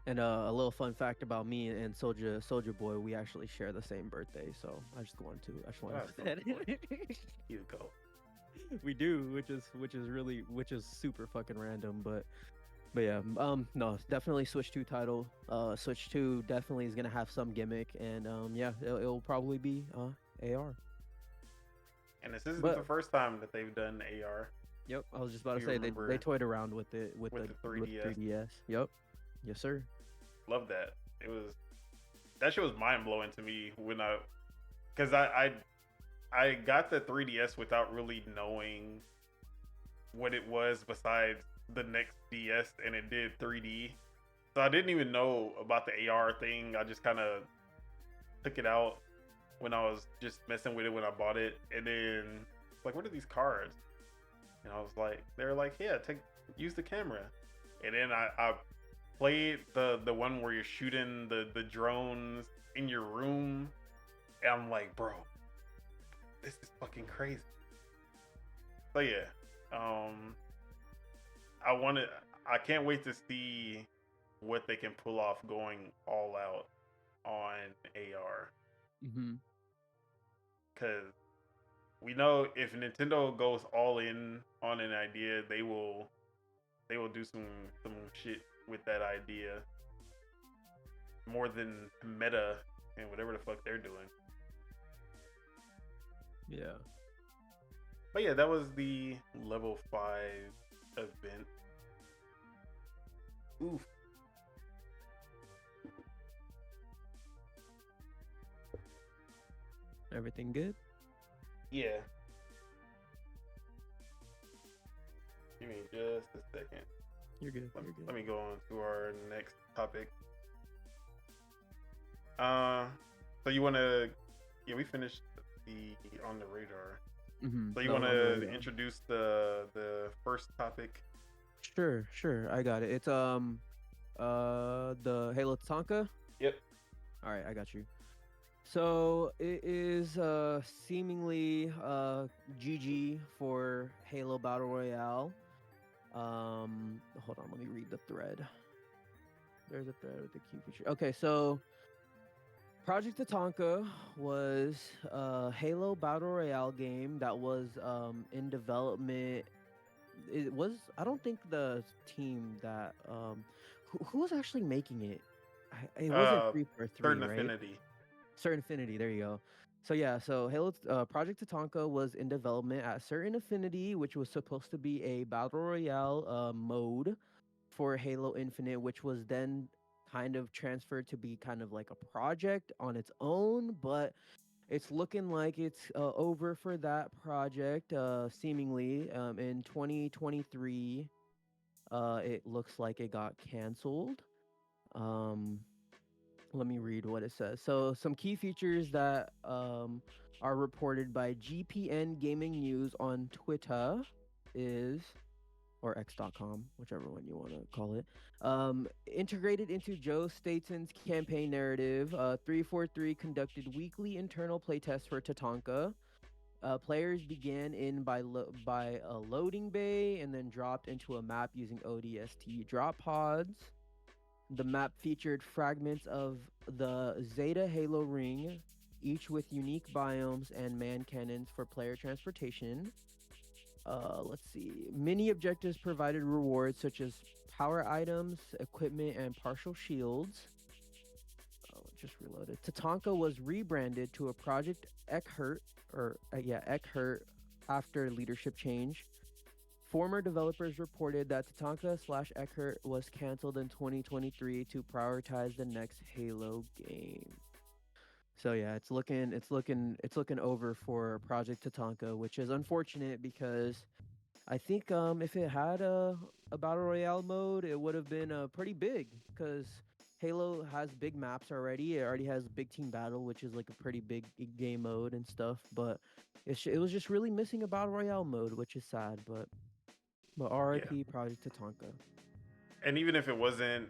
And a little fun fact about me and Soldier Boy, we actually share the same birthday, so I just wanted to put that in. You go. We do, which is super fucking random, but yeah, no, it's definitely Switch 2 title. Switch 2 definitely is gonna have some gimmick, and yeah, it'll probably be AR. And this isn't the first time that they've done AR. Yep, I was just about to say they toyed around with it with the 3DS. Yep, yes sir. Love that. It was that shit was mind blowing to me when because I got the 3DS without really knowing what it was besides the next DS, and it did 3D. So I didn't even know about the AR thing. I just kind of took it out when I was just messing with it when I bought it, and then it's like, what are these cards? And I was like, they're like, yeah, use the camera. And then I played the one where you're shooting the drones in your room, and I'm like, bro, this is fucking crazy. So yeah, I can't wait to see what they can pull off going all out on AR. Mm-hmm. Because we know if Nintendo goes all in on an idea, they will do some shit with that idea more than Meta and whatever the fuck they're doing. Yeah. But yeah, that was the level 5 event. Oof. Everything good? Yeah. Give me just a second. You're good. You're good. Let me go on to our next topic. So you want to? Yeah, we finished the on the radar. Mm-hmm. So you want to introduce the first topic? Sure. I got it. It's the Halo Tatanka. Yep. All right, I got you. So it is seemingly GG for Halo Battle Royale. Hold on, let me read the thread. There's a thread with the key feature. Okay, so Project Tatanka was a Halo Battle Royale game that was in development. It was, I don't think the team that who was actually making it. It wasn't 343, Certain right? Affinity. Certain Affinity, there you go. So yeah, so Halo Project Tatanka was in development at Certain Affinity, which was supposed to be a battle royale mode for Halo Infinite, which was then kind of transferred to be kind of like a project on its own, but it's looking like it's over for that project. Seemingly in 2023, it looks like it got canceled. Let me read what it says. So some key features that are reported by GPN Gaming News on Twitter is, or x.com, whichever one you want to call it, integrated into Joe Staten's campaign narrative. 343 conducted weekly internal playtests for Tatanka. Players began in by a loading bay and then dropped into a map using ODST drop pods. The map featured fragments of the Zeta Halo ring, each with unique biomes and man cannons for player transportation. Let's see. Mini objectives provided rewards such as power items, equipment, and partial shields. Just reloaded. Tatanka was rebranded to a Project Eckhart, Eckhart after leadership change. Former developers reported that Tatanka/Eckhart was canceled in 2023 to prioritize the next Halo game. So yeah, it's looking over for Project Tatanka, which is unfortunate because I think if it had a battle royale mode, it would have been pretty big because Halo has big maps already. It already has big team battle, which is like a pretty big game mode and stuff. But it was just really missing a battle royale mode, which is sad. But RIP Project Tatanka. And even if it wasn't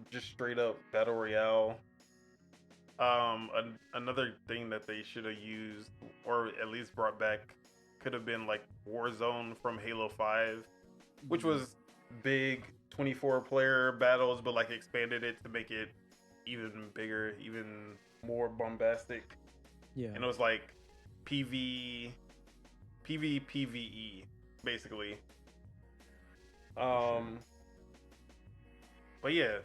just straight up battle royale, another thing that they should have used or at least brought back could have been like Warzone from Halo 5, which was big 24 player battles, but like expanded it to make it even bigger, even more bombastic. Yeah. And it was like PvE basically. But yeah,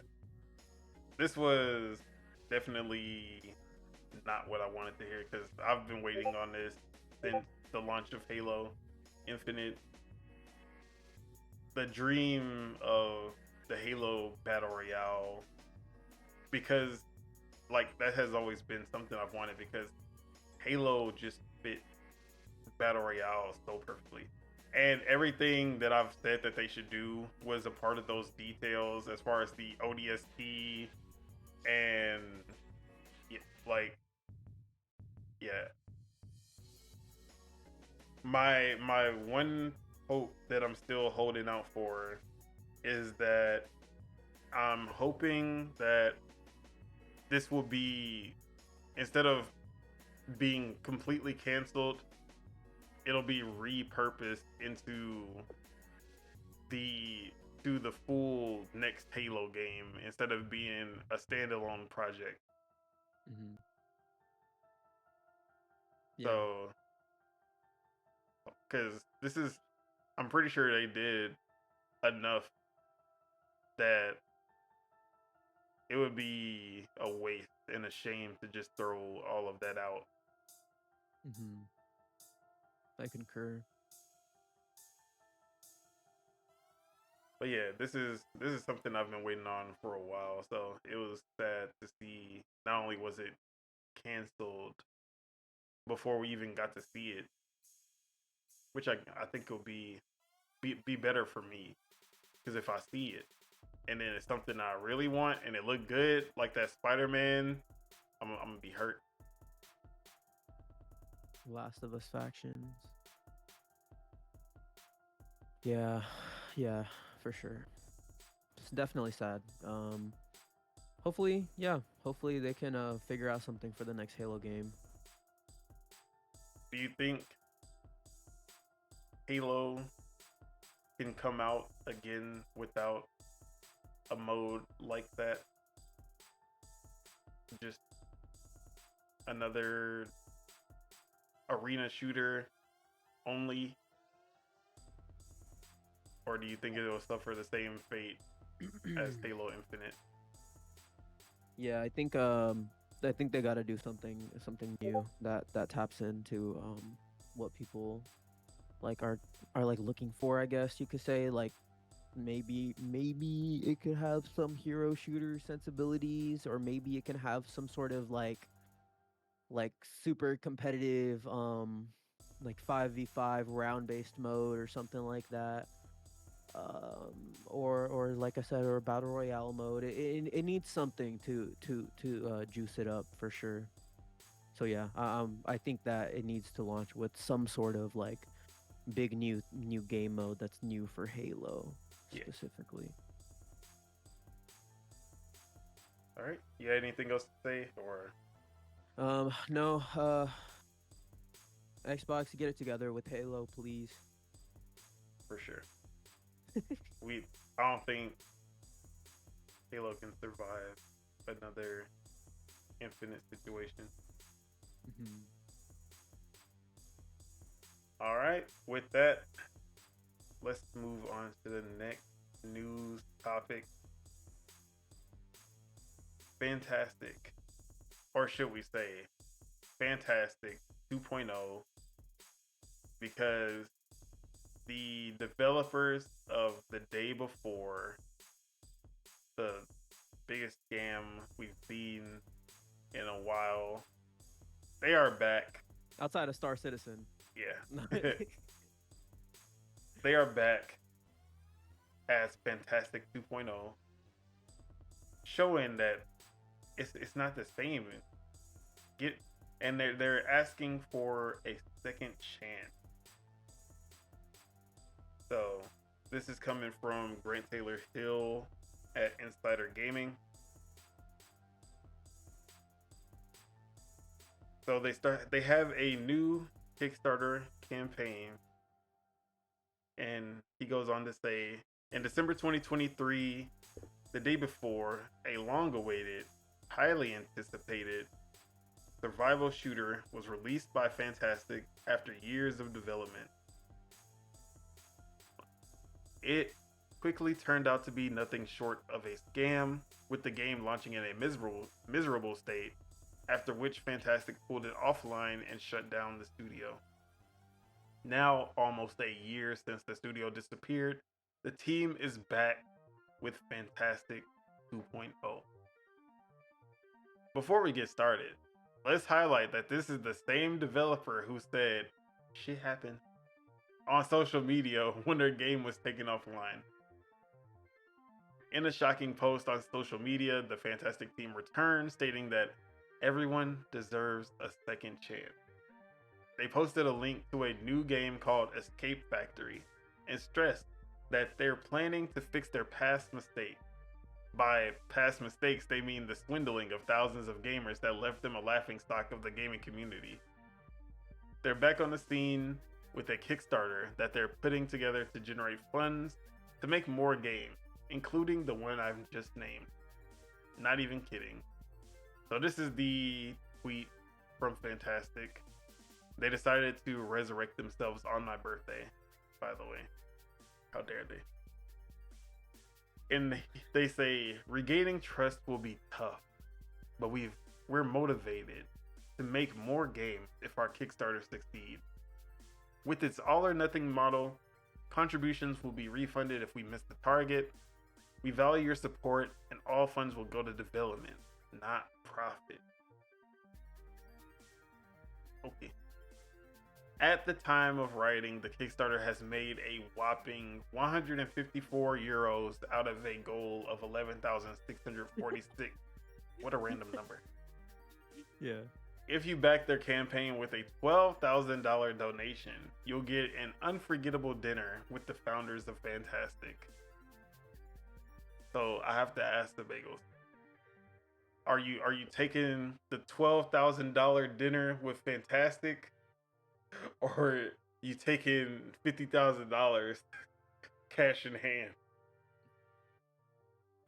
this was definitely not what I wanted to hear because I've been waiting on this since the launch of Halo Infinite. The dream of the Halo Battle Royale, because like that has always been something I've wanted because Halo just fit battle royale so perfectly. And everything that I've said that they should do was a part of those details as far as the ODST and yeah, like yeah. My one hope that I'm still holding out for is that I'm hoping that this will be, instead of being completely canceled, it'll be repurposed into the the full next Halo game instead of being a standalone project. Hmm. Yeah. So, because this is, I'm pretty sure they did enough that it would be a waste and a shame to just throw all of that out. Hmm. I concur. But yeah, this is something I've been waiting on for a while. So it was sad to see. Not only was it canceled before we even got to see it, which I think will be better for me because if I see it and then it's something I really want and it looked good, like that Spider-Man, I'm gonna be hurt. Last of Us factions. Yeah, yeah, for sure. It's definitely sad. Hopefully, yeah, hopefully they can figure out something for the next Halo game. Do you think Halo can come out again without a mode like that? Just another arena shooter only? Or do you think it will suffer the same fate as Halo Infinite? Yeah, I think they got to do something new that taps into what people like are like looking for, I guess you could say. Like maybe it could have some hero shooter sensibilities, or maybe it can have some sort of like super competitive like 5v5 round based mode or something like that. Or like I said, or a battle royale mode. It needs something to juice it up for sure. So yeah, I think that it needs to launch with some sort of like big new game mode that's new for Halo Yeah. specifically. All right. You had anything else to say, or No, Xbox, get it together with Halo, please. for sure? We I don't think Halo can survive another Infinite situation. Hmm. All right. With that, let's move on to the next news topic. Fantastic, or should we say Fantastic 2.0, because the developers of the day before, the biggest scam we've seen in a while, they are back. Outside of Star Citizen. Yeah. They are back as Fantastic 2.0, showing that it's not the same. Get and they're asking for a second chance. So this is coming from Grant Taylor Hill at Insider Gaming. So they have a new Kickstarter campaign, and he goes on to say, in December 2023, the day before, a long-awaited, highly anticipated survival shooter was released by Fantastic after years of development. It quickly turned out to be nothing short of a scam, with the game launching in a miserable state, after which Fantastic pulled it offline and shut down the studio. Now, almost a year since the studio disappeared, the team is back with Fantastic 2.0. Before we get started, let's highlight that this is the same developer who said shit happened on social media when their game was taken offline. In a shocking post on social media, the Fantastic team returned, stating that everyone deserves a second chance. They posted a link to a new game called Escape Factory and stressed that they're planning to fix their past mistakes. By past mistakes, they mean the swindling of thousands of gamers that left them a laughingstock of the gaming community. They're back on the scene with a Kickstarter that they're putting together to generate funds to make more games, including the one I've just named. Not even kidding. So this is the tweet from Fantastic. They decided to resurrect themselves on my birthday, by the way. How dare they? And they say, regaining trust will be tough, but we're motivated to make more games if our Kickstarter succeeds. With its all or nothing model, contributions will be refunded if we miss the target. We value your support, and all funds will go to development, not profit. Okay. At the time of writing, the Kickstarter has made a whopping 154 euros out of a goal of 11,646. What a random number. Yeah. If you back their campaign with a $12,000 donation, you'll get an unforgettable dinner with the founders of Fantastic. So I have to ask the Bagels, are you taking the $12,000 dinner with Fantastic, or you taking $50,000 cash in hand?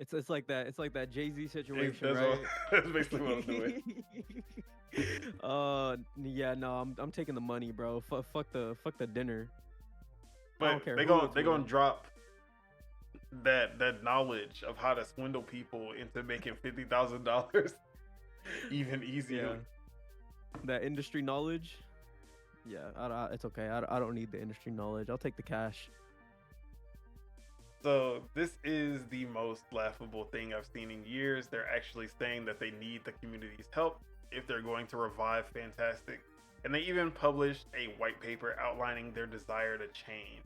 It's like that Jay-Z situation, right? That's basically what I'm doing. Yeah, no, I'm taking the money, bro. Fuck the dinner. I But don't care they who it's gonna with. drop that knowledge of how to swindle people into making $50,000 even easier. Yeah. That industry knowledge. Yeah, it's okay. I don't need the industry knowledge. I'll take the cash. So this is the most laughable thing I've seen in years. They're actually saying that they need the community's help if they're going to revive Fantastic. And they even published a white paper outlining their desire to change.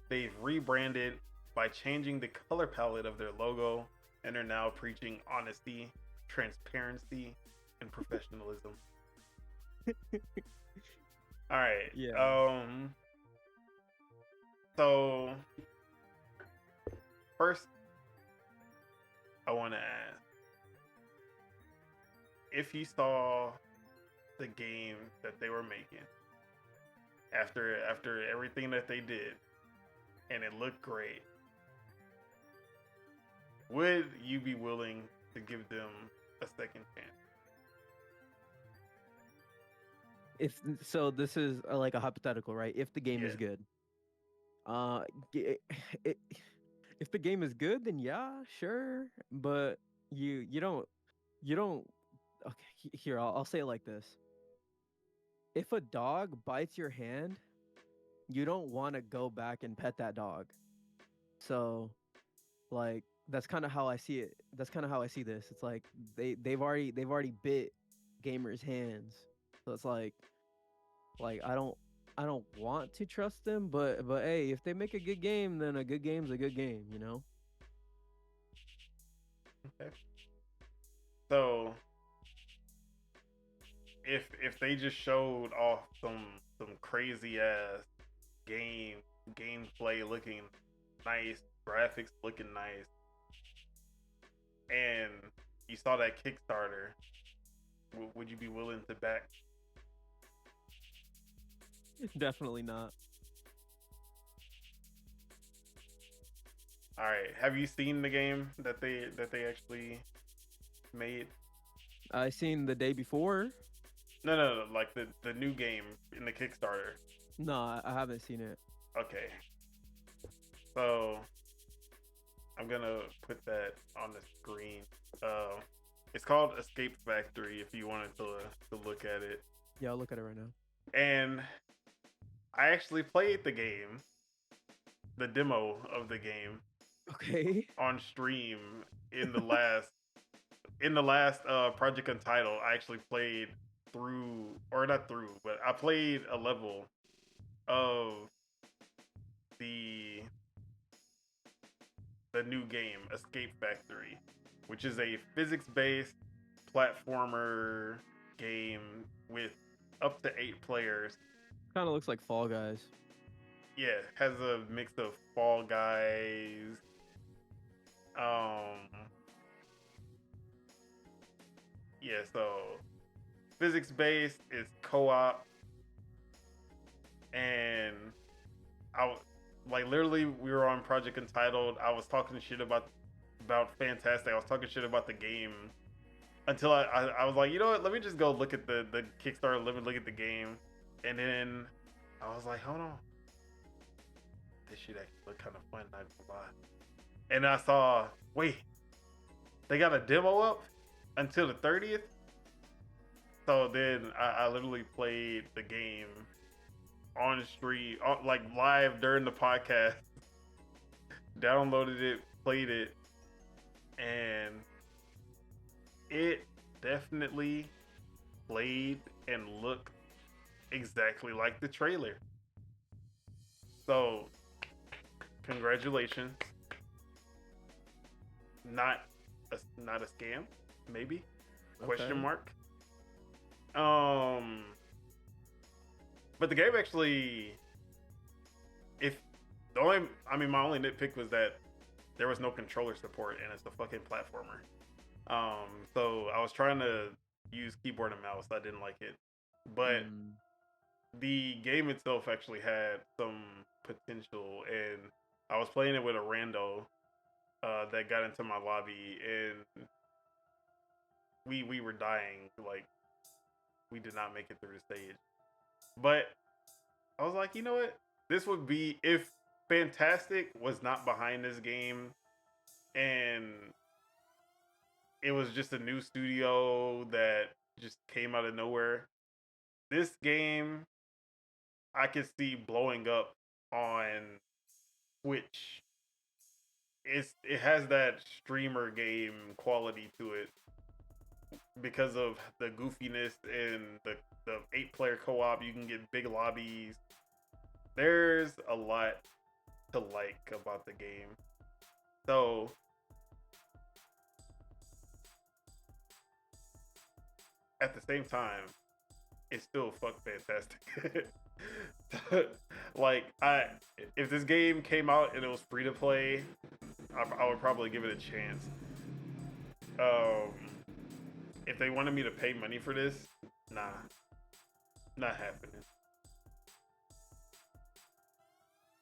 They've rebranded by changing the color palette of their logo, and are now preaching honesty, transparency, and professionalism. All right. Yeah. So first, I want to ask if you saw the game that they were making after everything that they did, and it looked great, would you be willing to give them a second chance? If so, this is like a hypothetical, right? If the game is Yeah. good, if the game is good, then yeah, sure. But you don't. Okay, here I'll say it like this: if a dog bites your hand, you don't want to go back and pet that dog. So, like, that's kind of how I see it. That's kind of how I see this. It's like they've already bit gamers' hands. So it's like I don't want to trust them, but hey, if they make a good game, then a good game's a good game, you know? Okay. So if they just showed off some crazy ass gameplay looking nice, graphics looking nice, and you saw that Kickstarter, would you be willing to back? Definitely not. All right. Have you seen the game that they actually made? I seen the day before. No. Like the new game in the Kickstarter. No, I haven't seen it. Okay. So I'm gonna put that on the screen. It's called Escape Factory. If you wanted to look at it. Yeah, I'll look at it right now. And I actually played the game, the demo of the game, Okay. on stream in the last in the last Project Untitled, I actually played through, or not through, but I played a level of the the new game, Escape Factory, which is a physics-based platformer game with up to 8 players. Kind of looks like Fall Guys. Yeah, has a mix of Fall Guys. Um, yeah, so physics-based, it's co-op, and I like literally we were on Project Entitled. I was talking shit about Fantastic. I was talking shit about the game until I was like, you know what? Let me just go look at the Kickstarter. Let me look at the game, and then I was like, hold on, this shit actually look kind of fun. Not gonna lie. And I saw, wait, they got a demo up until the 30th. So then I literally played the game on stream, like live during the podcast. Downloaded it, played it, and it definitely played and looked exactly like the trailer. So, congratulations. Not a scam, maybe? Question mark. But the game actually, my only nitpick was that there was no controller support and it's a fucking platformer. So I was trying to use keyboard and mouse. I didn't like it, but the game itself actually had some potential, and I was playing it with a rando that got into my lobby, and we were dying. Like, we did not make it through the stage. But I was like, you know what? This would be, if Fantastic was not behind this game and it was just a new studio that just came out of nowhere, this game I could see blowing up on Twitch. It has that streamer game quality to it because of the goofiness and the 8-player co-op. You can get big lobbies. There's a lot to like about the game. So at the same time, it's still fuck fantastic. Like, if this game came out and it was free to play, I would probably give it a chance. If they wanted me to pay money for this, nah, not happening.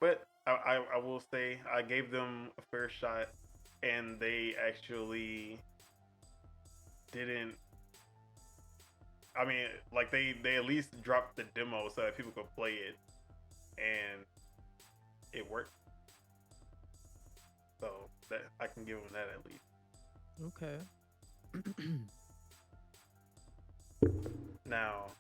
But I will say I gave them a fair shot, and they actually didn't. I mean, like they at least dropped the demo so that people could play it, and it worked. So that I can give them that at least. Okay. Now,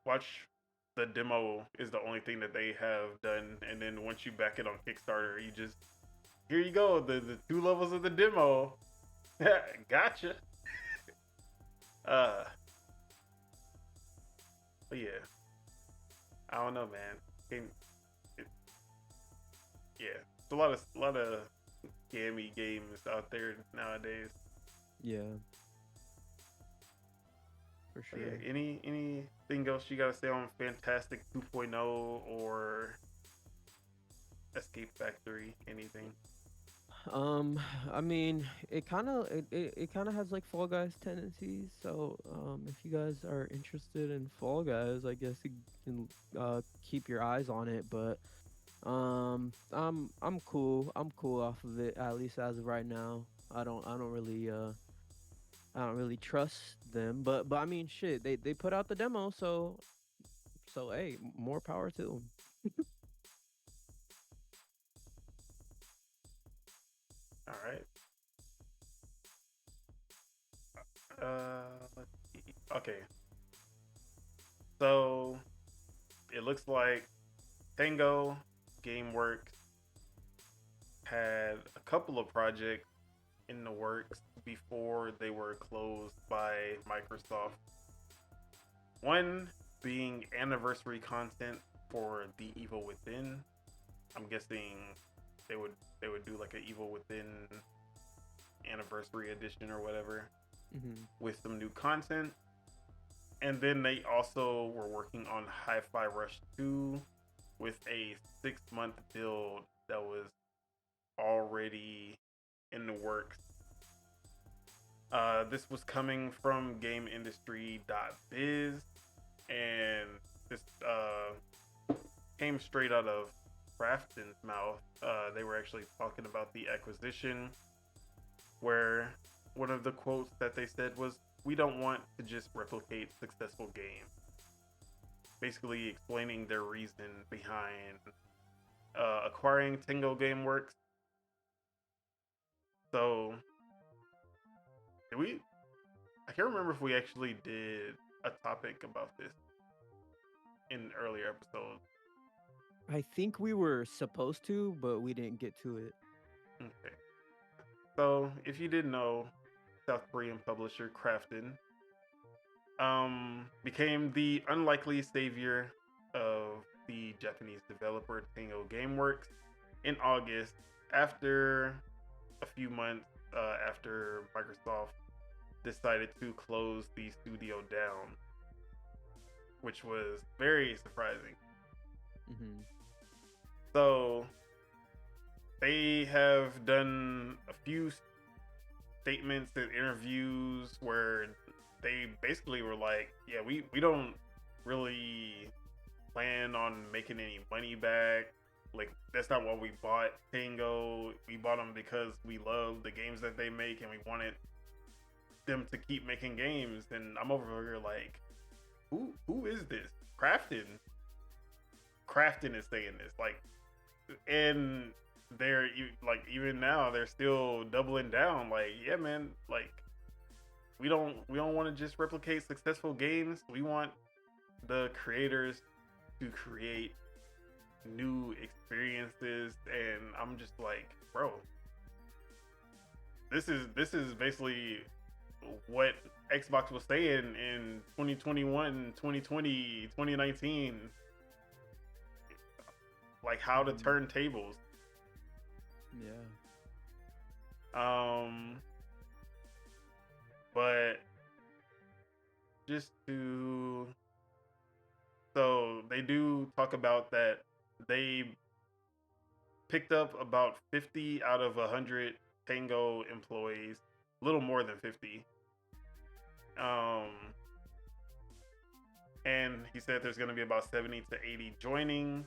watch the demo is the only thing that they have done, and then once you back it on Kickstarter, you just, here you go, the 2 levels of the demo. Gotcha. But yeah, I don't know, man. It's a lot of scammy games out there nowadays. Yeah. For sure. Yeah, anything else you gotta say on Fantastic 2.0 or Escape Factory? Anything? I mean, it kind of has like Fall Guys tendencies. So, if you guys are interested in Fall Guys, I guess you can keep your eyes on it. But I'm cool. I'm cool off of it, at least as of right now. I don't really trust them. But I mean, shit, they put out the demo, so hey, more power to them. All right. Let's see. Okay. So it looks like Tango Gameworks had a couple of projects in the works before they were closed by Microsoft. One being anniversary content for The Evil Within. I'm guessing they would do like an Evil Within anniversary edition or whatever with some new content. And then they also were working on Hi-Fi Rush 2 with a 6-month build that was already in the works. This was coming from GameIndustry.biz, and this came straight out of Krafton's mouth. They were actually talking about the acquisition, where one of the quotes that they said was, "We don't want to just replicate successful games." Basically explaining their reason behind acquiring Tango Gameworks. So, I can't remember if we actually did a topic about this in earlier episodes. I think we were supposed to, but we didn't get to it. Okay. So, if you didn't know, South Korean publisher Krafton became the unlikely savior of the Japanese developer Tango Gameworks in August, after a few months after Microsoft decided to close the studio down, which was very surprising. So they have done a few statements and interviews where they basically were like, yeah, we don't really plan on making any money back. Like, that's not why we bought Tango. We bought them because we love the games that they make and we wanted them to keep making games. And I'm over here like, who is this? Krafton is saying this, like, and they're like, even now they're still doubling down, like, yeah, man, like, we don't want to just replicate successful games. We want the creators to create new experiences. And I'm just like, bro, this is basically what Xbox was saying in 2021, 2020, 2019, like how to turn tables. But just to, so they do talk about that they picked up about 50 out of 100 Tango employees, a little more than 50. And he said there's going to be about 70 to 80 joining.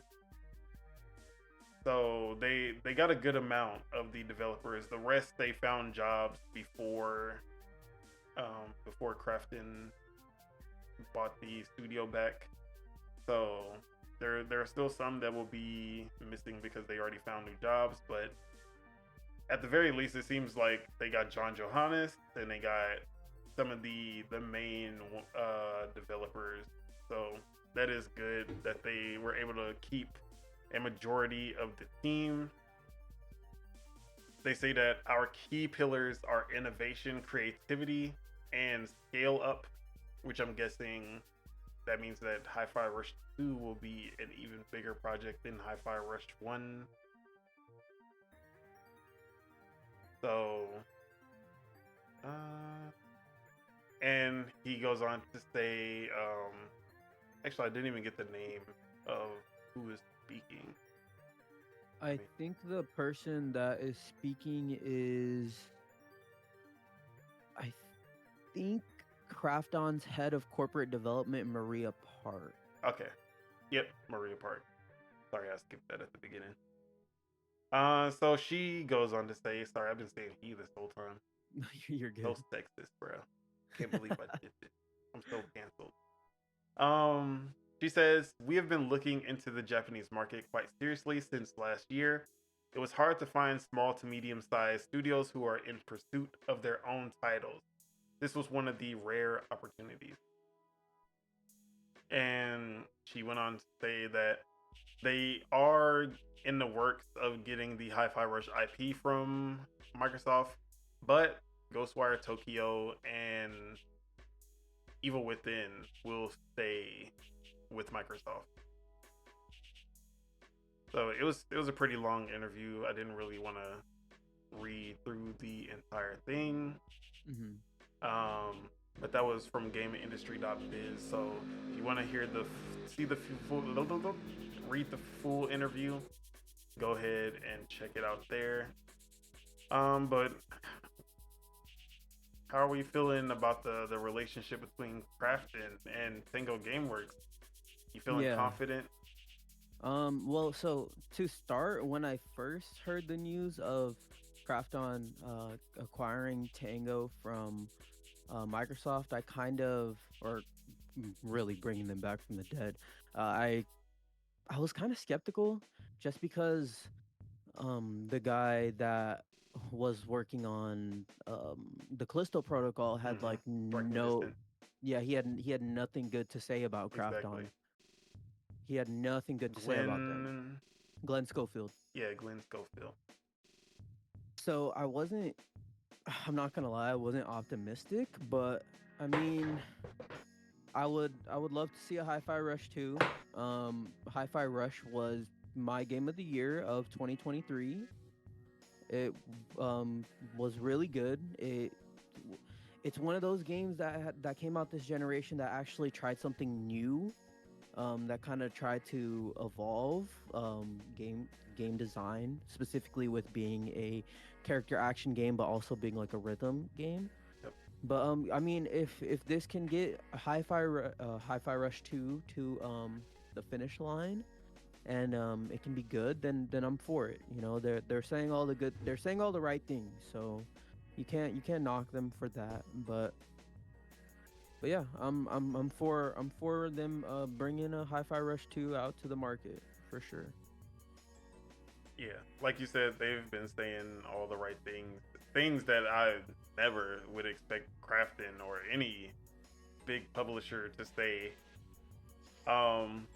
So they got a good amount of the developers. The rest, they found jobs before Krafton bought the studio back. So there are still some that will be missing because they already found new jobs. But at the very least, it seems like they got John Johannes and they got some of the main developers. So that is good that they were able to keep a majority of the team. They say that our key pillars are innovation, creativity, and scale up, which I'm guessing that means that Hi-Fi Rush 2 will be an even bigger project than Hi-Fi Rush 1. So, and he goes on to say, actually, I didn't even get the name of who is speaking. I think the person that is speaking is, I think, Krafton's head of corporate development, Maria Park. Okay. Yep, Maria Park. Sorry, I skipped that at the beginning. So she goes on to say, sorry, I've been saying he this whole time. You're good. So sexist, bro. Can't believe I did it. I'm so canceled. She says, we have been looking into the Japanese market quite seriously since last year. It was hard to find small to medium-sized studios who are in pursuit of their own titles. This was one of the rare opportunities. And she went on to say that they are in the works of getting the Hi-Fi Rush IP from Microsoft, but Ghostwire Tokyo and Evil Within will stay with Microsoft. So it was a pretty long interview. I didn't really want to read through the entire thing. Mm-hmm. But that was from GamingIndustry.biz. So if you want to hear see the full, read the full interview, go ahead and check it out there. But how are we feeling about the relationship between Krafton and Tango Gameworks? You feeling Yeah. confident? Well, so to start, when I first heard the news of Krafton acquiring Tango from Microsoft, I kind of, or really bringing them back from the dead, I was kind of skeptical, just because the guy that was working on the Callisto Protocol had like Striking no, distance. yeah, he had nothing good to say about Exactly. Krafton. He had nothing good to say about them. Glenn. Glenn Schofield. Yeah, Glenn Schofield. So I wasn't. I'm not gonna lie, I wasn't optimistic, but I mean, I would love to see a Hi-Fi Rush 2. Hi-Fi Rush was my game of the year of 2023. It was really good. It's one of those games that came out this generation that actually tried something new, that kind of tried to evolve game design, specifically with being a character action game, but also being like a rhythm game. Yep. But I mean, if this can get Hi-Fi Rush 2 to the finish line, and it can be good, then I'm for it. You know, they're saying all the right things, so you can't knock them for that. But yeah, I'm for them bringing a Hi-Fi Rush 2 out to the market for sure. Yeah, like you said, they've been saying all the right things, things that I never would expect Krafton or any big publisher to say. Um,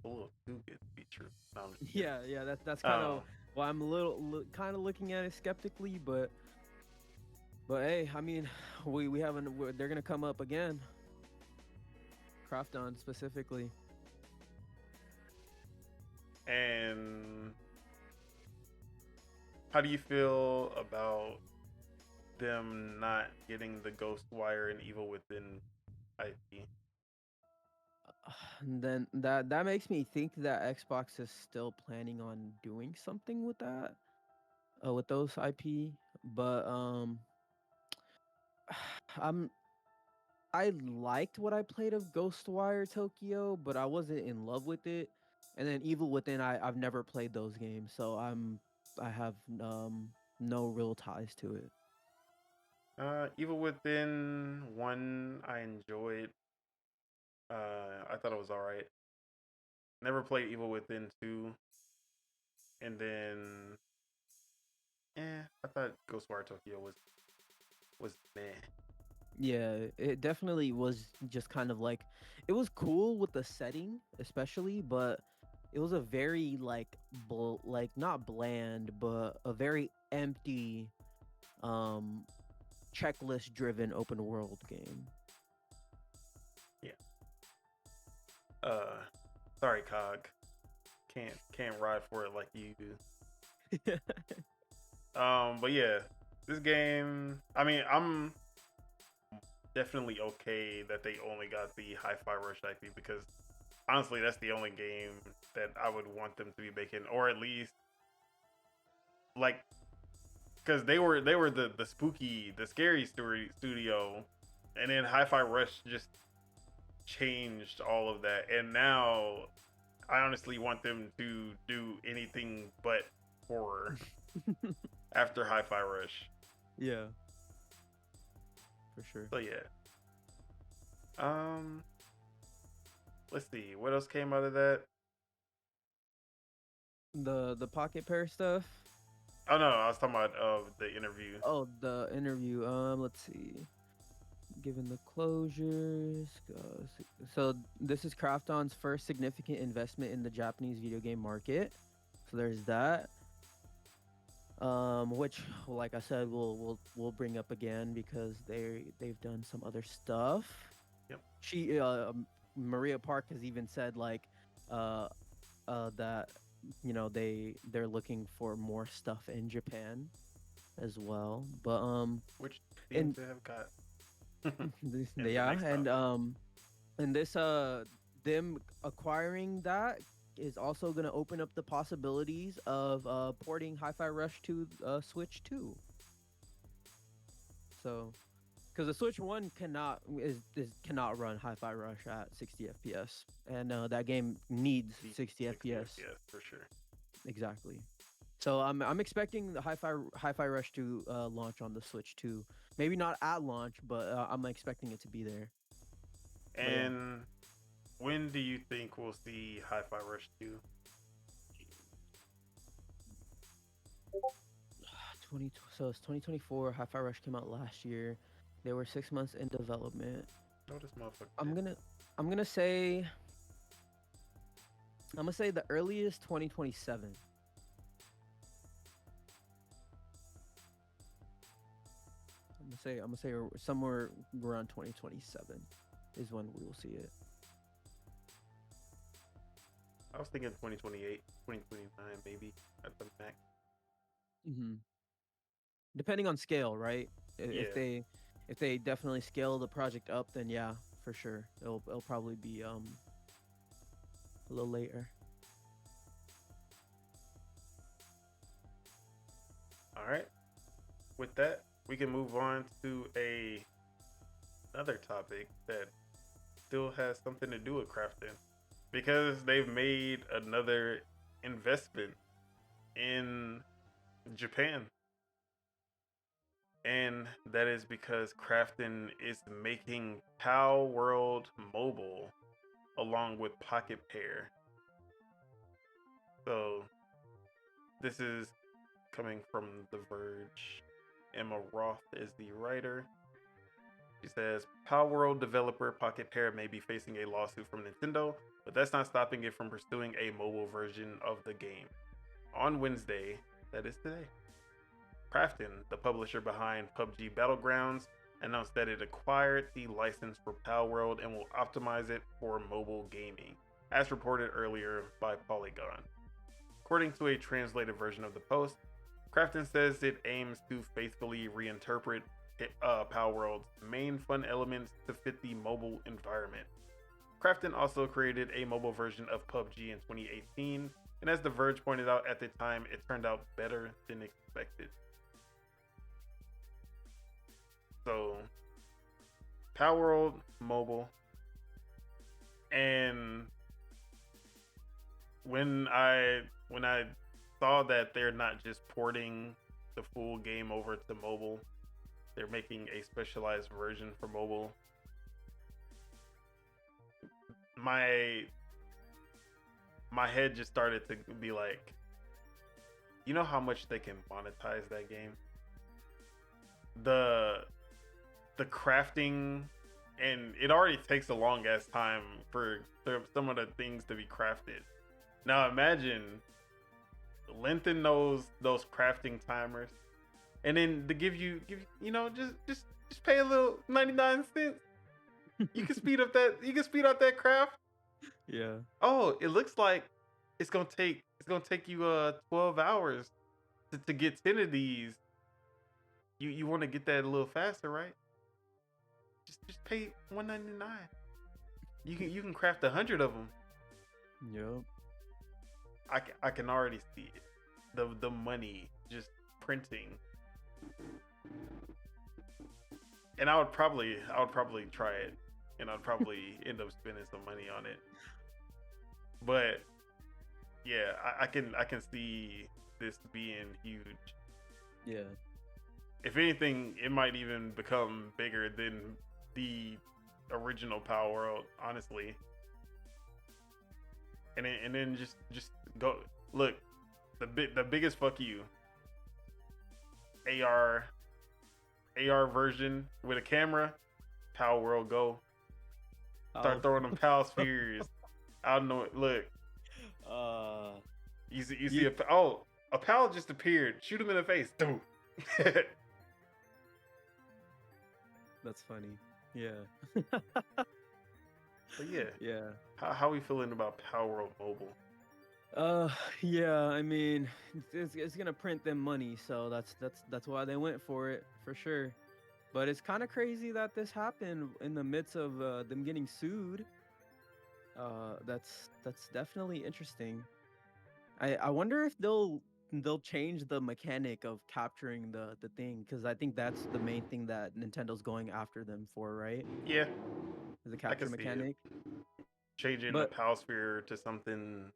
a little too good to be true. No, I'm just kidding. Yeah, that's kind Um, of why I'm a kind of looking at it skeptically, but hey, I mean, we haven't they're gonna come up again. Crafton specifically. and how do you feel about them not getting the Ghostwire and Evil Within IP? And then that makes me think that Xbox is still planning on doing something with that, with those IP. But I'm I liked what I played of Ghostwire Tokyo, but I wasn't in love with it. And then Evil Within, I've never played those games, so I have no real ties to it. Evil Within one I enjoyed. I thought it was all right. Never played Evil Within 2, and then I thought Ghostwire Tokyo was meh. Yeah, it definitely was just kind of like, it was cool with the setting, especially, but it was a very like like not bland, but a very empty um checklist driven open world game. Yeah. Uh, sorry, Cog. Can't ride for it like you do. But yeah, this game. I mean, I'm definitely okay that they only got the Hi-Fi Rush IP because honestly, that's the only game that I would want them to be making, or at least like because they were the spooky, the scary story studio, and then Hi-Fi Rush just changed all of that, and now I honestly want them to do anything but horror after Hi-Fi Rush. Yeah, for sure. So yeah. Um, let's see what else came out of that. The Pocket Pair stuff. Oh no, I was talking about the interview. Oh, the interview. Let's see. Given the closures, so this is Krafton's first significant investment in the Japanese video game market. So there's that. Which, like I said, we'll bring up again because they've done some other stuff. Yep. She Maria Park has even said like uh that they're looking for more stuff in Japan as well. But Which seems and to have got into yeah, next topic. and this them acquiring that is also going to open up the possibilities of porting Hi-Fi Rush to Switch 2. So, because the Switch One cannot run Hi-Fi Rush at 60 FPS, and that game needs 60 FPS. FPS for sure. Exactly. So I'm expecting the Hi-Fi Rush to launch on the Switch 2. Maybe not at launch, but I'm expecting it to be there. But yeah. And when do you think we'll see Hi-Fi Rush 2? So it's 2024. Hi-Fi Rush came out last year. They were 6 months in development. No, this motherfucker. I'm gonna I'm gonna say I'm gonna say the earliest 2027. I'm gonna say somewhere around 2027 is when we will see it. I was thinking 2028, 2029 maybe at the max. Mm-hmm. Depending on scale, right? Yeah. If they definitely scale the project up, then yeah, for sure, it'll probably be a little later. All right. With that, we can move on to another topic that still has something to do with crafting because they've made another investment in Japan. And that is because Crafton is making Pow World Mobile along with Pocket Pair. So this is coming from The Verge. Emma Roth is the writer. She says, Power World developer Pocket Pair may be facing a lawsuit from Nintendo, but that's not stopping it from pursuing a mobile version of the game. On Wednesday, that is today, Crafton, the publisher behind PUBG Battlegrounds, announced that it acquired the license for Power World and will optimize it for mobile gaming, as reported earlier by Polygon. According to a translated version of the post, Crafton says it aims to faithfully reinterpret Power World's main fun elements to fit the mobile environment. Crafton also created a mobile version of PUBG in 2018, and as The Verge pointed out at the time, it turned out better than expected. So, Power World Mobile, and when I saw that they're not just porting the full game over to mobile, they're making a specialized version for mobile. My head just started to be like, you know how much they can monetize that game? The crafting, and it already takes a long ass time for some of the things to be crafted. Now imagine lengthen those crafting timers, and then to give you just pay a little 99 cents. You can speed up that craft. Yeah. Oh, it looks like it's gonna take you 12 hours to get 10 of these. You want to get that a little faster, right? Just pay $1.99. You can craft 100 of them. Yep. I can already see it. The money just printing. And I would probably try it, and I'd probably end up spending some money on it. But yeah, I can see this being huge. Yeah. If anything, it might even become bigger than the original Power World, honestly. And then just go look, the biggest fuck you. AR version with a camera, Power World Go. Start throwing them Power Spheres. I don't know. Look, you see A pal just appeared. Shoot him in the face. Dude. That's funny. Yeah. But yeah, Yeah. how we feeling about Power World Mobile? Yeah. I mean, it's gonna print them money, so that's why they went for it for sure. But it's kind of crazy that this happened in the midst of them getting sued. That's definitely interesting. I wonder if they'll change the mechanic of capturing the thing, because I think that's the main thing that Nintendo's going after them for, right? Yeah, The I can capture see it. mechanic. Changing the But Pal Sphere to something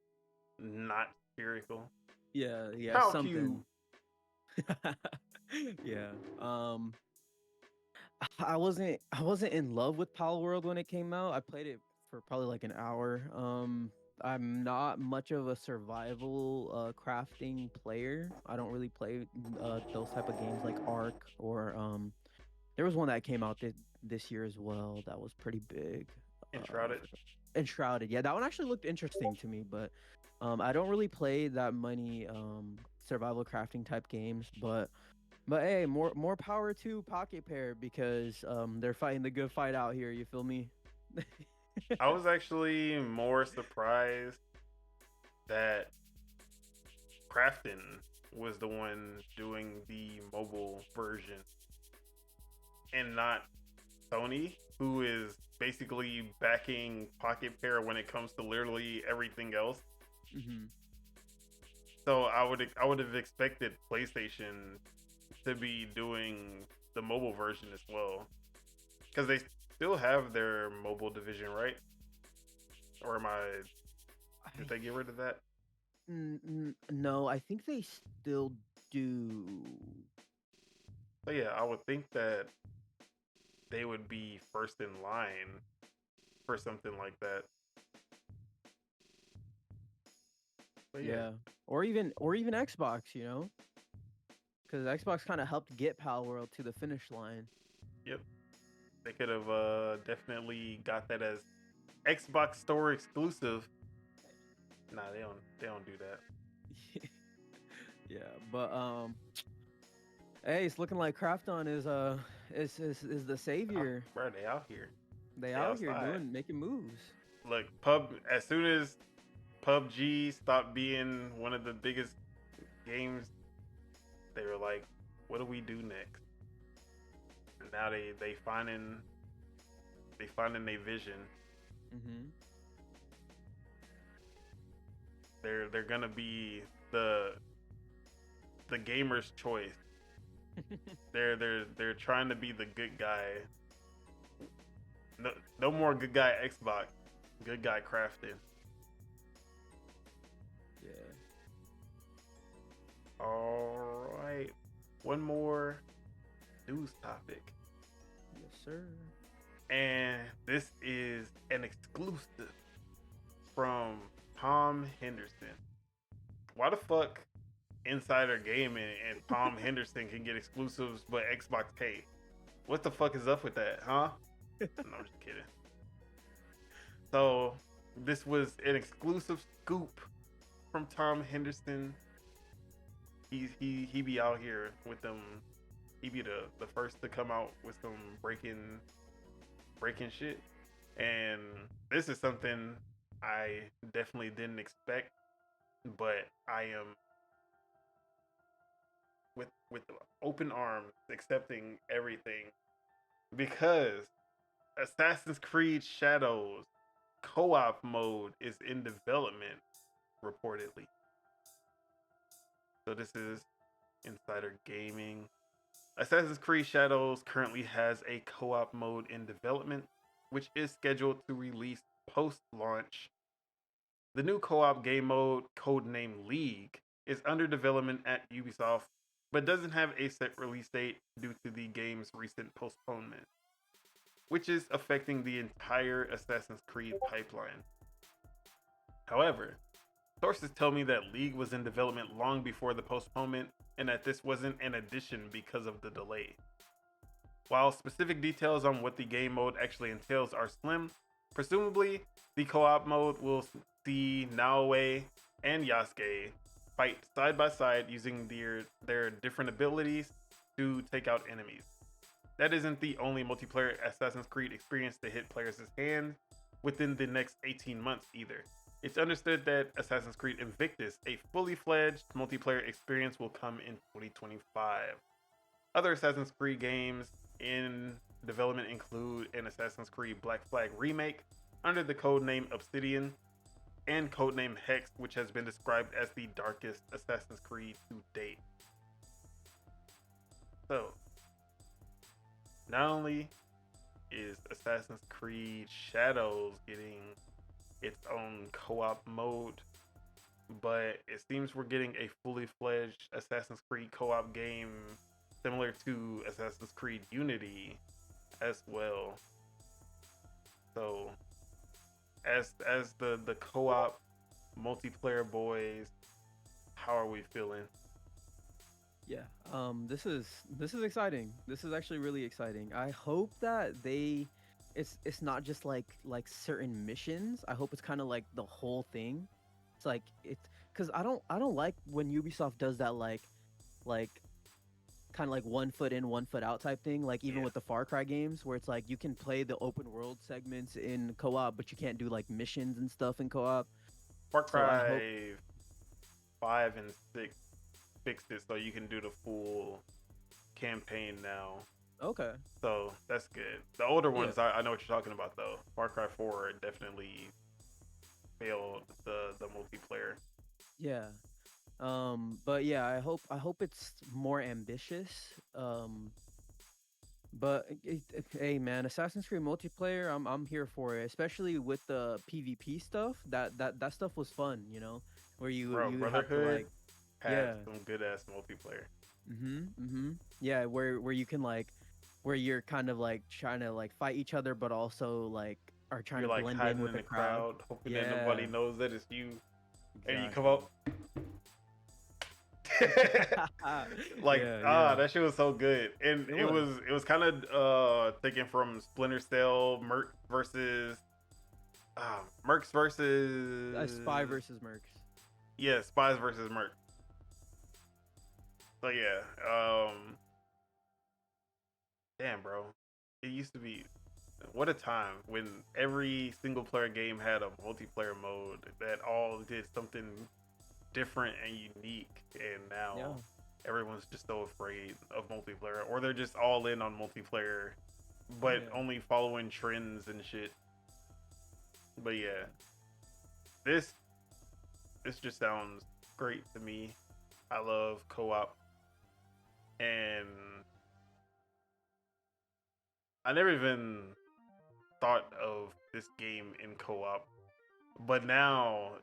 not spherical. yeah, Pal Cube. something. Yeah. I wasn't in love with Pal World when it came out. I played it for probably like an hour. I'm not much of a survival crafting player. I don't really play those type of games like Ark, or there was one that came out this year as well that was pretty big. Enshrouded. Enshrouded. Yeah, that one actually looked interesting to me, but I don't really play that many survival crafting type games, but hey, more power to Pocket Pair, because they're fighting the good fight out here, you feel me? I was actually more surprised that Crafton was the one doing the mobile version and not Sony, who is basically backing Pocket Pair when it comes to literally everything else. Hmm. So I would have expected PlayStation to be doing the mobile version as well, because they still have their mobile division, right? Or am I? Did they get rid of that? No, I think they still do. But yeah, I would think that they would be first in line for something like that. But yeah, Yeah, or even Xbox, because Xbox kind of helped get Pal World to the finish line. yep, they could have definitely got that as Xbox Store exclusive. Nah, they don't do that. Yeah, but hey, it's looking like Krafton is the savior. Bro, they out here. They They out here outside. making moves. Look, as soon as PUBG stopped being one of the biggest games, they were like, "What do we do next?" And now they finding their vision. Mm-hmm. They're gonna be the gamer's choice. They're trying to be the good guy. No more good guy Xbox. Good guy Crafted. Yeah. All right. One more news topic. Yes, sir. And this is an exclusive from Tom Henderson. Why the fuck Insider Gaming and Tom Henderson can get exclusives but Xbox can't? What the fuck is up with that, huh? No, I'm just kidding. So this was an exclusive scoop from Tom Henderson. He be out here with them. He be the first to come out with some breaking shit. And this is something I definitely didn't expect, but I am with open arms accepting everything, because Assassin's Creed Shadows co-op mode is in development, reportedly. So this is Insider Gaming. Assassin's Creed Shadows currently has a co-op mode in development, which is scheduled to release post-launch. The new co-op game mode, codenamed League, is under development at Ubisoft, but doesn't have a set release date due to the game's recent postponement, which is affecting the entire Assassin's Creed pipeline. However, sources tell me that League was in development long before the postponement, and that this wasn't an addition because of the delay. While specific details on what the game mode actually entails are slim, presumably the co-op mode will see Naoe and Yasuke fight side by side using their different abilities to take out enemies. That isn't the only multiplayer Assassin's Creed experience to hit players' hands within the next 18 months either. It's understood that Assassin's Creed Invictus, a fully fledged multiplayer experience, will come in 2025. Other Assassin's Creed games in development include an Assassin's Creed Black Flag remake under the codename Obsidian and codename Hex, which has been described as the darkest Assassin's Creed to date. So, not only is Assassin's Creed Shadows getting its own co-op mode, but it seems we're getting a fully fledged Assassin's Creed co-op game similar to Assassin's Creed Unity as well. So as the co-op multiplayer boys, how are we feeling? Yeah. This is exciting. This is actually really exciting. I hope that it's not just like certain missions. I hope it's kind of like the whole thing. It's like it's because I don't like when Ubisoft does that like kind of like 1 foot in 1 foot out type thing, like even with the Far Cry games where it's like you can play the open world segments in co-op but you can't do like missions and stuff in co-op. Far Cry 5 and 6 fixed it so you can do the full campaign now. Okay. So that's good. The older ones, I know what you're talking about though. Far Cry 4 definitely failed the multiplayer. Yeah. But yeah, I hope it's more ambitious. But hey man, Assassin's Creed multiplayer, I'm here for it, especially with the PvP stuff. That stuff was fun, you know, where you have to like had some good ass multiplayer. Yeah, where you can like where you're kind of like trying to like fight each other, but also like are trying to blend in with the crowd, hoping that nobody knows that it's you, exactly. and you come up. That shit was so good, and it was kind of taken from Splinter Cell, Mercs versus Spy versus Mercs. Yeah, Spies versus Mercs. So yeah, damn bro, it used to be what a time when every single player game had a multiplayer mode that all did something different and unique, and now everyone's just so afraid of multiplayer, or they're just all in on multiplayer but only following trends and shit. But yeah, this just sounds great to me. I love co-op, and I never even thought of this game in co-op, but now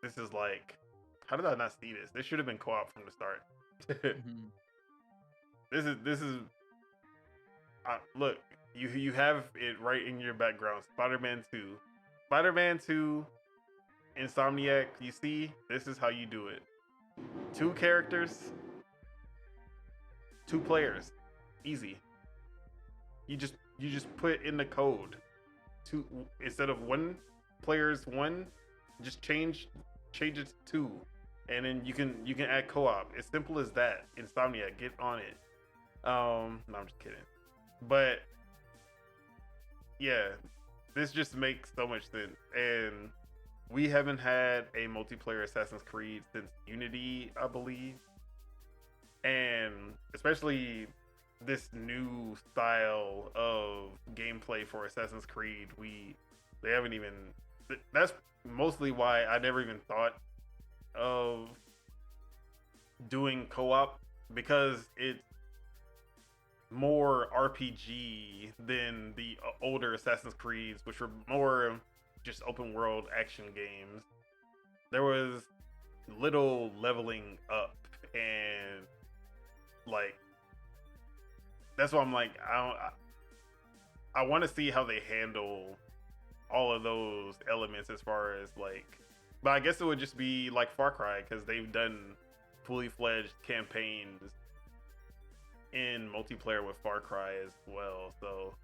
this is like, how did I not see this? This should have been co-op from the start. This is look, you have it right in your background. Spider-Man 2, Insomniac. You see, this is how you do it. 2 characters, 2 players, easy. You just put in the code. 2 instead of 1 player's 1, just change it to 2, and then you can add co-op. As simple as that. Insomniac, get on it. No, I'm just kidding. But yeah, this just makes so much sense. And we haven't had a multiplayer Assassin's Creed since Unity, I believe. And especially this new style of gameplay for Assassin's Creed, they haven't even. That's mostly why I never even thought of doing co-op, because it's more RPG than the older Assassin's Creeds, which were more just open world action games. There was little leveling up, and like that's why I'm like, I want to see how they handle all of those elements as far as like, but I guess it would just be like Far Cry, because they've done fully fledged campaigns in multiplayer with Far Cry as well. So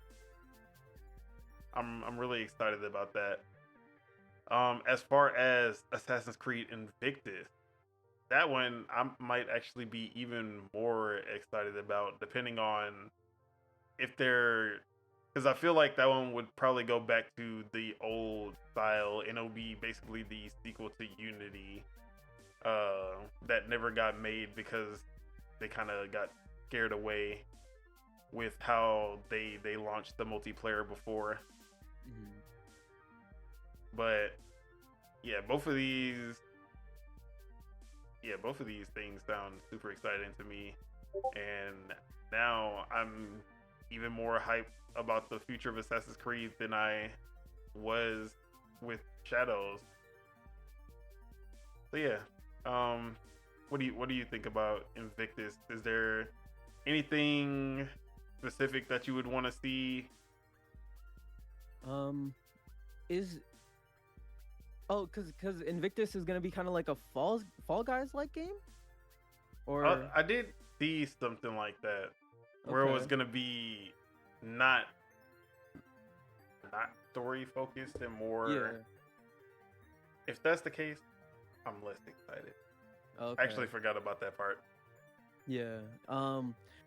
I'm really excited about that. As far as Assassin's Creed Invictus, that one I might actually be even more excited about, depending on if they're, because I feel like that one would probably go back to the old style, and it'll be basically the sequel to Unity, that never got made because they kind of got scared away with how they launched the multiplayer before. Mhm. But yeah, both of these things sound super exciting to me, and now I'm even more hyped about the future of Assassin's Creed than I was with Shadows. So yeah, what do you think about Invictus? Is there anything specific that you would want to see? Um, is cause Invictus is gonna be kind of like a Fall Guys like game, or I did see something like that where it was okay, gonna be not not story focused and more. yeah, If that's the case, I'm less excited. I okay, actually forgot about that part. yeah.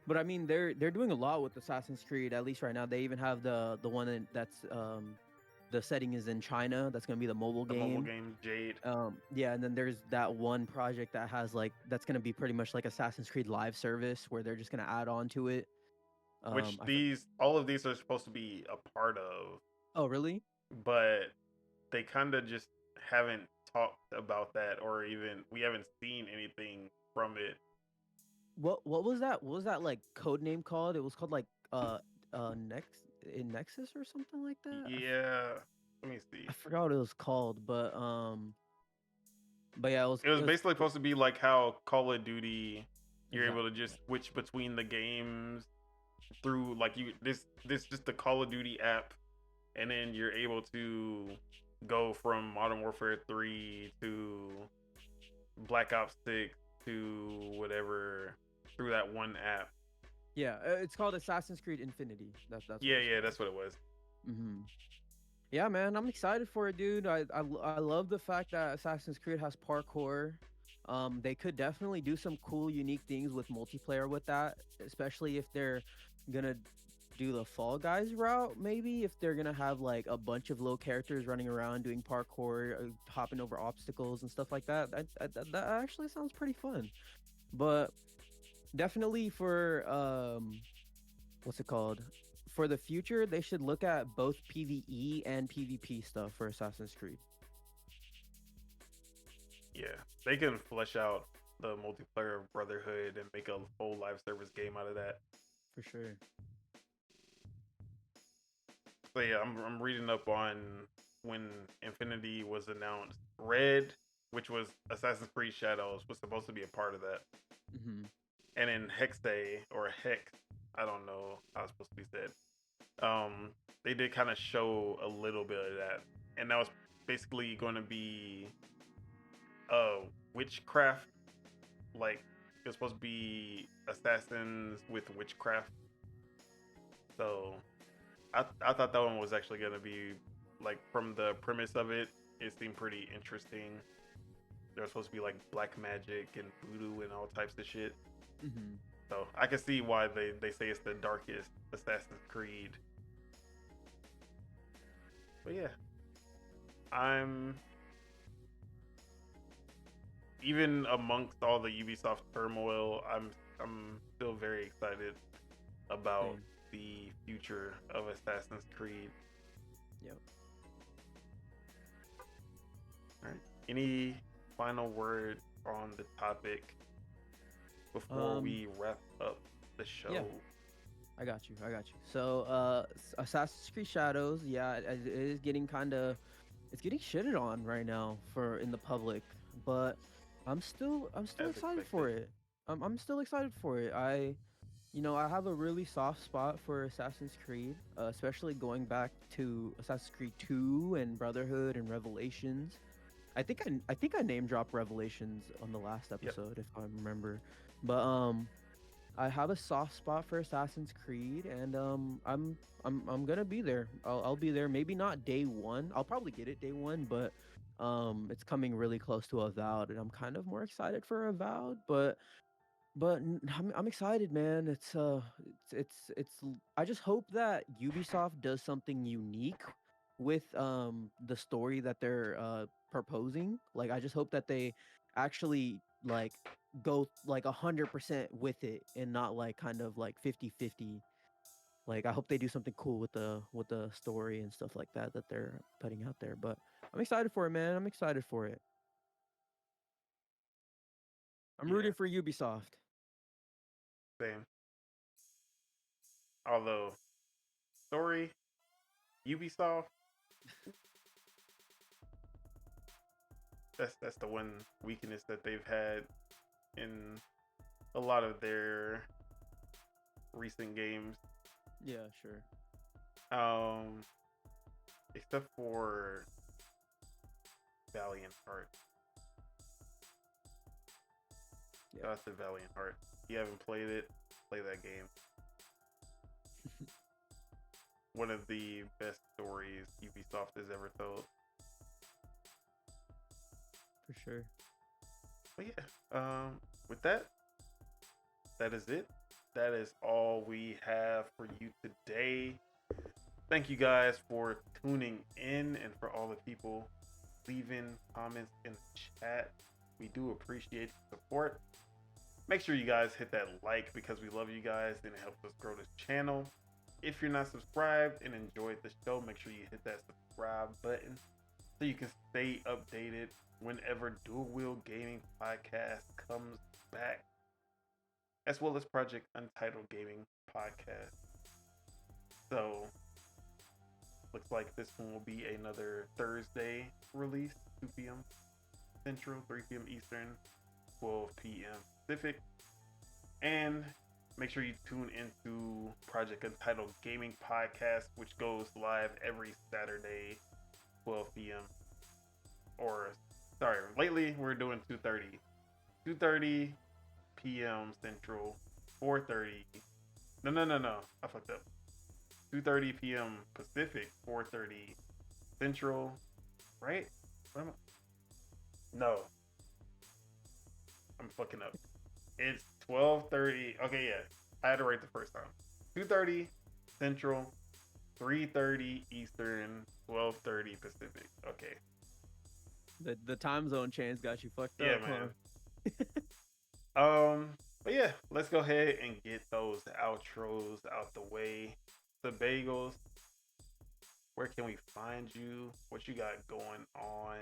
But I mean, they're doing a lot with Assassin's Creed. At least right now, they even have the one that's the setting is in China. That's gonna be the mobile The mobile game. game Jade. Yeah, and then there's that one project that has like that's gonna be pretty much like Assassin's Creed live service where they're just gonna add on to it. Which I these all of these are supposed to be a part of, Oh, really? but they kind of just haven't talked about that, or even we haven't seen anything from it. What was that? What was that like code name called? It was called like Nexus or something like that. Yeah, let me see. I forgot what it was called, but yeah, It was it was basically supposed to be like how Call of Duty, you're able to exactly. just switch between the games through like you this just the Call of Duty app, and then you're able to go from Modern Warfare 3 to Black Ops 6 to whatever through that one app. Yeah, it's called Assassin's Creed Infinity. That's what Yeah, it's yeah, called. that's what it was. Hmm. Yeah, man, I'm excited for it, dude. I love the fact that Assassin's Creed has parkour. They could definitely do some cool, unique things with multiplayer with that, especially if they're gonna do the Fall Guys route. Maybe if they're gonna have like a bunch of little characters running around doing parkour, hopping over obstacles and stuff like that. That actually sounds pretty fun. But definitely for what's it called? For the future, they should look at both PvE and PvP stuff for Assassin's Creed. Yeah, they can flesh out the multiplayer of Brotherhood and make a full live service game out of that. For sure. So yeah, I'm reading up on when Infinity was announced. Red, which was Assassin's Creed Shadows, was supposed to be a part of that, Hmm. and then Hex Day or Hex, I don't know how it's supposed to be said. They did kind of show a little bit of that, and that was basically going to be witchcraft. Like it was supposed to be assassins with witchcraft. So I thought that one was actually gonna be like from the premise of it. It seemed pretty interesting. There's supposed to be like black magic and voodoo and all types of shit. Hmm. So I can see why they say it's the darkest Assassin's Creed. But yeah, I'm even amongst all the Ubisoft turmoil, I'm still very excited about Same. the future of Assassin's Creed. Yep. All right. Any final word on the topic before Um. we wrap up the show? Yeah. I got you. I got you. So, Assassin's Creed Shadows. Yeah, it is getting kind of, it's getting shitted on right now for in the public, but I'm still As excited expected. for it. I'm still excited for it. I have a really soft spot for Assassin's Creed, especially going back to Assassin's Creed 2 and Brotherhood and Revelations. I think I name dropped Revelations on the last Yep. episode if I remember. But I have a soft spot for Assassin's Creed, and I'm gonna be there. I'll be there. Maybe not day one. I'll probably get it day one, but it's coming really close to Avowed, and I'm kind of more excited for Avowed. I'm excited, man. I just hope that Ubisoft does something unique with the story that they're proposing. Like, I just hope that they actually like go like 100% with it and not like kind of like 50-50. Like, I hope they do something cool with the story and stuff like that they're putting out there. But I'm excited for it, man. I'm excited for it. I'm Yeah, rooting for Ubisoft. same. Although story, Ubisoft, that's the one weakness that they've had in a lot of their recent games. Yeah, sure. Um, except for Valiant Heart. Yeah. That's the Valiant Heart. If you haven't played it, play that game. One of the best stories Ubisoft has ever told. For sure. But yeah, with that, that is it. That is all we have for you today. Thank you guys for tuning in and for all the people leaving comments in the chat. We do appreciate the support. Make sure you guys hit that like because we love you guys and it helps us grow this channel. If you're not subscribed and enjoyed the show, make sure you hit that subscribe button so you can stay updated whenever Dual-Wield Gaming Podcast comes back, as well as Project Untitled Gaming Podcast. So, looks like this one will be another Thursday release, 2 p.m. Central, 3 p.m. Eastern, 12 p.m. Pacific. And make sure you tune into Project Untitled Gaming Podcast, which goes live every Saturday, 12 p.m. Or, sorry, lately we're doing 2:30. 2:30 p.m. Central, 4:30. No. I fucked up. 2:30 p.m. Pacific, 4:30 Central, right? What am I? No. I'm fucking up. It's 12:30. Okay, yeah. I had it right the first time. 2:30 Central, 3:30 Eastern, 12:30 Pacific. Okay. The time zone change got you fucked Yeah, up, huh? man. But yeah, let's go ahead and get those outros out the way. The bagels. Where can we find you? What you got going on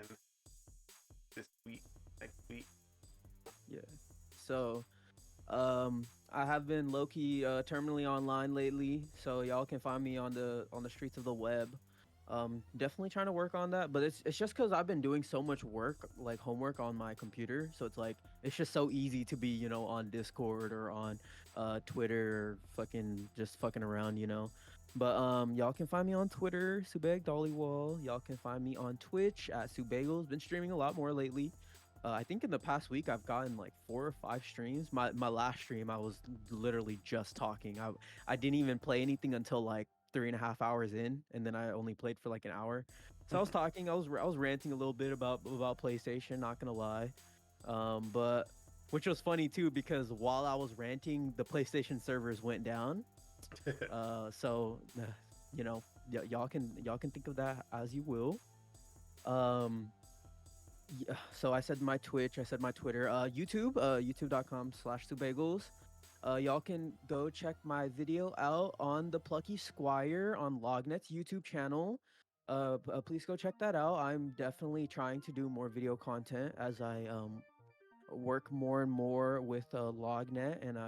this week, next week? Yeah. So, I have been low key terminally online lately, so y'all can find me on the streets of the web. Definitely trying to work on that, but it's just because I've been doing so much work, like homework on my computer, so it's like it's just so easy to be, on Discord or on Twitter or fucking around, But y'all can find me on Twitter, Subeg Dollywall. Y'all can find me on Twitch at Subagels. Been streaming a lot more lately. I think in the past week I've gotten like 4 or 5 streams. My last stream I was literally just talking. I didn't even play anything until like 3.5 hours in, and then I only played for like an hour. So I was talking. I was ranting a little bit about PlayStation. Not gonna lie, but which was funny too because while I was ranting, the PlayStation servers went down. So y'all can think of that as you will. Um, yeah, so I said my Twitch, I said my Twitter, YouTube, youtube.com/2bagels. Y'all can go check my video out on the Plucky Squire on Lognet's YouTube channel. Please go check that out. I'm definitely trying to do more video content as I work more and more with Lognet, and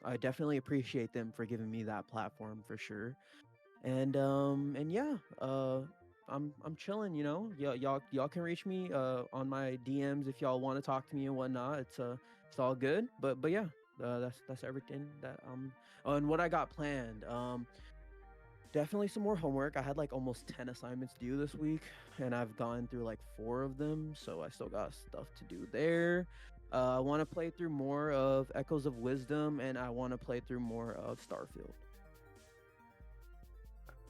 I definitely appreciate them for giving me that platform for sure. And yeah, I'm chilling, y'all can reach me on my DMs if y'all want to talk to me and whatnot. It's all good. But yeah, that's everything that and what I got planned. Definitely some more homework. I had like almost 10 assignments due this week, and I've gone through like 4 of them, so I still got stuff to do there. I want to play through more of Echoes of Wisdom, and I want to play through more of Starfield.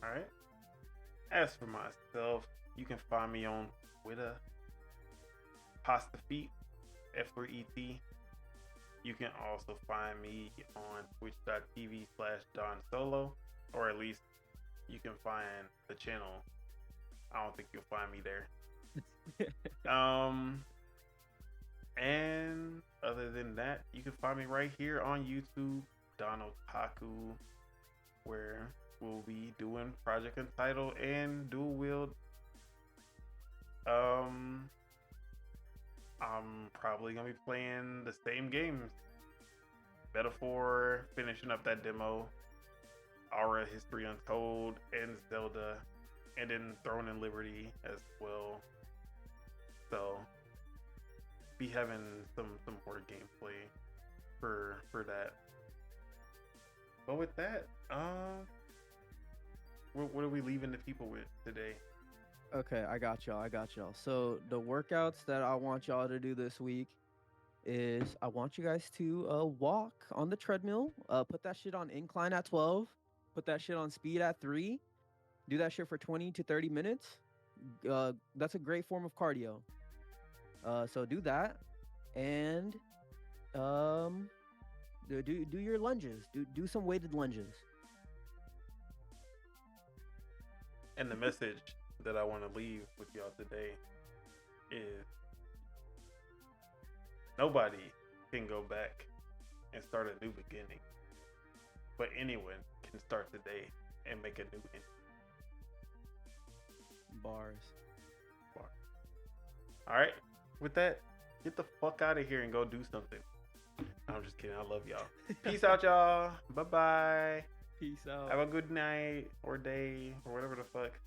All right. As for myself, you can find me on Twitter, Pasta Feet, F3ET. You can also find me on twitch.tv/Don Solo, or at least you can find the channel. I don't think you'll find me there. And other than that, you can find me right here on YouTube, Don Otaku, where we'll be doing Project Untitled and Dual-Wield. I'm probably gonna be playing the same games. Metaphor, finishing up that demo, Aura History Untold, and Zelda, and then Throne and Liberty as well. So be having some more gameplay for that. But with that, what are we leaving the people with today? Okay, I got y'all. So the workouts that I want y'all to do this week is I want you guys to walk on the treadmill, put that shit on incline at 12, put that shit on speed at 3, do that shit for 20 to 30 minutes. That's a great form of cardio. So do that, and do your lunges. Do some weighted lunges. And the message that I want to leave with y'all today is nobody can go back and start a new beginning, but anyone can start today and make a new ending. Bars. All right, with that, get the fuck out of here and go do something. I'm just kidding. I love y'all. Peace out, y'all. Bye bye. Peace out. Have a good night or day or whatever the fuck.